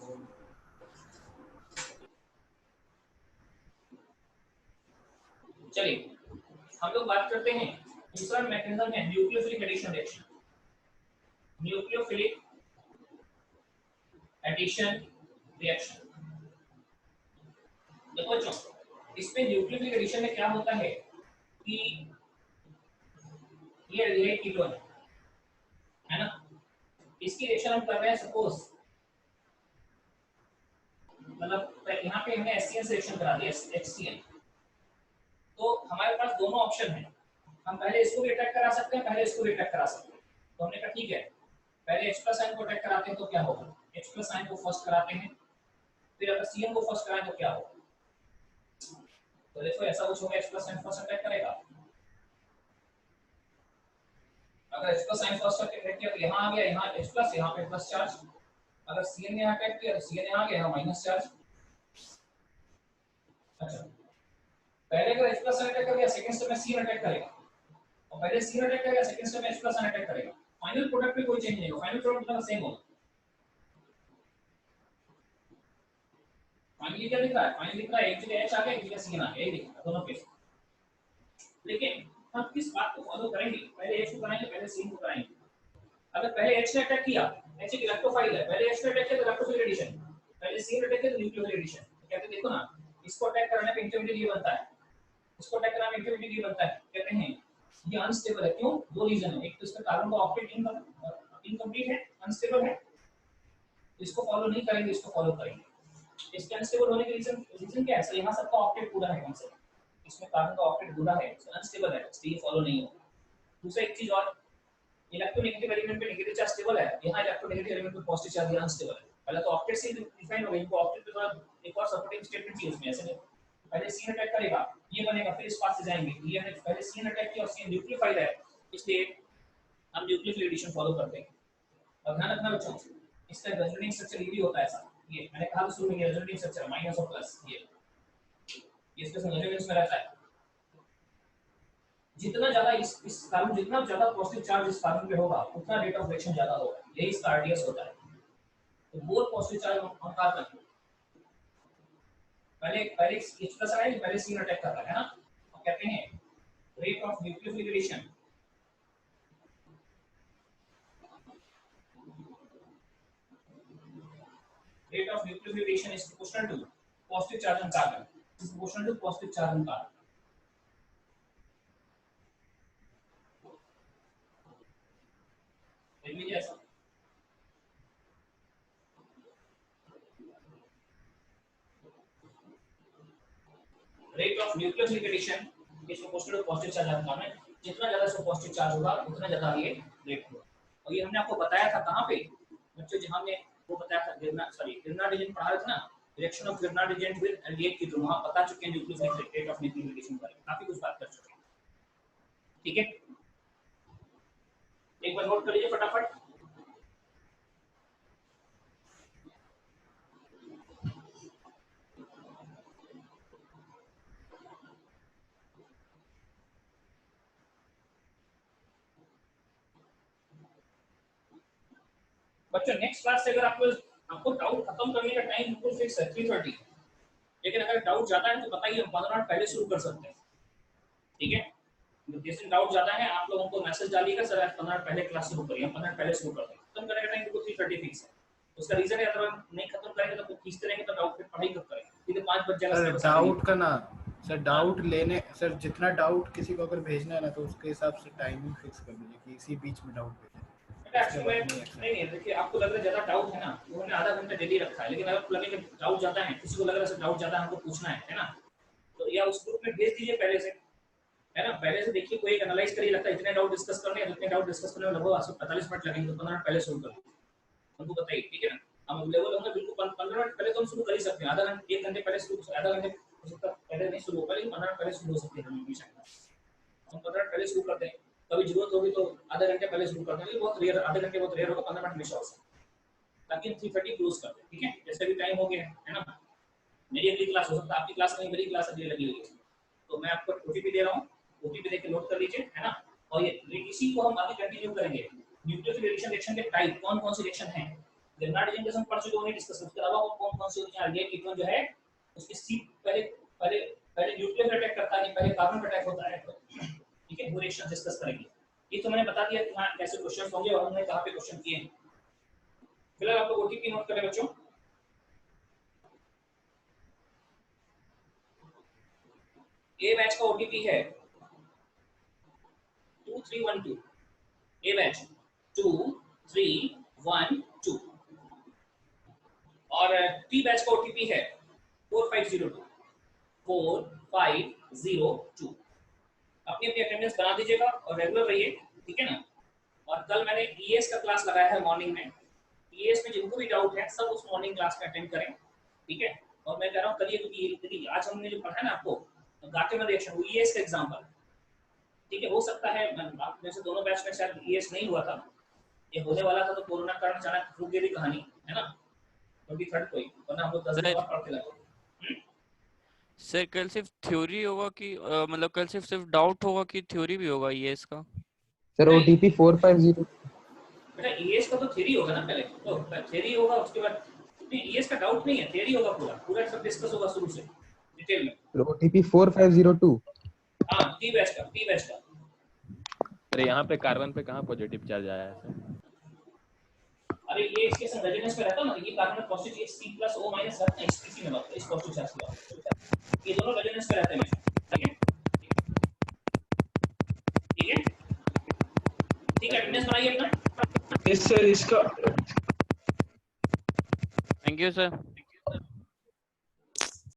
चलिए हम लोग बात करते हैं दूसरा मैकेनिज्म है nucleophilic addition reaction. Nucleophilic addition reaction, देखो बच्चों इसमें न्यूक्लियोफिलिक एडिशन में क्या होता है कि ये रिलेट कीटोन है ना, इसकी रिएक्शन हम कर रहे हैं, सपोज मतलब यहाँ पे हमने HCN सिलेक्शन करा दिया, HCN। तो हमारे पास दोनों ऑप्शन है, हम पहले इसको भी अटैक करा सकते हैं, पहले इसको भी अटैक करा सकते हैं। तो हमने कहा ठीक है, पहले H प्लस आयन को अटैक कराते हैं तो क्या होगा, H प्लस आयन को फर्स्ट कराते हैं, फिर अगर CN को फर्स्ट कराएं तो क्या होगा। तो देखो ऐसा कुछ होगा, H plus ion first attack करेगा, अगर H plus ion first attack किया तो यहाँ आ गया, यहाँ H प्लस, यहाँ पे प्लस चार्ज। अगर CN ने अटैक किया तो CN यहाँ आ गया, यहाँ माइनस चार्ज। अच्छा, पहले अगर H प्लस अटैक कर दिया, सेकंड स्टेप में CN अटैक करेगा, और पहले CN अटैक करेगा, सेकंड स्टेप में H प्लस अटैक करेगा। फाइनल प्रोडक्ट में कोई चेंज नहीं होगा, फाइनल प्रोडक्ट मतलब सेम होगा। फाइनली क्या लिख रहा है, फाइनली लिख रहा है एक जगह H आ गया, एक जगह CN आ गया, ये लिखा दोनों केस। लेकिन हम किस बात को फॉलो करेंगे, पहले H को कराएंगे, पहले CN को कराएंगे। अगर पहले H ने अटैक किया, H एक इलेक्ट्रोफाइल है, पहले H ने अटैक किया तो इलेक्ट्रोफिल एडिशन, पहले CN अटैक किया तो न्यूक्लियोफिल एडिशन। कहते देखो ना, इसको अटैक कराने पे इंटरमीडिएट ये बनता है, इसको अटैक कराने पे इंटरमीडिएट ये बनता है। कहते हैं ये अनस्टेबल है, क्यों, दो रीजन है, एक तो इसका कार्बन का ऑक्टेट इनकम्प्लीट है, अनस्टेबल है, इसको फॉलो नहीं करेंगे, इसको फॉलो करेंगे। इसके अनस्टेबल होने के रीजन क्या है सर, यहाँ सबका ऑक्टेट पूरा है, कौन से इसमें कार्बन का ऑक्टेट पूरा है, अनस्टेबल है, इसलिए फॉलो नहीं होगा। दूसरा एक चीज और, इलेक्ट्रोनेगेटिव एलिमेंट पे नेगेटिव चार्ज स्टेबल है, यहाँ इलेक्ट्रोनेगेटिव एलिमेंट पे पॉजिटिव चार्ज अनस्टेबल है। पहले तो ऑक्टेट से डिफाइन हो गई, इनको ऑक्टेट पे थोड़ा एक और सपोर्टिंग स्टेटमेंट चाहिए उसमें, ऐसे नहीं पहले CN अटैक करेगा, ये बनेगा, फिर इस पास से जाएंगे, ये हमने पहले CN अटैक किया और CN न्यूक्लियोफाइल है, इसलिए हम न्यूक्लियोफिल एडिशन फॉलो करते हैं। और ध्यान रखना बच्चों, इसका रेजोनेटिंग स्ट्रक्चर ये भी होता है ऐसा, ये मैंने कहा शुरू में, ये रेजोनेटिंग स्ट्रक्चर माइनस और प्लस, ये इसके संग रेजोनेंस में रहता है। जितना ज्यादा इस कार्बन, जितना ज्यादा पॉजिटिव चार्ज इस कार्बन पे होगा, उतना रेट ऑफ रिएक्शन ज्यादा होगा, यही इसका RDS होता है। तो मोर पॉजिटिव चार्ज हम कार्बन पहले H प्लस आयन, पहले CN अटैक कर रहा है ना, और कहते हैं rate of nucleophile addition, rate of nucleophilation is proportional to positive charge on carbon, is proportional to positive charge on carbon. देखिए ऐसा, rate of nucleophilic addition is proportional to positive charge on carbon, जितना ज्यादा इसमें positive charge होगा उतना ज्यादा ये rate होगा। और ये हमने आपको बताया था कहाँ पे बच्चों, जहाँ हमने वो बताया था गिरनार्ड एजेंट पढ़ा रहे थे ना, reaction of Grignard agent with aldehyde ketone, वहां पता चुके हैं न्यूक्लियोफिलिक रेट ऑफ न्यूक्लियोफिलिकेशन पर काफी कुछ बात कर चुके हैं। ठीक है, एक बार नोट कर लीजिए फटाफट। बच्चों नेक्स्ट क्लास से अगर आपको डाउट खत्म करने का टाइम बिल्कुल फिक्स है 3:30, लेकिन अगर डाउट ज्यादा है तो बताइए, हम 15 मिनट पहले शुरू कर सकते हैं। ठीक है, जैसे डाउट ज्यादा है आप लोग हमको मैसेज डालिएगा, सर आज 15 मिनट पहले क्लास शुरू करिए, हम 15 मिनट पहले शुरू करते हैं। खत्म करने का टाइम बिल्कुल 3:30 फिक्स है। उसका रीजन है अगर हम नहीं खत्म करेंगे तो खींचते रहेंगे तो डाउट फिर पढ़ाई कब करेंगे, सीधे 5 बज जाएगा। डाउट का ना सर, डाउट लेने सर, जितना डाउट किसी को अगर भेजना है ना तो उसके हिसाब से टाइमिंग फिक्स कर दीजिए कि इसी बीच में डाउट भेजें। नहीं देखिए, आपको लग रहा है ज्यादा डाउट है ना, तो हमने आधा घंटा डेली रखा है, लेकिन अगर आपको लगे कि डाउट ज्यादा है, किसी को लग रहा है डाउट ज्यादा हमको पूछना है ना, तो या उस ग्रुप में भेज दीजिए पहले से, है ना, पहले से देखिए कोई एक एनालाइज करिए, लगता है इतने डाउट डिस्कस करने हैं, इतने डाउट डिस्कस करने में लगभग 45 मिनट लगेंगे, तो 15 मिनट पहले शुरू करिए, हमको बताइए। ठीक है ना, हम अवेलेबल होंगे बिल्कुल 15 मिनट पहले तो हम शुरू कर ही सकते हैं, आधा घंटे 1 घंटे पहले शुरू, आधा घंटे पहले नहीं शुरू होगा, लेकिन 15 मिनट पहले शुरू हो सकती है हमेशा। हम 15 मिनट पहले शुरू करते हैं, कभी जरूरत होगी तो आधा घंटे पहले शुरू करते हैं, बहुत रेयर, आधे घंटे बहुत रेयर होगा, 15 मिनट हमेशा हो सकता है, ताकि 3:30 क्लोज कर दें। ठीक है, जैसे भी टाइम हो गया है ना, मेरी अगली क्लास हो सकता है, आपकी क्लास नहीं, मेरी क्लास अगली लगी हुई है, तो मैं आपको ओटीपी दे रहा हूँ, ओटीपी देके नोट कर लीजिए, है ना। और ये इसी को हम आगे कंटिन्यू करेंगे, न्यूक्लियोफिल एडिशन रिएक्शन के टाइप कौन कौन सी रिएक्शन है, गिरनार्ड एजेंट जैसे हम पढ़ चुके हैं, डिस्कस उसके अलावा कौन कौन सी होती है, एल्डिहाइड कीटोन जो है उसके सी पहले न्यूक्लियर अटैक करता है, पहले कार्बन अटैक होता है, ठीक है, वो रिएक्शन डिस्कस करेंगे। ये तो मैंने बता दिया कि हाँ कैसे क्वेश्चन होंगे और हमने कहाँ पे क्वेश्चन किए हैं। फिलहाल आप लोग ओटीपी नोट करें बच्चों, ए बैच का ओटीपी है 2312, ए बैच 2312, और टी बैच का ओटीपी है 4502 4502। अपनी अपनी अटेंडेंस बना दीजिएगा और रेगुलर रहिए, ठीक है ना। और कल मैंने ईएस का क्लास लगाया है मॉर्निंग में, ईएस में जिनको भी डाउट है सब उस मॉर्निंग क्लास में अटेंड करें, ठीक है। और मैं कह रहा हूँ करिए, क्योंकि आज हमने जो पढ़ा है ना आपको गाटे में रिएक्शन, वो ईएस का एग्जाम्पल, ठीक है। हो सकता है आप में से दोनों बैच में शायद ईएस नहीं हुआ था, ये होने वाला था, तो कोरोना कारण अचानक रुक गई कहानी, है ना। 23rd को ही, वरना हम लोग 10 दिन बाद पढ़ते लगे। सर कल सिर्फ थ्योरी होगा कि मतलब कल सिर्फ डाउट होगा कि थ्योरी भी होगा ये इसका? Sir OTP 450। बेटा ईएस का तो थ्योरी होगा ना, पहले तो थ्योरी होगा, उसके बाद ईएस का डाउट नहीं है, थ्योरी होगा, पूरा सब डिस्कस होगा शुरू से डिटेल में। ओटीपी 4502। हां टी बैच का अरे यहाँ पे कार्बन पे कहाँ पॉजिटिव चार्ज आया है सर? अरे ये इसके संग रेजोनेंस में रहता ना, ये कार्बन में पॉजिटिव C+O- रहता है, इसी में बात है, इस पॉजिटिव चार्ज की बात, ये दोनों रेजोनेंस में रहते हैं, ठीक है ठीक है ठीक है। अटेंडेंस बनाइए अपना। यस सर, इसका थैंक यू सर।